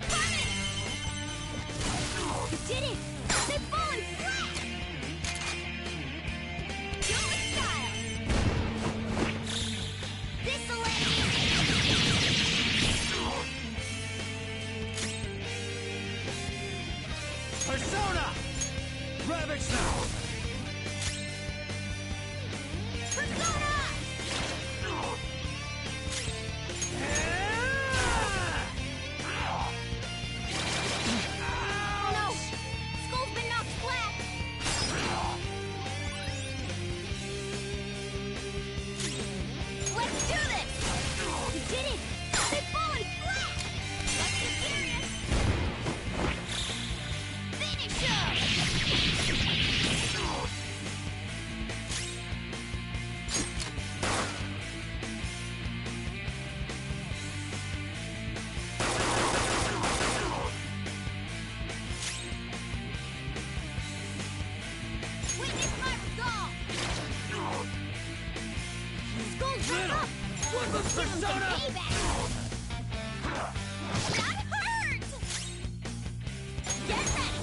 Carmen! You did it! They've fallen flat! Go with style! This'll Persona! Ravage now! Persona! Oh no! Skull's been knocked flat! Let's do this! You did it! They've fallen flat! Let's get serious! Finish him! Witness my resolve! Skull's back up! What the Persona? That hurt! Get ready!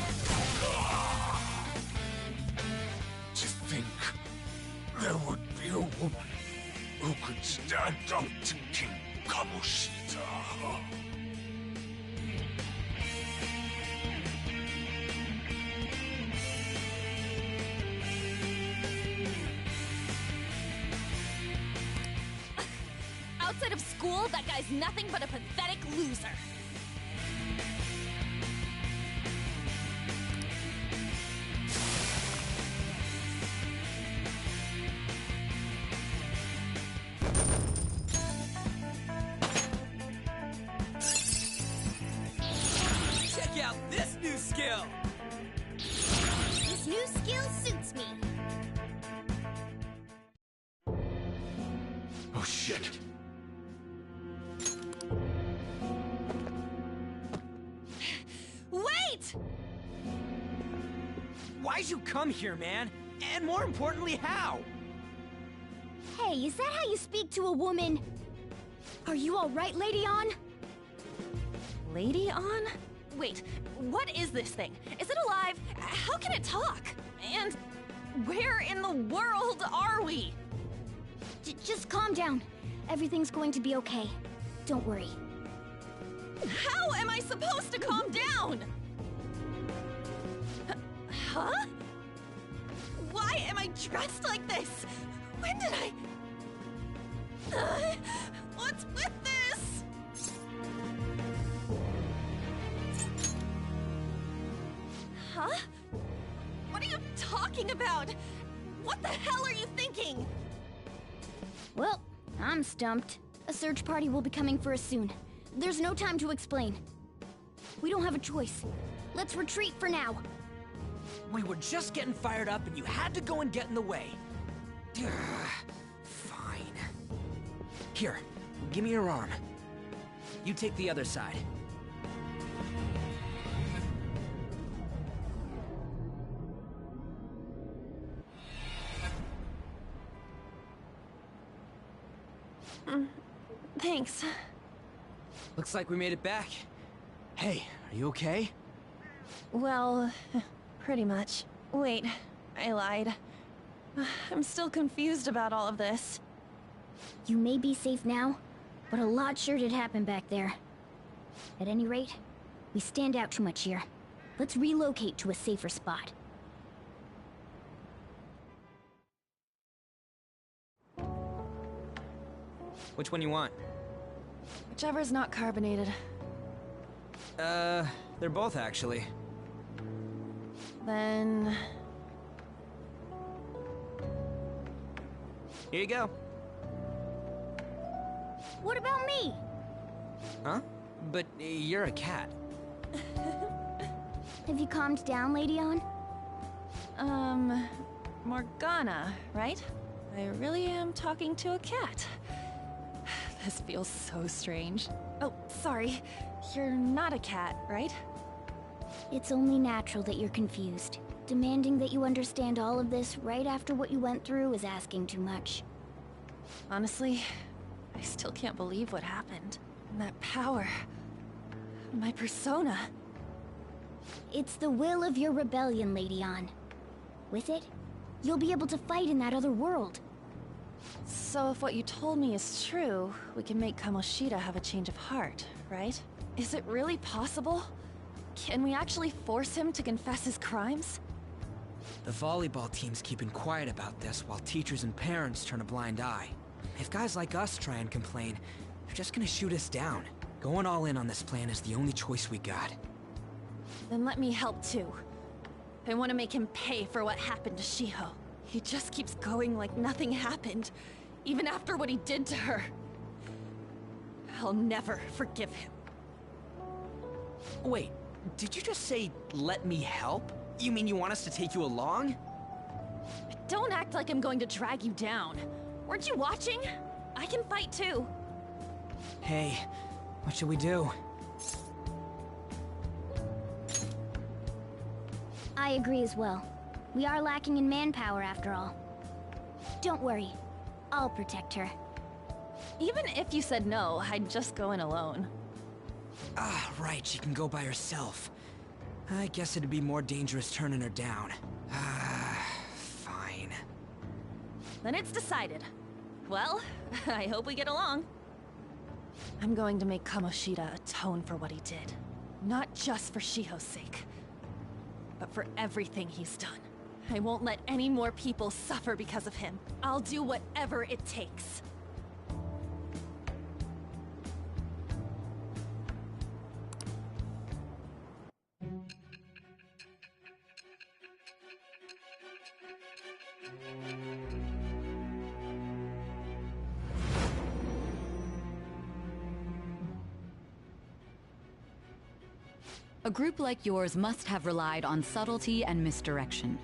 To think there would be a woman who could stand up to King Kamoshida. Outside of school, that guy's nothing but a pathetic loser. Check out this new skill! This new skill suits me. Oh shit! Wait! Why'd you come here, man? And more importantly, how? Hey, is that how you speak to a woman? Are you all right, Lady On? Lady On? Wait, what is this thing? Is it alive? How can it talk? And where in the world are we? Just calm down. Everything's going to be okay. Don't worry. How am I supposed to calm down? Huh? Why am I dressed like this? When did I... what's with this? Huh? What are you talking about? What the hell are you thinking? Well, I'm stumped. A search party will be coming for us soon. There's no time to explain. We don't have a choice. Let's retreat for now. We were just getting fired up and you had to go and get in the way. Fine. Here, give me your arm. You take the other side. Thanks. Looks like we made it back. Hey, are you okay? Well, pretty much. Wait, I lied. I'm still confused about all of this. You may be safe now, but a lot sure did happen back there. At any rate, we stand out too much here. Let's relocate to a safer spot. Which one you want? Whichever's not carbonated. They're both actually. Then... Here you go. What about me? Huh? But you're a cat. Have you calmed down, Lady Ann? Morgana, right? I really am talking to a cat. This feels so strange. Oh, sorry. You're not a cat, right? It's only natural that you're confused. Demanding that you understand all of this right after what you went through is asking too much. Honestly, I still can't believe what happened. And that power... my persona... It's the will of your rebellion, Lady Ann. With it, you'll be able to fight in that other world. So if what you told me is true, we can make Kamoshida have a change of heart, right? Is it really possible? Can we actually force him to confess his crimes? The volleyball team's keeping quiet about this while teachers and parents turn a blind eye. If guys like us try and complain, they're just gonna shoot us down. Going all in on this plan is the only choice we got. Then let me help too. I want to make him pay for what happened to Shiho. He just keeps going like nothing happened, even after what he did to her. I'll never forgive him. Wait, did you just say, let me help? You mean you want us to take you along? Don't act like I'm going to drag you down. Weren't you watching? I can fight too. Hey, what should we do? I agree as well. We are lacking in manpower after all. Don't worry. I'll protect her. Even if you said no, I'd just go in alone. Ah, right, she can go by herself. I guess it'd be more dangerous turning her down. Fine. Then it's decided. Well, I hope we get along. I'm going to make Kamoshida atone for what he did. Not just for Shiho's sake, but for everything he's done. I won't let any more people suffer because of him. I'll do whatever it takes. A group like yours must have relied on subtlety and misdirection.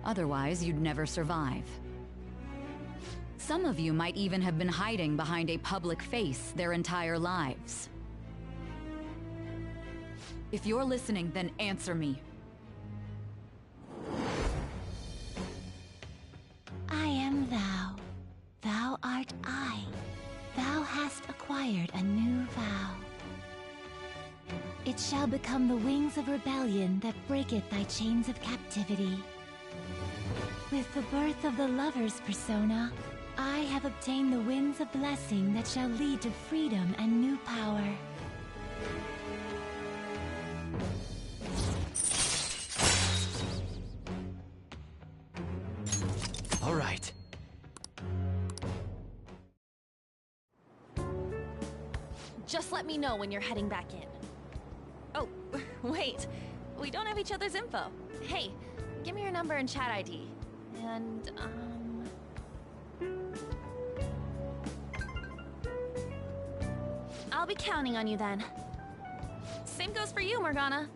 Otherwise, you'd never survive. Some of you might even have been hiding behind a public face their entire lives. If you're listening, then answer me. I am thou. Thou art I. Thou hast acquired a new vow. It shall become the wings of rebellion that breaketh thy chains of captivity. With the birth of the lover's persona, I have obtained the winds of blessing that shall lead to freedom and new power. All right. Just let me know when you're heading back in. Oh, wait. We don't have each other's info. Hey, give me your number and chat ID. And, I'll be counting on you then. Same goes for you, Morgana.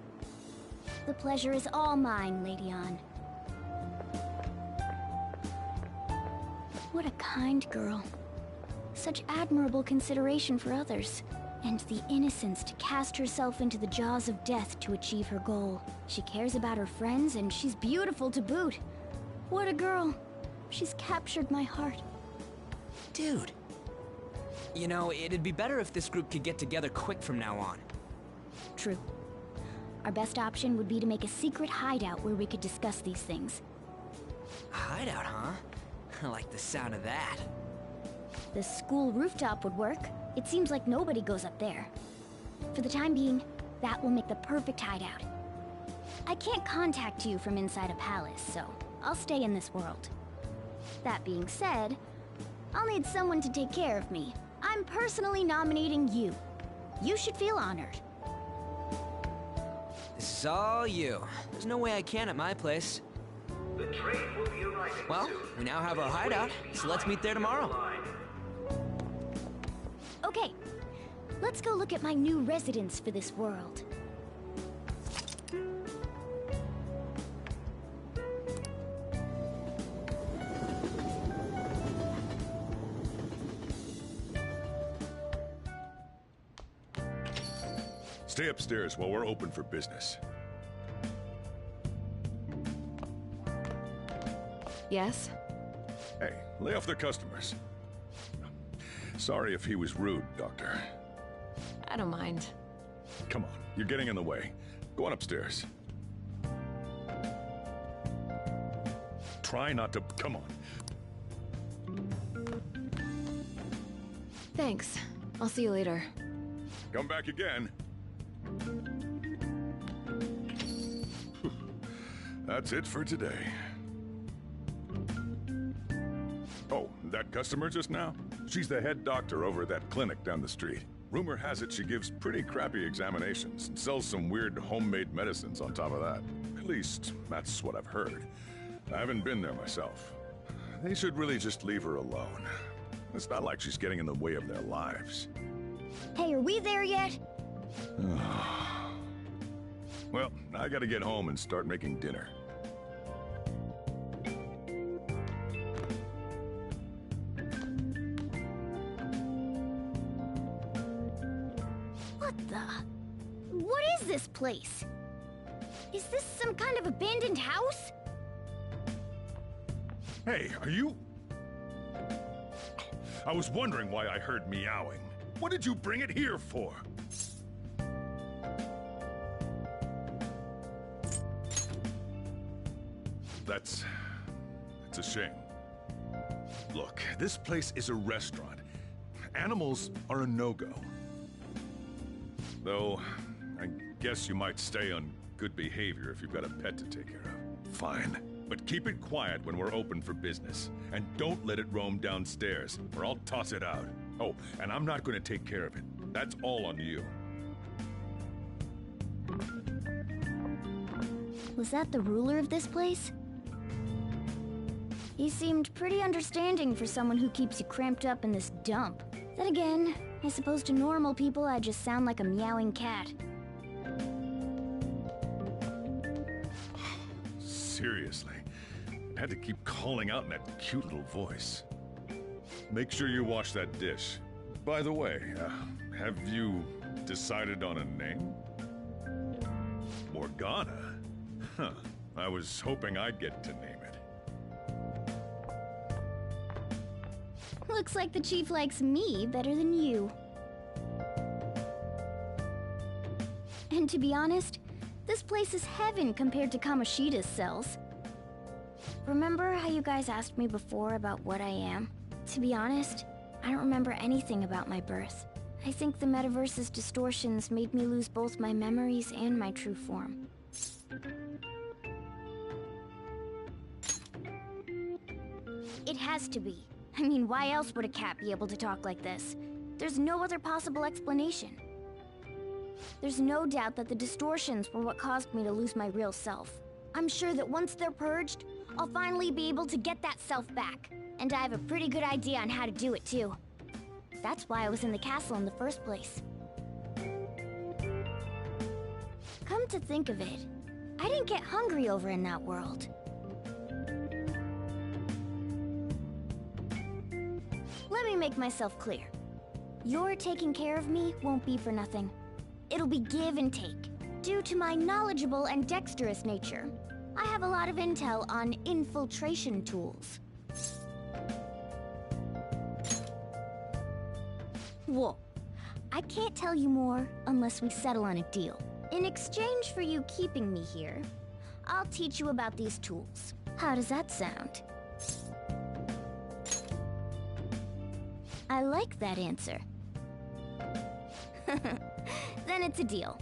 The pleasure is all mine, Lady Ann. What a kind girl. Such admirable consideration for others. And the innocence to cast herself into the jaws of death to achieve her goal. She cares about her friends, and she's beautiful to boot. What a girl. She's captured my heart. Dude. You know, it'd be better if this group could get together quick from now on. True. Our best option would be to make a secret hideout where we could discuss these things. A hideout, huh? I like the sound of that. The school rooftop would work. It seems like nobody goes up there. For the time being, that will make the perfect hideout. I can't contact you from inside a palace, so I'll stay in this world. That being said, I'll need someone to take care of me. I'm personally nominating you. You should feel honored. This is all you. There's no way I can at my place. The train will be arriving Well, soon. we now have our hideout, so let's meet there tomorrow. Okay, let's go look at my new residence for this world. Stay upstairs while we're open for business. Yes? Hey, lay off the customers. Sorry if he was rude, Doctor. I don't mind. Come on, you're getting in the way. Go on upstairs. Try not to... Come on. Thanks. I'll see you later. Come back again. That's it for today. Oh, that customer just now? She's the head doctor over at that clinic down the street. Rumor has it she gives pretty crappy examinations and sells some weird homemade medicines on top of that. At least, that's what I've heard. I haven't been there myself. They should really just leave her alone. It's not like she's getting in the way of their lives. Hey, are we there yet? Well, I gotta get home and start making dinner. What the? What is this place? Is this some kind of abandoned house? Hey, are you... I was wondering why I heard meowing. What did you bring it here for? That's a shame. Look, this place is a restaurant. Animals are a no-go. Though, I guess you might stay on good behavior if you've got a pet to take care of. Fine. But keep it quiet when we're open for business. And don't let it roam downstairs, or I'll toss it out. Oh, and I'm not going to take care of it. That's all on you. Was that the ruler of this place? He seemed pretty understanding for someone who keeps you cramped up in this dump. Then again, I suppose to normal people I just sound like a meowing cat. Seriously. I had to keep calling out in that cute little voice. Make sure you wash that dish. By the way, have you decided on a name? Morgana? Huh. I was hoping I'd get to name it. Looks like the chief likes me better than you. And to be honest, this place is heaven compared to Kamoshida's cells. Remember how you guys asked me before about what I am? To be honest, I don't remember anything about my birth. I think the metaverse's distortions made me lose both my memories and my true form. It has to be. I mean, why else would a cat be able to talk like this? There's no other possible explanation. There's no doubt that the distortions were what caused me to lose my real self. I'm sure that once they're purged, I'll finally be able to get that self back. And I have a pretty good idea on how to do it, too. That's why I was in the castle in the first place. Come to think of it, I didn't get hungry over in that world. Let me make myself clear. Your taking care of me won't be for nothing. It'll be give and take. Due to my knowledgeable and dexterous nature, I have a lot of intel on infiltration tools. Whoa. I can't tell you more unless we settle on a deal. In exchange for you keeping me here, I'll teach you about these tools. How does that sound? I like that answer. Then it's a deal.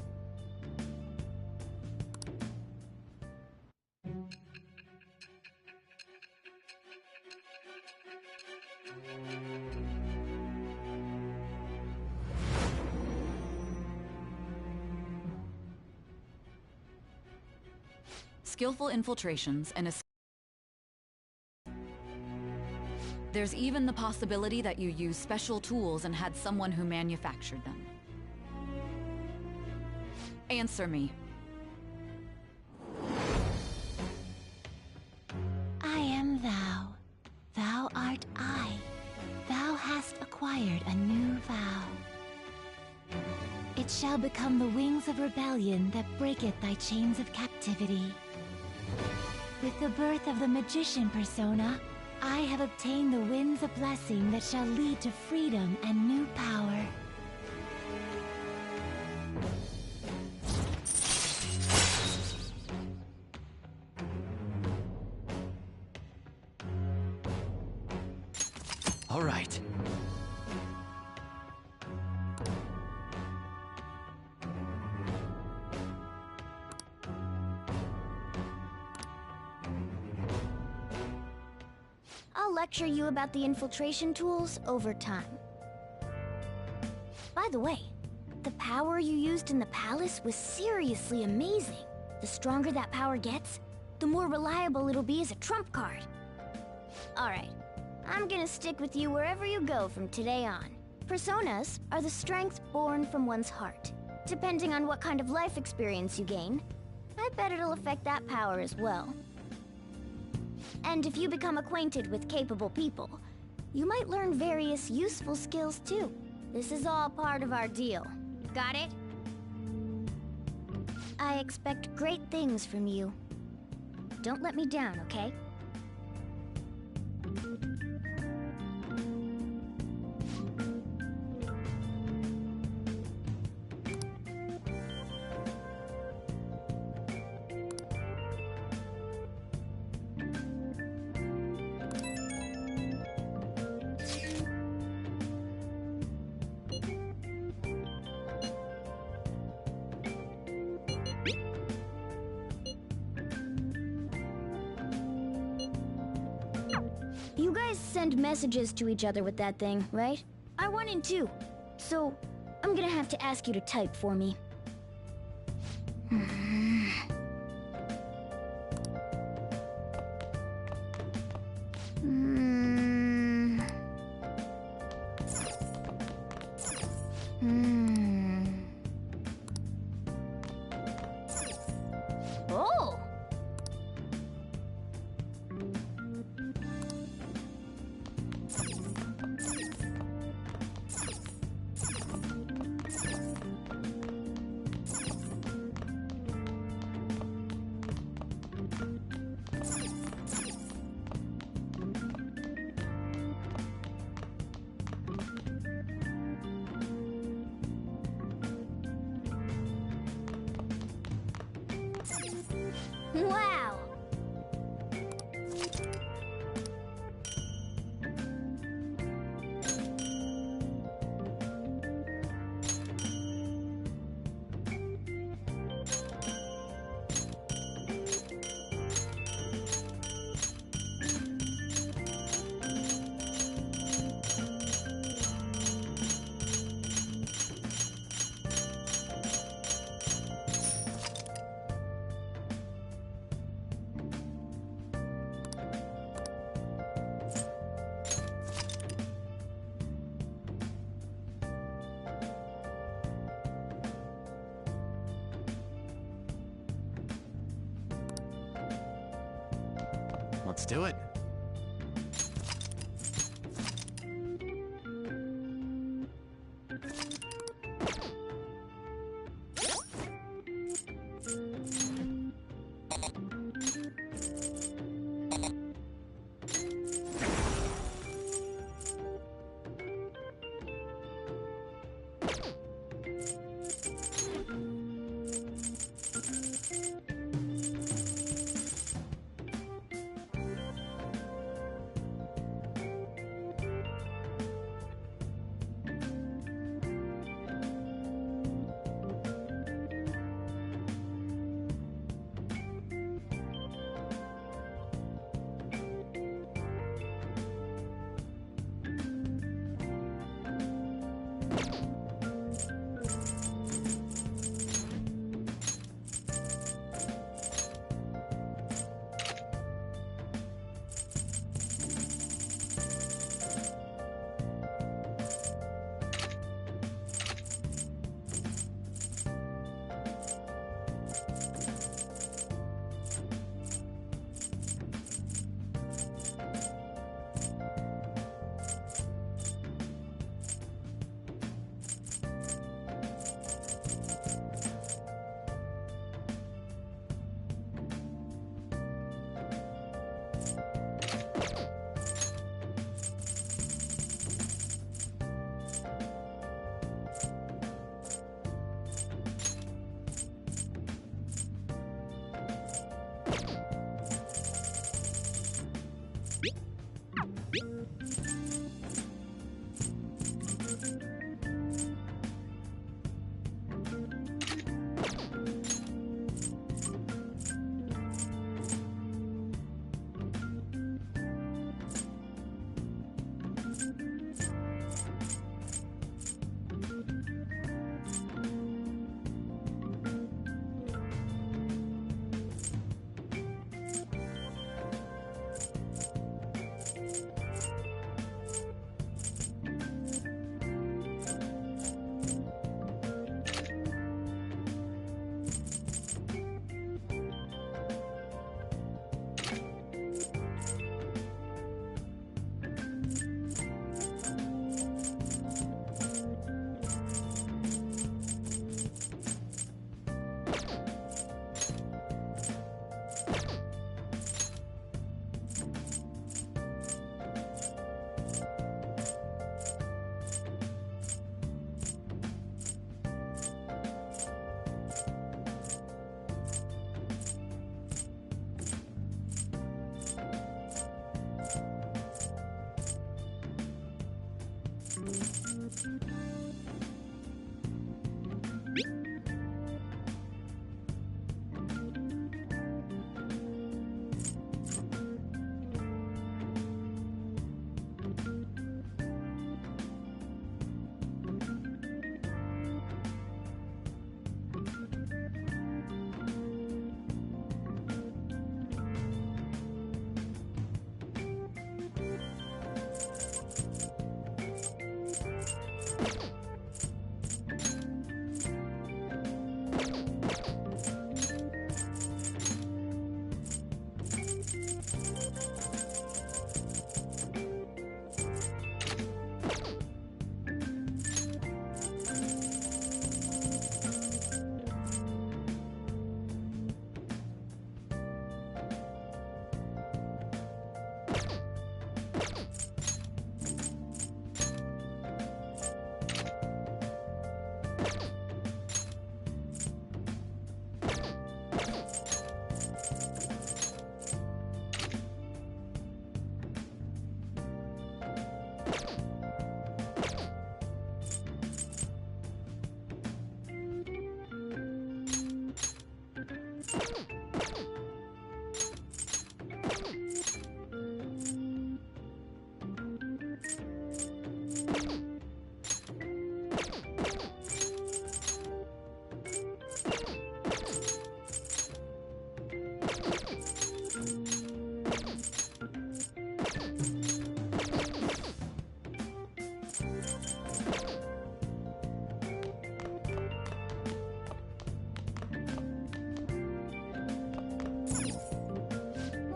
Skillful infiltrations and there's even the possibility that you used special tools and had someone who manufactured them. Answer me. I am thou. Thou art I. Thou hast acquired a new vow. It shall become the wings of rebellion that breaketh thy chains of captivity. With the birth of the magician persona, I have obtained the winds of blessing that shall lead to freedom and new power. All right. I'll lecture you about the infiltration tools over time. By the way, the power you used in the palace was seriously amazing. The stronger that power gets, the more reliable it'll be as a trump card. Alright, I'm gonna stick with you wherever you go from today on. Personas are the strength born from one's heart. Depending on what kind of life experience you gain, I bet it'll affect that power as well. And if you become acquainted with capable people, you might learn various useful skills too. This is all part of our deal. Got it? I expect great things from you. Don't let me down, okay? You guys send messages to each other with that thing, right? I want in too. So, I'm gonna have to ask you to type for me. Oh! Wow! Let's do it.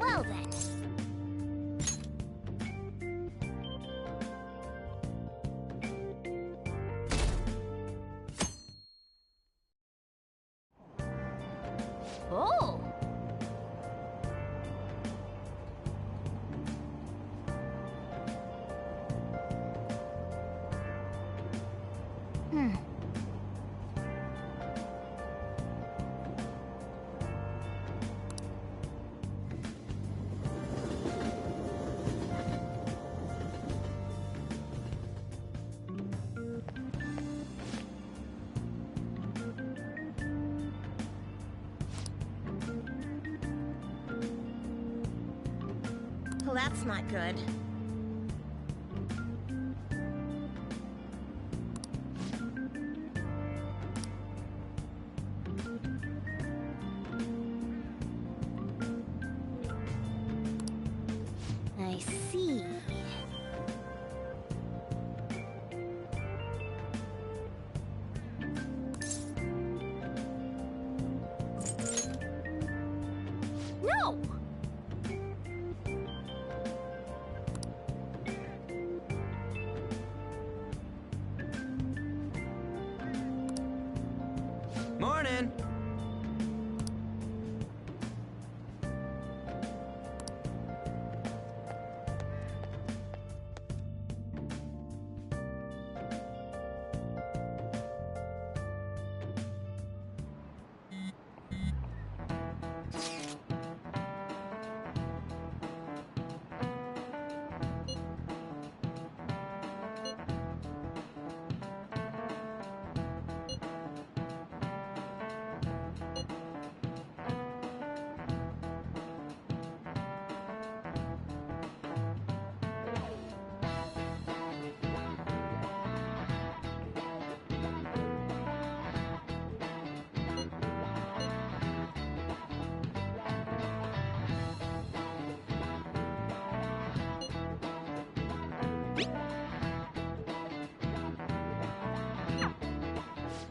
Well then, Well, that's not good. I see. No! Morning!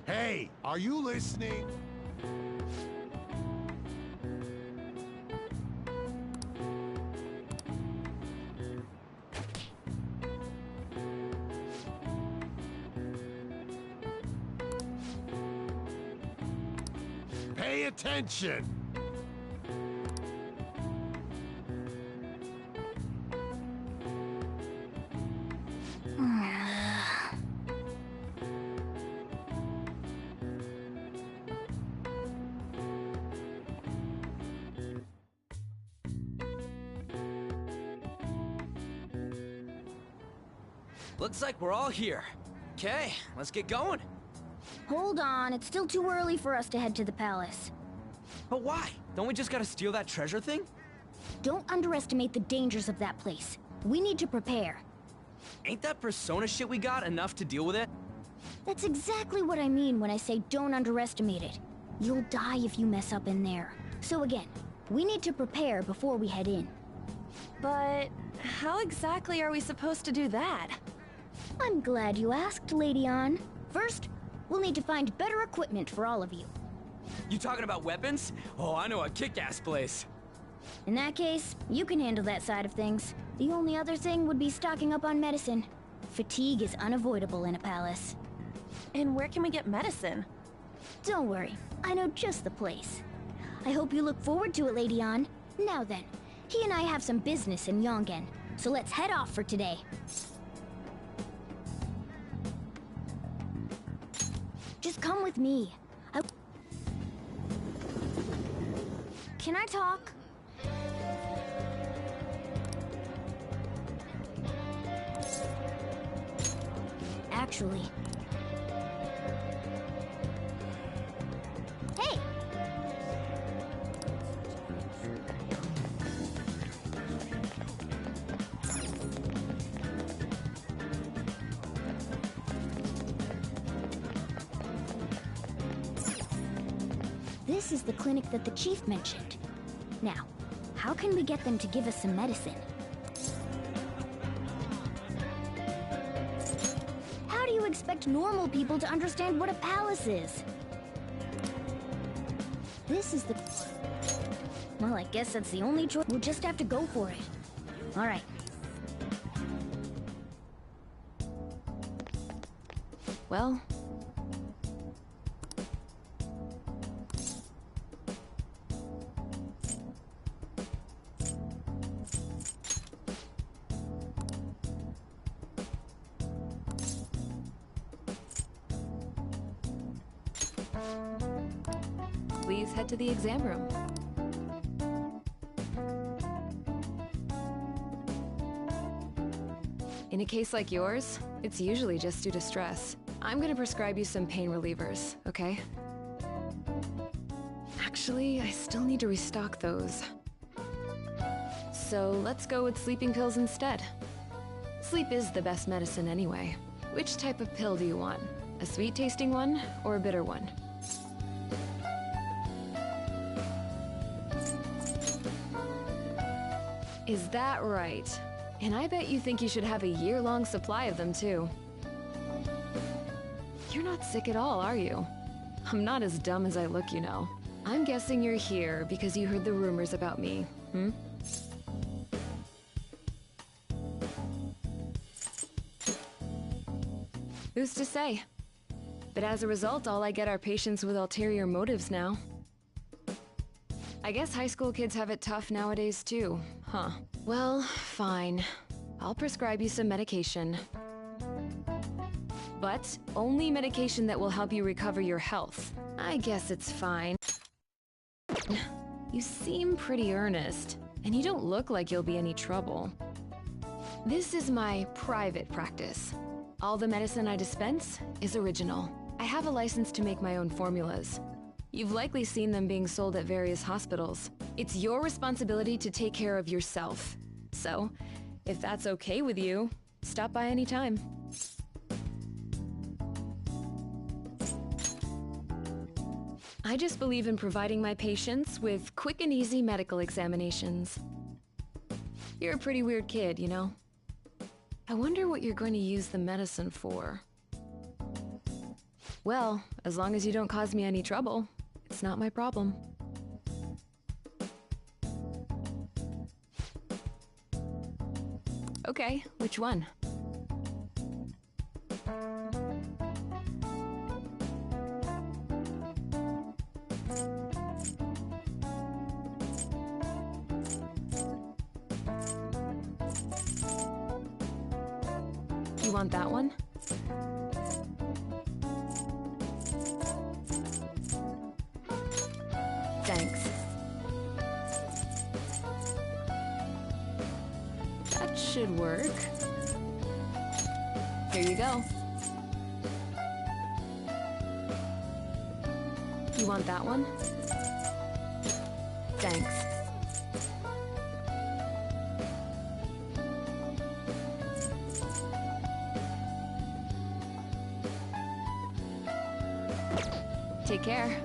Hey, are you listening? Pay attention! Looks like we're all here. Okay, let's get going. Hold on, it's still too early for us to head to the palace. But why? Don't we just gotta steal that treasure thing? Don't underestimate the dangers of that place. We need to prepare. Ain't that persona shit we got enough to deal with it? That's exactly what I mean when I say don't underestimate it. You'll die if you mess up in there. So again, we need to prepare before we head in. But how exactly are we supposed to do that? I'm glad you asked, Lady Ann. First, we'll need to find better equipment for all of you. You talking about weapons? Oh, I know a kick-ass place. In that case, you can handle that side of things. The only other thing would be stocking up on medicine. Fatigue is unavoidable in a palace. And where can we get medicine? Don't worry, I know just the place. I hope you look forward to it, Lady Ann. Now then, he and I have some business in Yongen, so let's head off for today. Just come with me. Can I talk? Actually... Hey! This is the clinic that the chief mentioned. Now, how can we get them to give us some medicine? How do you expect normal people to understand what a palace is? This is the... Well, I guess that's the only choice. We'll just have to go for it. All right. Well... please head to the exam room. In a case like yours, it's usually just due to stress. I'm gonna prescribe you some pain relievers, okay? Actually, I still need to restock those. So let's go with sleeping pills instead. Sleep is the best medicine anyway. Which type of pill do you want? A sweet-tasting one or a bitter one? Is that right? And I bet you think you should have a year-long supply of them too. You're not sick at all, are you? I'm not as dumb as I look, you know. I'm guessing you're here because you heard the rumors about me, hmm? Who's to say? But as a result, all I get are patients with ulterior motives now. I guess high school kids have it tough nowadays too, huh? Well, fine. I'll prescribe you some medication. But only medication that will help you recover your health. I guess it's fine. You seem pretty earnest, and you don't look like you'll be any trouble. This is my private practice. All the medicine I dispense is original. I have a license to make my own formulas. You've likely seen them being sold at various hospitals. It's your responsibility to take care of yourself. So, if that's okay with you, stop by any time. I just believe in providing my patients with quick and easy medical examinations. You're a pretty weird kid, you know? I wonder what you're going to use the medicine for. Well, as long as you don't cause me any trouble, it's not my problem. Okay, which one? You want that one? Thanks. That should work. Here you go. You want that one? Thanks. Take care.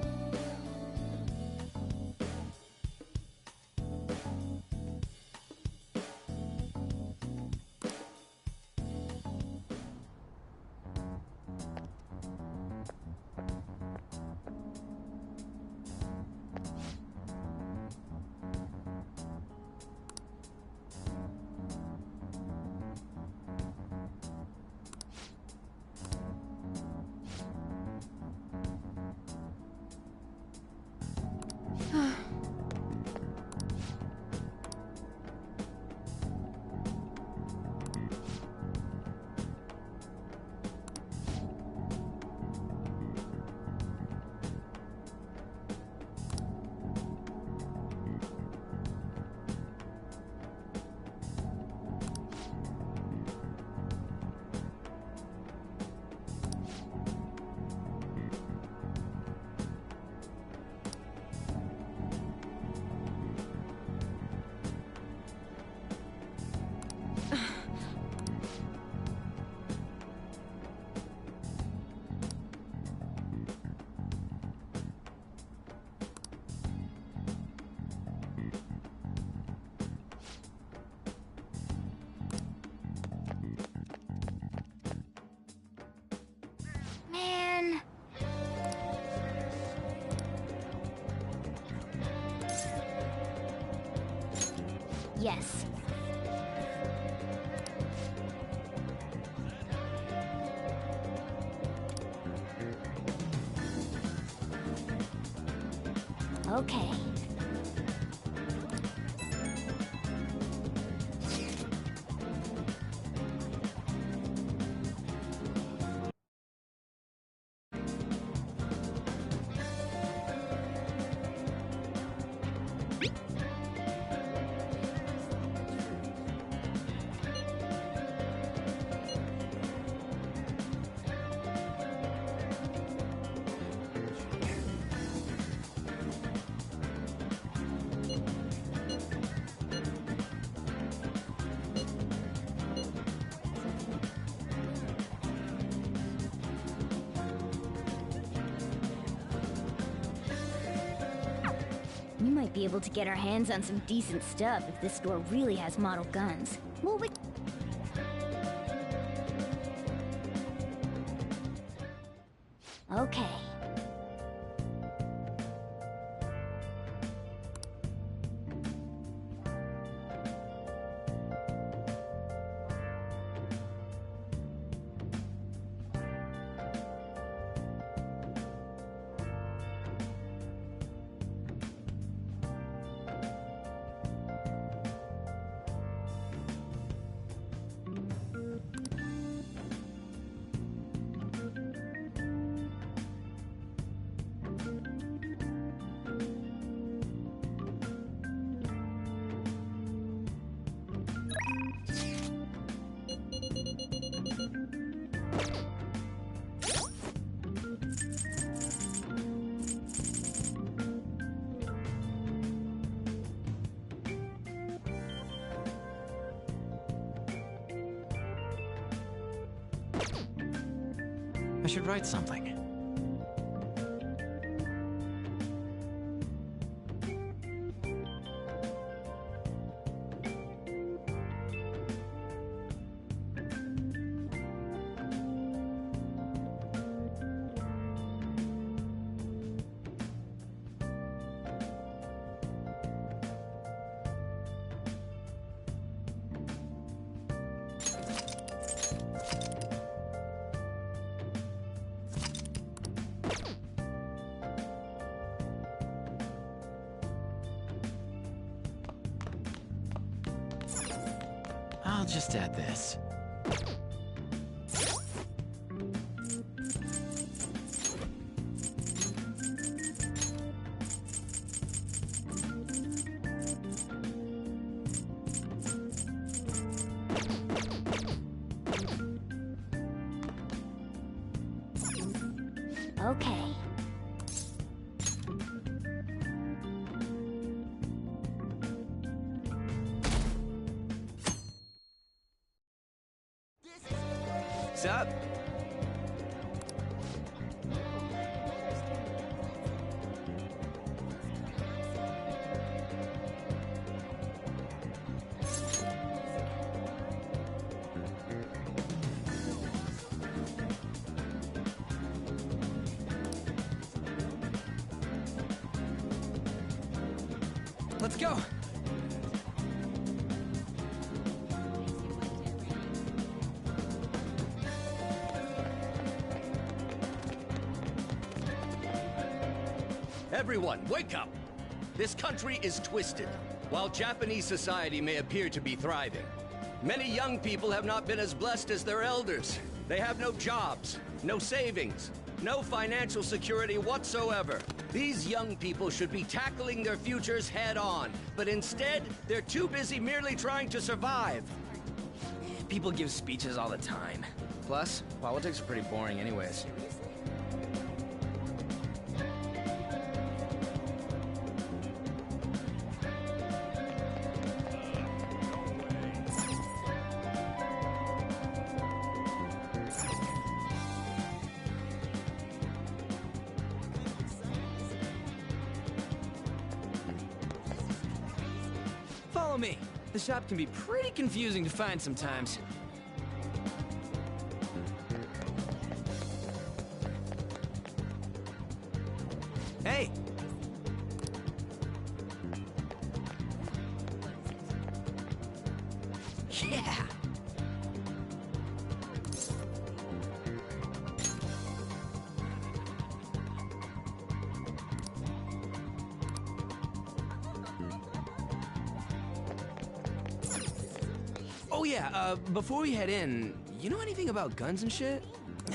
Man. Yes. Okay. might be able to get our hands on some decent stuff if this store really has model guns. Well, we... Okay. I should write something. I'll just add this. Okay. Sup? Let's go. Everyone, wake up! This country is twisted. While Japanese society may appear to be thriving, many young people have not been as blessed as their elders. They have no jobs, no savings, no financial security whatsoever. These young people should be tackling their futures head-on, but instead, they're too busy merely trying to survive. People give speeches all the time. Plus, politics are pretty boring anyways. Follow me. The shop can be pretty confusing to find sometimes. Hey! Yeah! Oh yeah, before we head in, you know anything about guns and shit?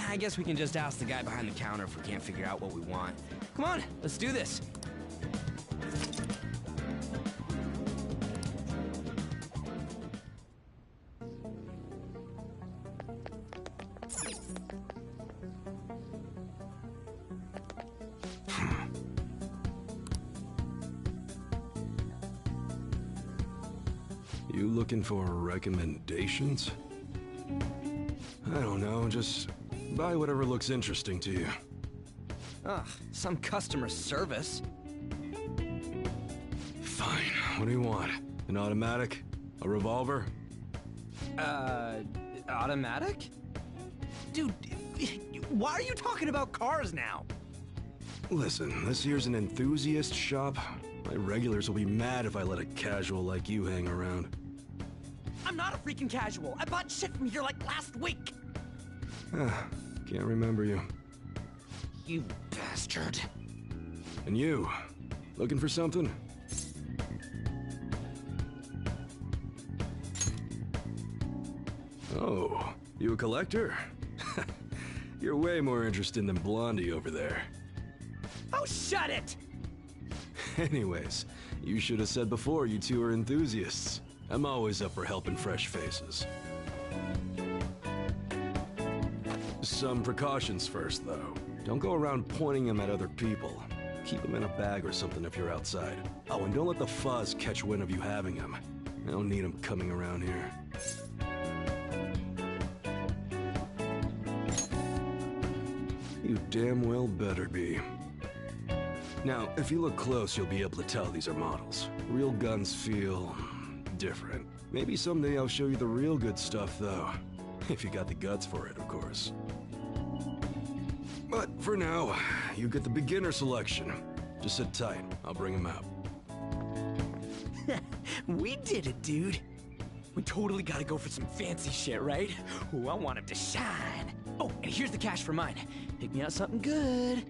I guess we can just ask the guy behind the counter if we can't figure out what we want. Come on, let's do this. You looking for recommendations? I don't know, just buy whatever looks interesting to you. Ugh, some customer service. What do you want? An automatic? A revolver? Automatic? Dude, why are you talking about cars now? Listen, this here's an enthusiast shop. My regulars will be mad if I let a casual like you hang around. I'm not a freaking casual. I bought shit from here like last week. Can't remember you. You bastard. And you, looking for something? Oh, you a collector? You're way more interesting than Blondie over there. Oh, shut it! Anyways, you should have said before you two are enthusiasts. I'm always up for helping fresh faces. Some precautions first, though. Don't go around pointing them at other people. Keep them in a bag or something if you're outside. Oh, and don't let the fuzz catch wind of you having them. I don't need them coming around here. You damn well better be. Now, if you look close, you'll be able to tell these are models. Real guns feel different. Maybe someday I'll show you the real good stuff, though. If you got the guts for it, of course. But for now, you get the beginner selection. Just sit tight. I'll bring him out. We did it, dude. We totally gotta go for some fancy shit, right? Ooh, I want him to shine. Oh, and here's the cash for mine. Pick me out something good.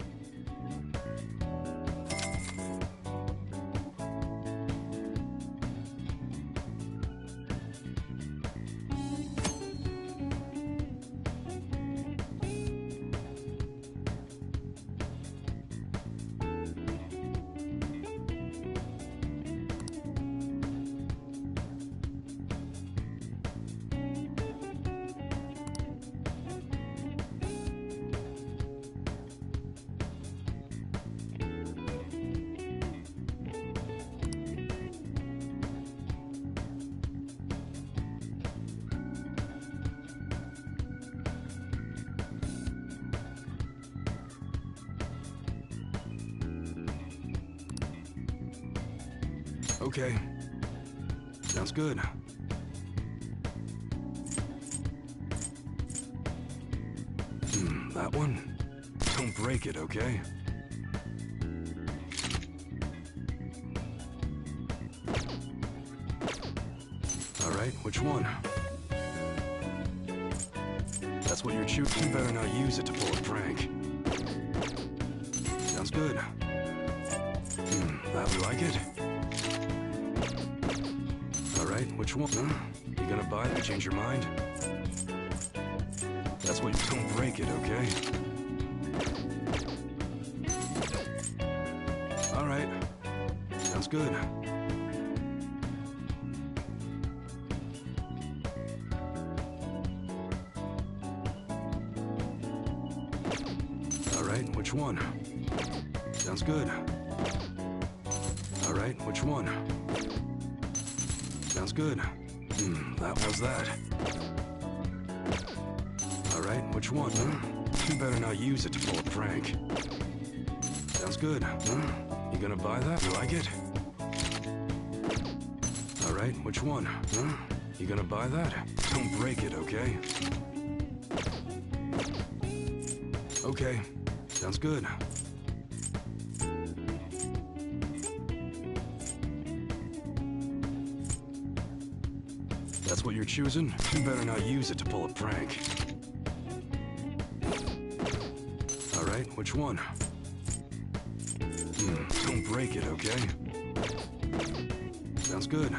Okay. Sounds good. That one? Don't break it, okay? Alright, which one? That's what you're shooting. You better not use it to pull a prank. Sounds good. That we like it? Alright, which one? Huh? You gonna buy it? Change your mind? That's what you don't break it, okay? Alright. Sounds good. Alright, which one? Sounds good. Alright, which one? Sounds good. How's that? Alright, which one? You better not use it to pull a prank. Sounds good. You gonna buy that? You like it? Alright, which one? You gonna buy that? Don't break it, okay? Okay, sounds good. That's what you're choosing? You better not use it to pull a prank. Alright, which one? Don't break it, okay? Sounds good.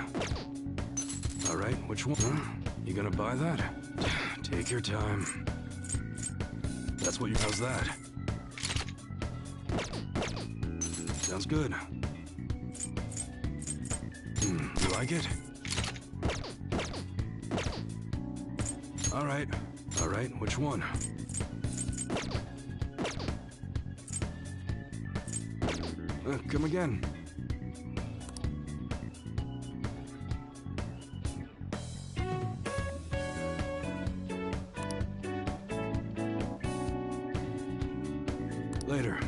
Alright, which one? You gonna buy that? Take your time. That's what you... How's that? Sounds good. You like it? Alright. Alright, which one? Come again. Later.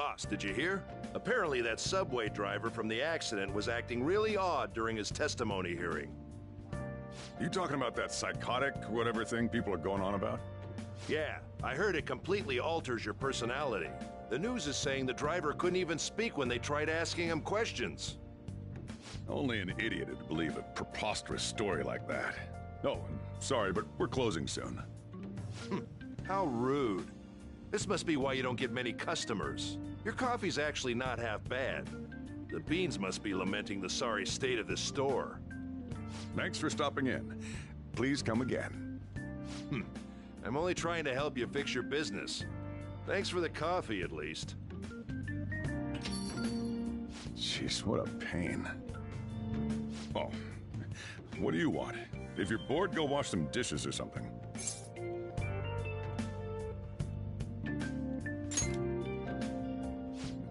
Boss, did you hear? Apparently that subway driver from the accident was acting really odd during his testimony hearing. You talking about that psychotic whatever thing people are going on about? Yeah, I heard it completely alters your personality. The news is saying the driver couldn't even speak when they tried asking him questions. Only an idiot would believe a preposterous story like that. Oh, sorry, but we're closing soon. How rude. This must be why you don't get many customers. Your coffee's actually not half bad. The beans must be lamenting the sorry state of this store. Thanks for stopping in. Please come again. I'm only trying to help you fix your business. Thanks for the coffee, at least. Jeez, what a pain. Oh, what do you want? If you're bored, go wash some dishes or something.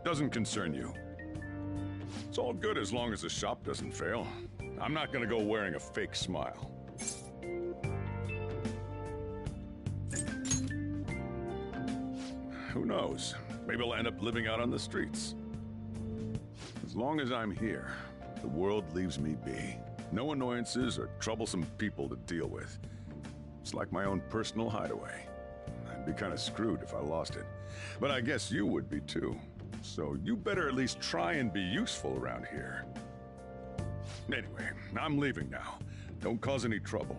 Doesn't concern you. It's all good as long as the shop doesn't fail. I'm not gonna go wearing a fake smile. Who knows? Maybe I'll end up living out on the streets. As long as I'm here, the world leaves me be. No annoyances or troublesome people to deal with. It's like my own personal hideaway. I'd be kind of screwed if I lost it. But I guess you would be too. So you better at least try and be useful around here. Anyway, I'm leaving now. Don't cause any trouble.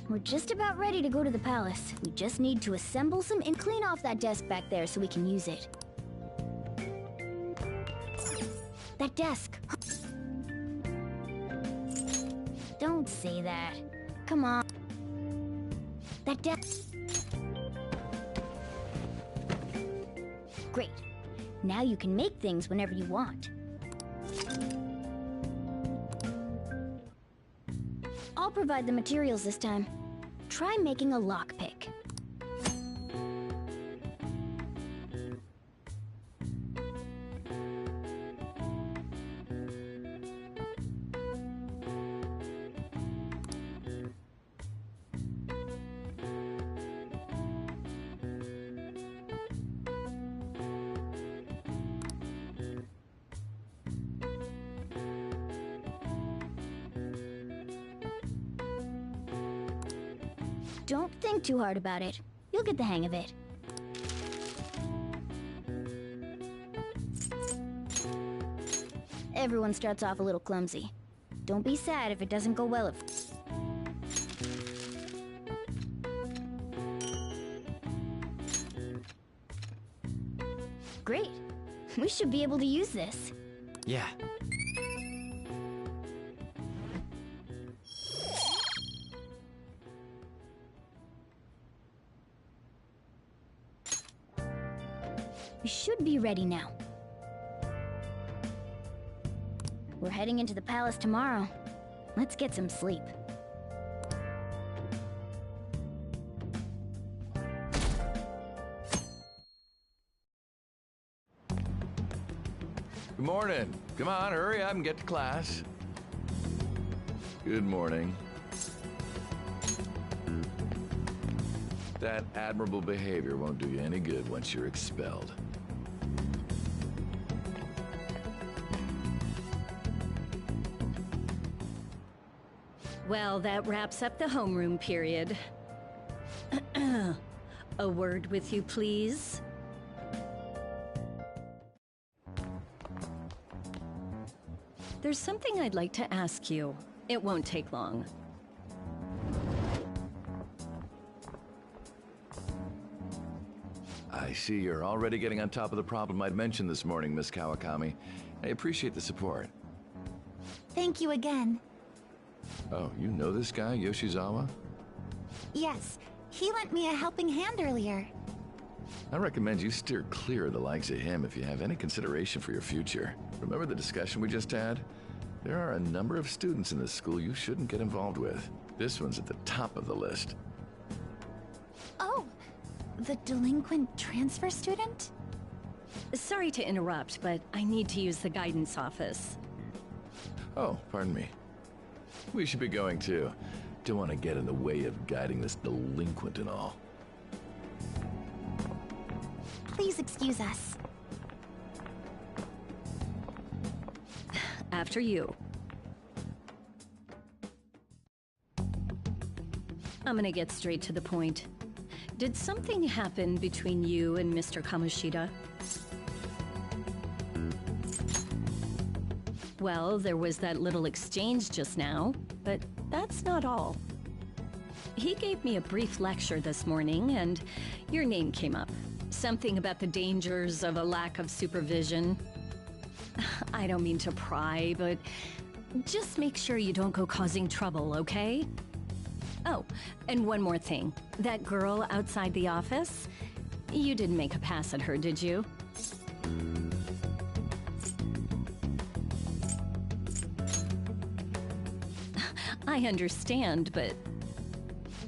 We're just about ready to go to the palace. We just need to assemble some and clean off that desk back there so we can use it. That desk. Don't say that. Come on. That desk. Great. Now you can make things whenever you want. I'll provide the materials this time. Try making a lockpick. Don't think too hard about it. You'll get the hang of it. Everyone starts off a little clumsy. Don't be sad if it doesn't go well. Great. We should be able to use this. Yeah. We should be ready now. We're heading into the palace tomorrow. Let's get some sleep. Good morning. Come on, hurry up and get to class. Good morning. That admirable behavior won't do you any good once you're expelled. Well, that wraps up the homeroom period. A word with you, please? There's something I'd like to ask you. It won't take long. I see you're already getting on top of the problem I'd mentioned this morning, Miss Kawakami. I appreciate the support. Thank you again. Oh, you know this guy, Yoshizawa? Yes, he lent me a helping hand earlier. I recommend you steer clear of the likes of him if you have any consideration for your future. Remember the discussion we just had? There are a number of students in this school you shouldn't get involved with. This one's at the top of the list. Oh, the delinquent transfer student? Sorry to interrupt, but I need to use the guidance office. Oh, pardon me. We should be going too. Don't want to get in the way of guiding this delinquent and all. Please excuse us. After you. I'm gonna get straight to the point. Did something happen between you and Mr. Kamoshida? Well, there was that little exchange just now, but that's not all. He gave me a brief lecture this morning, and your name came up. Something about the dangers of a lack of supervision. I don't mean to pry, but just make sure you don't go causing trouble, okay? Oh, and one more thing. That girl outside the office? You didn't make a pass at her, did you? I understand, but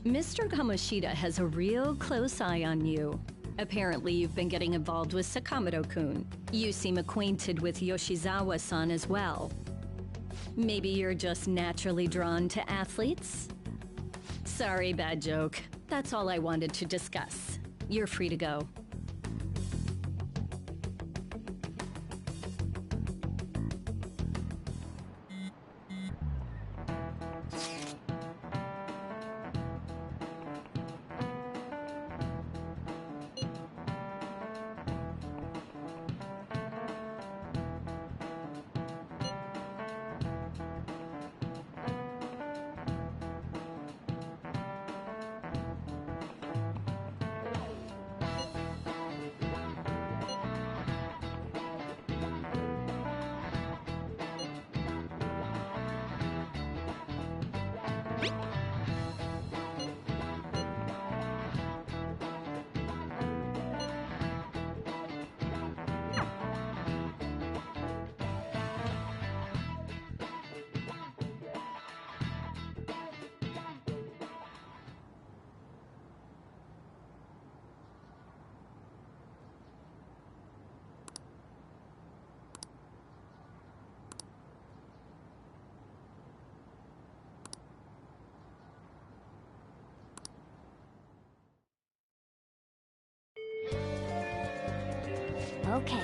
Mr. Kamoshida has a real close eye on you. Apparently, you've been getting involved with Sakamoto-kun. You seem acquainted with Yoshizawa-san as well. Maybe you're just naturally drawn to athletes? Sorry, bad joke. That's all I wanted to discuss. You're free to go. Okay.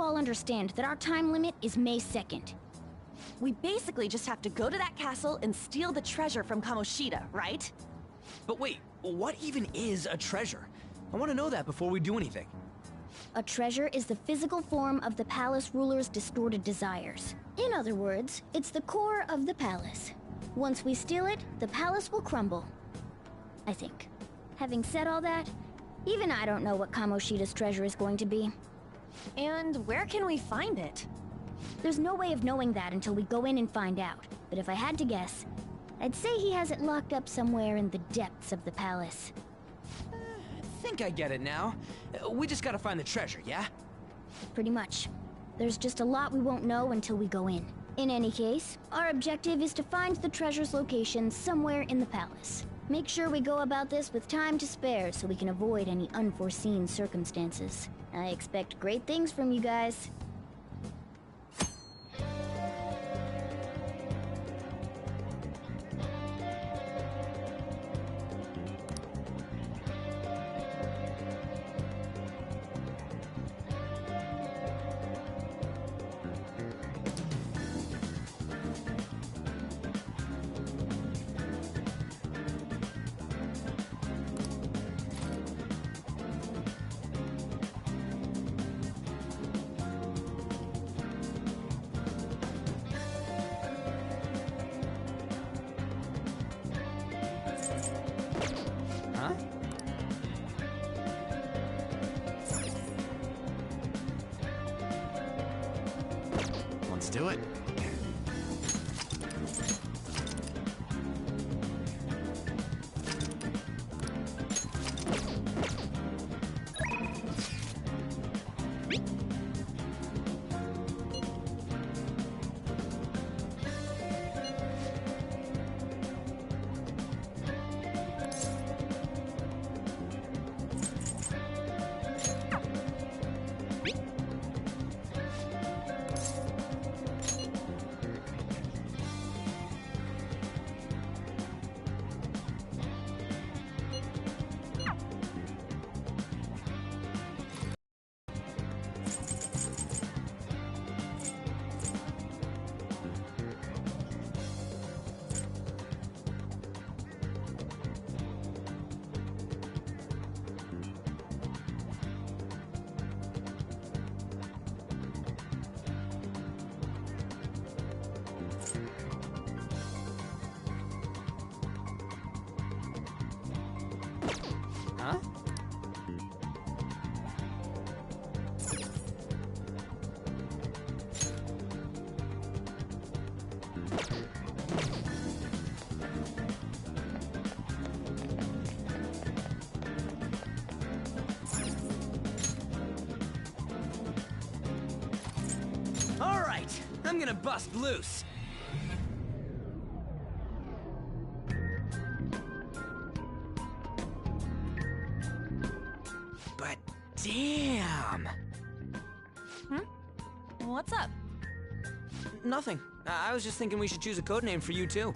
all understand that our time limit is May 2nd. We basically just have to go to that castle and steal the treasure from Kamoshida, right? But wait, what even is a treasure? I want to know that before we do anything. A treasure is the physical form of the palace ruler's distorted desires. In other words, it's the core of the palace. Once we steal it, the palace will crumble. I think. Having said all that, even I don't know what Kamoshida's treasure is going to be. And where can we find it? There's no way of knowing that until we go in and find out. But if I had to guess, I'd say he has it locked up somewhere in the depths of the palace. I think I get it now. We just gotta find the treasure, yeah? Pretty much. There's just a lot we won't know until we go in. In any case, our objective is to find the treasure's location somewhere in the palace. Make sure we go about this with time to spare so we can avoid any unforeseen circumstances. I expect great things from you guys. Let's do it. Huh? All right, I'm gonna bust loose. But damn. What's up? Nothing. I was just thinking we should choose a code name for you too.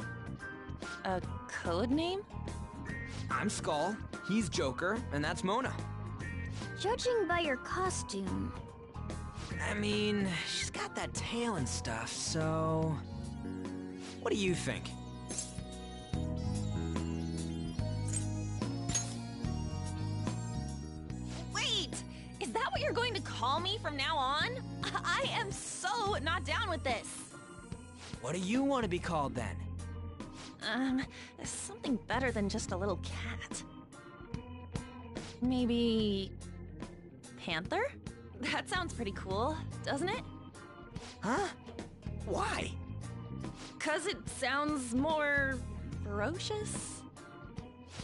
A code name? I'm Skull, he's Joker, and that's Mona. Judging by your costume... I mean, she's got that tail and stuff, so... What do you think? Wait! Is that what you're going to call me from now on? I am so not down with this. What do you want to be called then? Something better than just a little cat. Maybe... Panther? That sounds pretty cool, doesn't it? Huh? Why? 'Cause it sounds more... ferocious?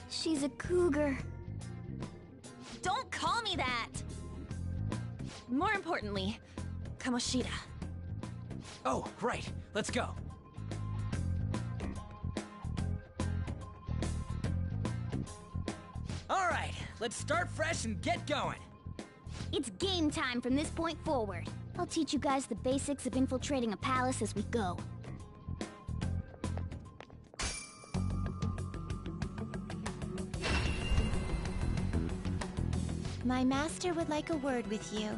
She's a cougar. Don't call me that! More importantly, Kamoshida. Oh, right. Let's go. All right, let's start fresh and get going. It's game time from this point forward. I'll teach you guys the basics of infiltrating a palace as we go. My master would like a word with you.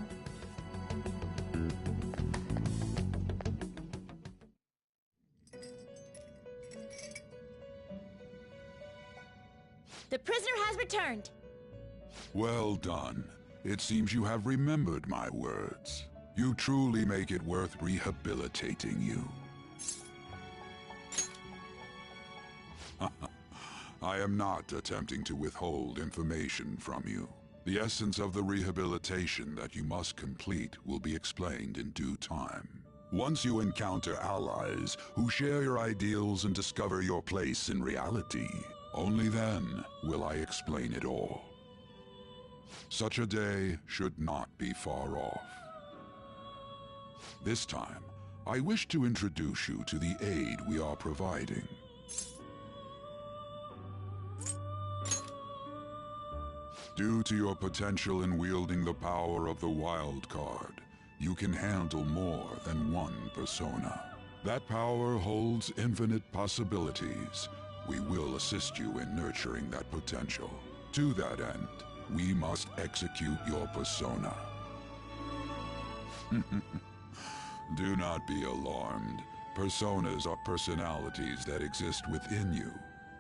The prisoner has returned. Well done. It seems you have remembered my words. You truly make it worth rehabilitating you. I am not attempting to withhold information from you. The essence of the rehabilitation that you must complete will be explained in due time. Once you encounter allies who share your ideals and discover your place in reality, only then will I explain it all. Such a day should not be far off. This time, I wish to introduce you to the aid we are providing. Due to your potential in wielding the power of the wild card, you can handle more than one persona. That power holds infinite possibilities. We will assist you in nurturing that potential. To that end, we must execute your persona. Do not be alarmed. Personas are personalities that exist within you.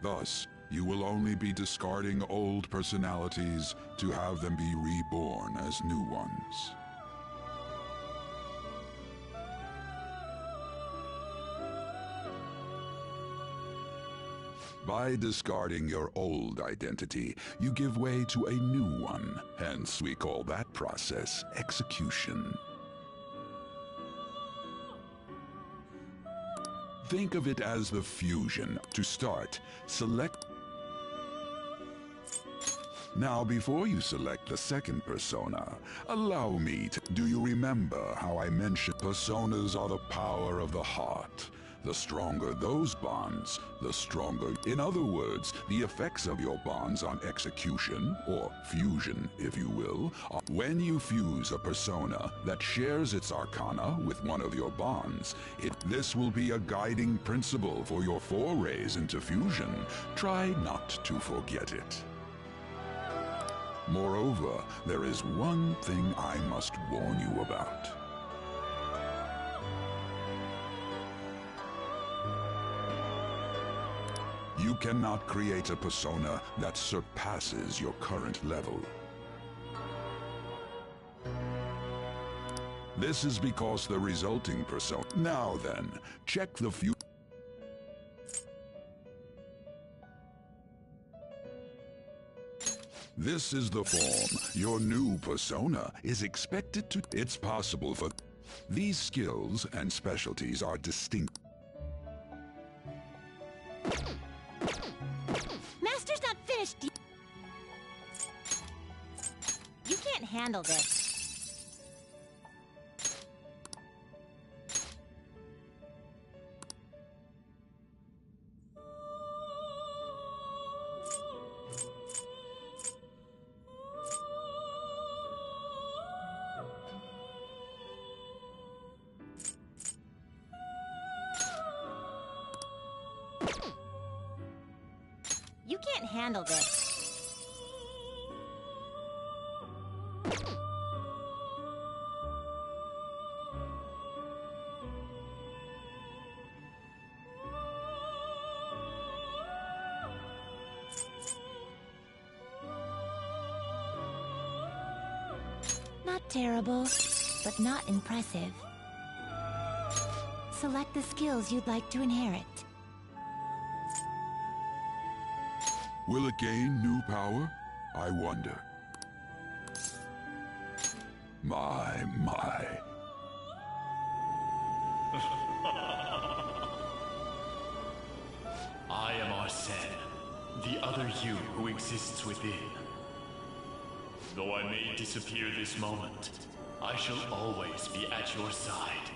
Thus, you will only be discarding old personalities to have them be reborn as new ones. By discarding your old identity, you give way to a new one. Hence, we call that process execution. Think of it as the fusion. To start, select... Now, before you select the second persona, allow me to... Do you remember how I mentioned personas are the power of the heart? The stronger those bonds, the stronger... In other words, the effects of your bonds on execution, or fusion, if you will, are when you fuse a persona that shares its arcana with one of your bonds. This will be a guiding principle for your forays into fusion. Try not to forget it. Moreover, there is one thing I must warn you about. You cannot create a persona that surpasses your current level. This is because the resulting persona... Now then, check the few... This is the form. Your new persona is expected to... It's possible for... These skills and specialties are distinct. Master's not finished. You can't handle this. You can't handle this. Not terrible, but not impressive. Select the skills you'd like to inherit. Will it gain new power? I wonder. My. I am Arsene, the other you who exists within. Though I may disappear this moment, I shall always be at your side.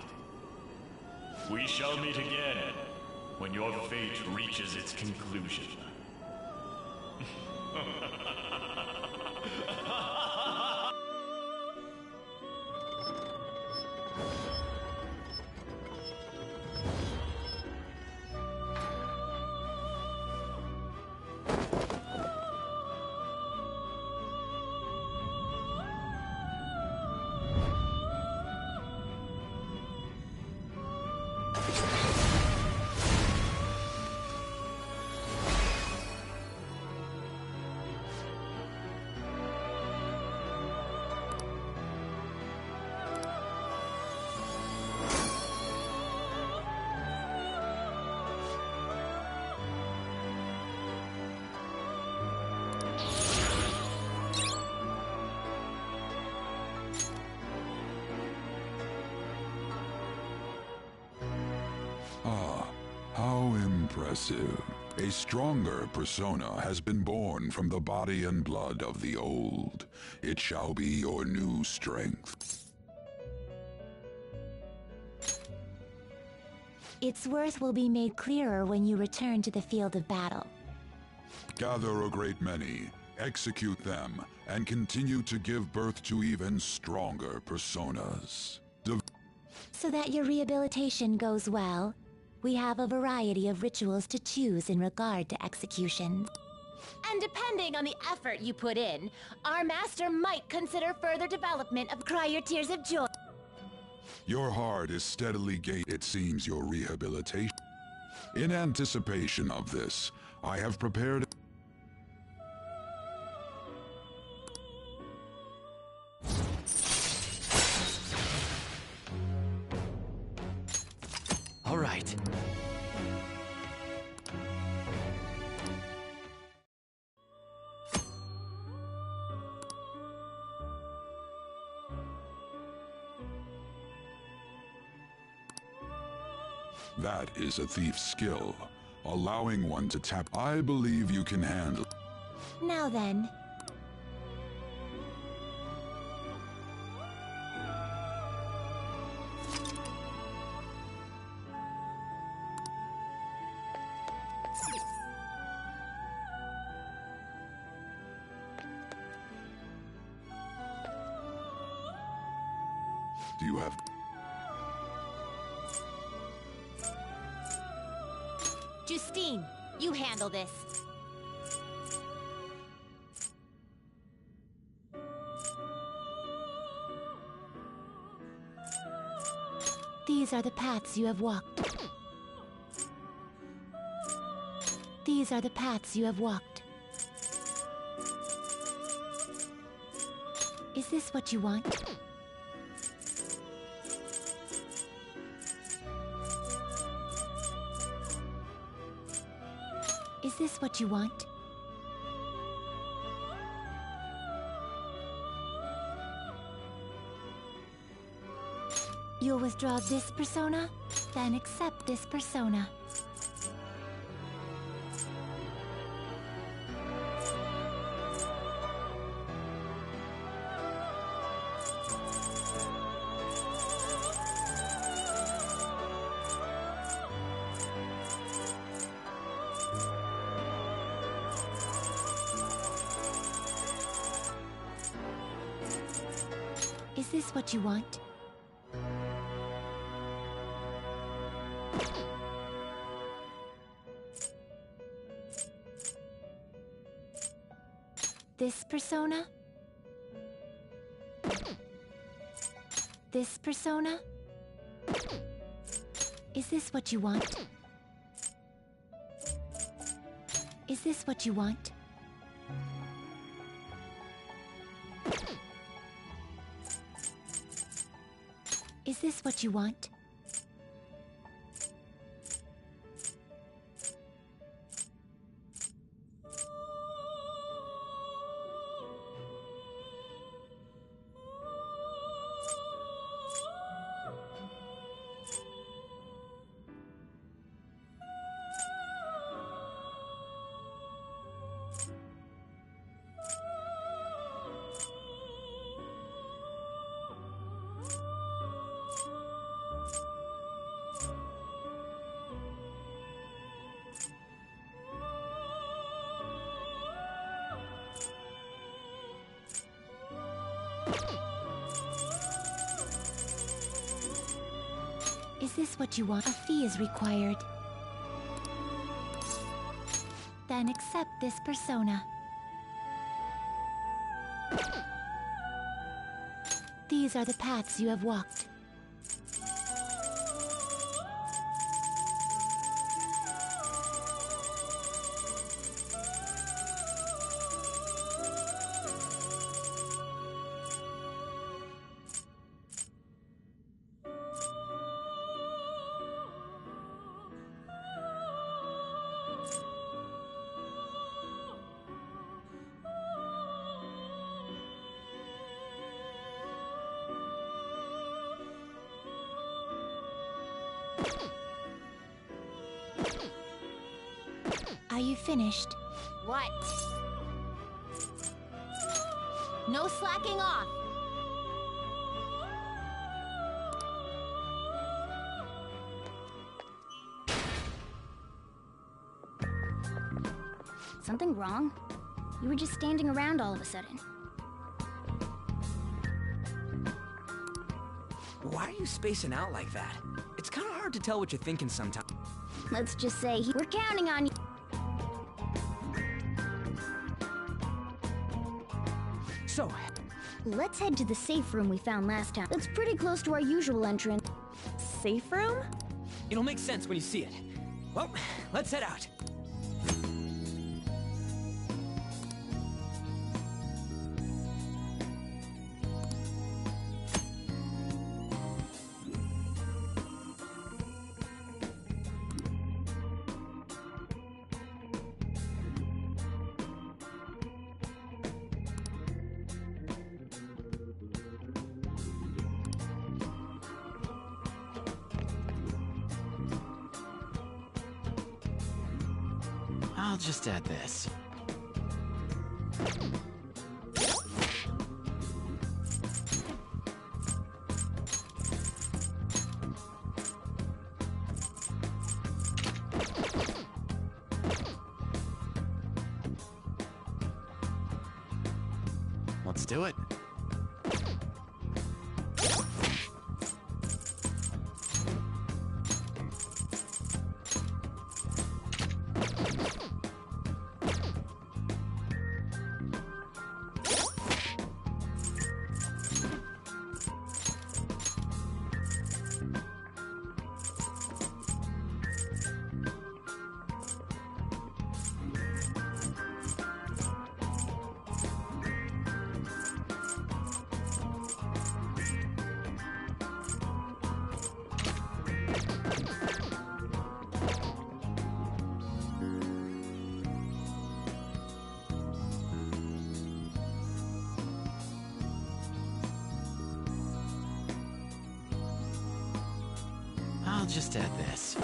We shall meet again when your fate reaches its conclusion. Impressive. A stronger persona has been born from the body and blood of the old. It shall be your new strength. Its worth will be made clearer when you return to the field of battle. Gather a great many, execute them, and continue to give birth to even stronger personas. So that your rehabilitation goes well, we have a variety of rituals to choose in regard to executions. And depending on the effort you put in, our master might consider further development of Cry Your Tears of Joy. Your heart is steadily it seems your rehabilitation. In anticipation of this, I have prepared... All right. That is a thief's skill, allowing one to tap. I believe you can handle. Now then. Do you have... Justine, you handle this. These are the paths you have walked. These are the paths you have walked. Is this what you want? Is this what you want? You'll withdraw this persona? Then accept this persona. Is this what you want? This persona? This persona? Is this what you want? Is this what you want? Is this what you want? Is this what you want? A fee is required. Then accept this persona. These are the paths you have walked. Are you finished? What? No slacking off. Something wrong? You were just standing around all of a sudden. Why are you spacing out like that? It's kind of hard to tell what you're thinking sometimes. Let's just say we're counting on you. So, let's head to the safe room we found last time. It's pretty close to our usual entrance. Safe room? it'll make sense when you see it. Well, let's head out. I'll just add this. Let's do it. I'll just add this.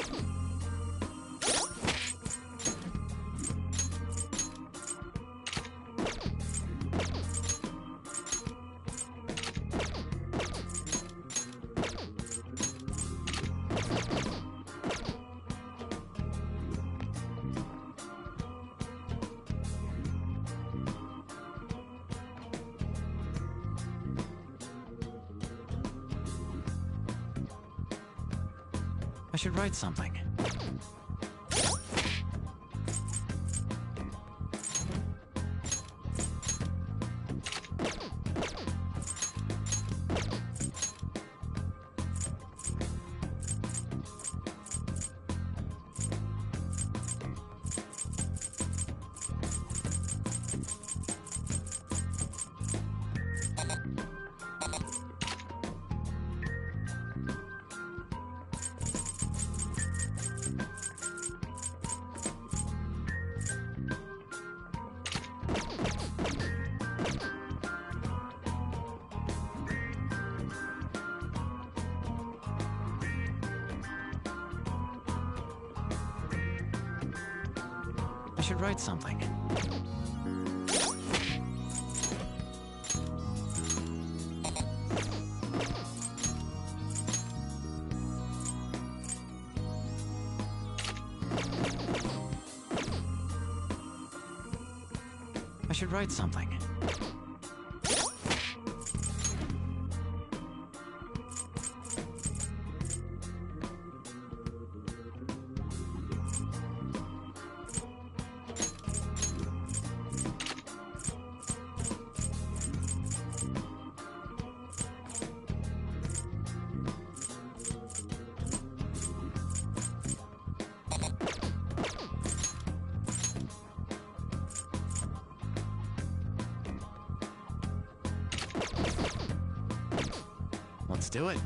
I should write something. I should write something. I should write something. Let's do it.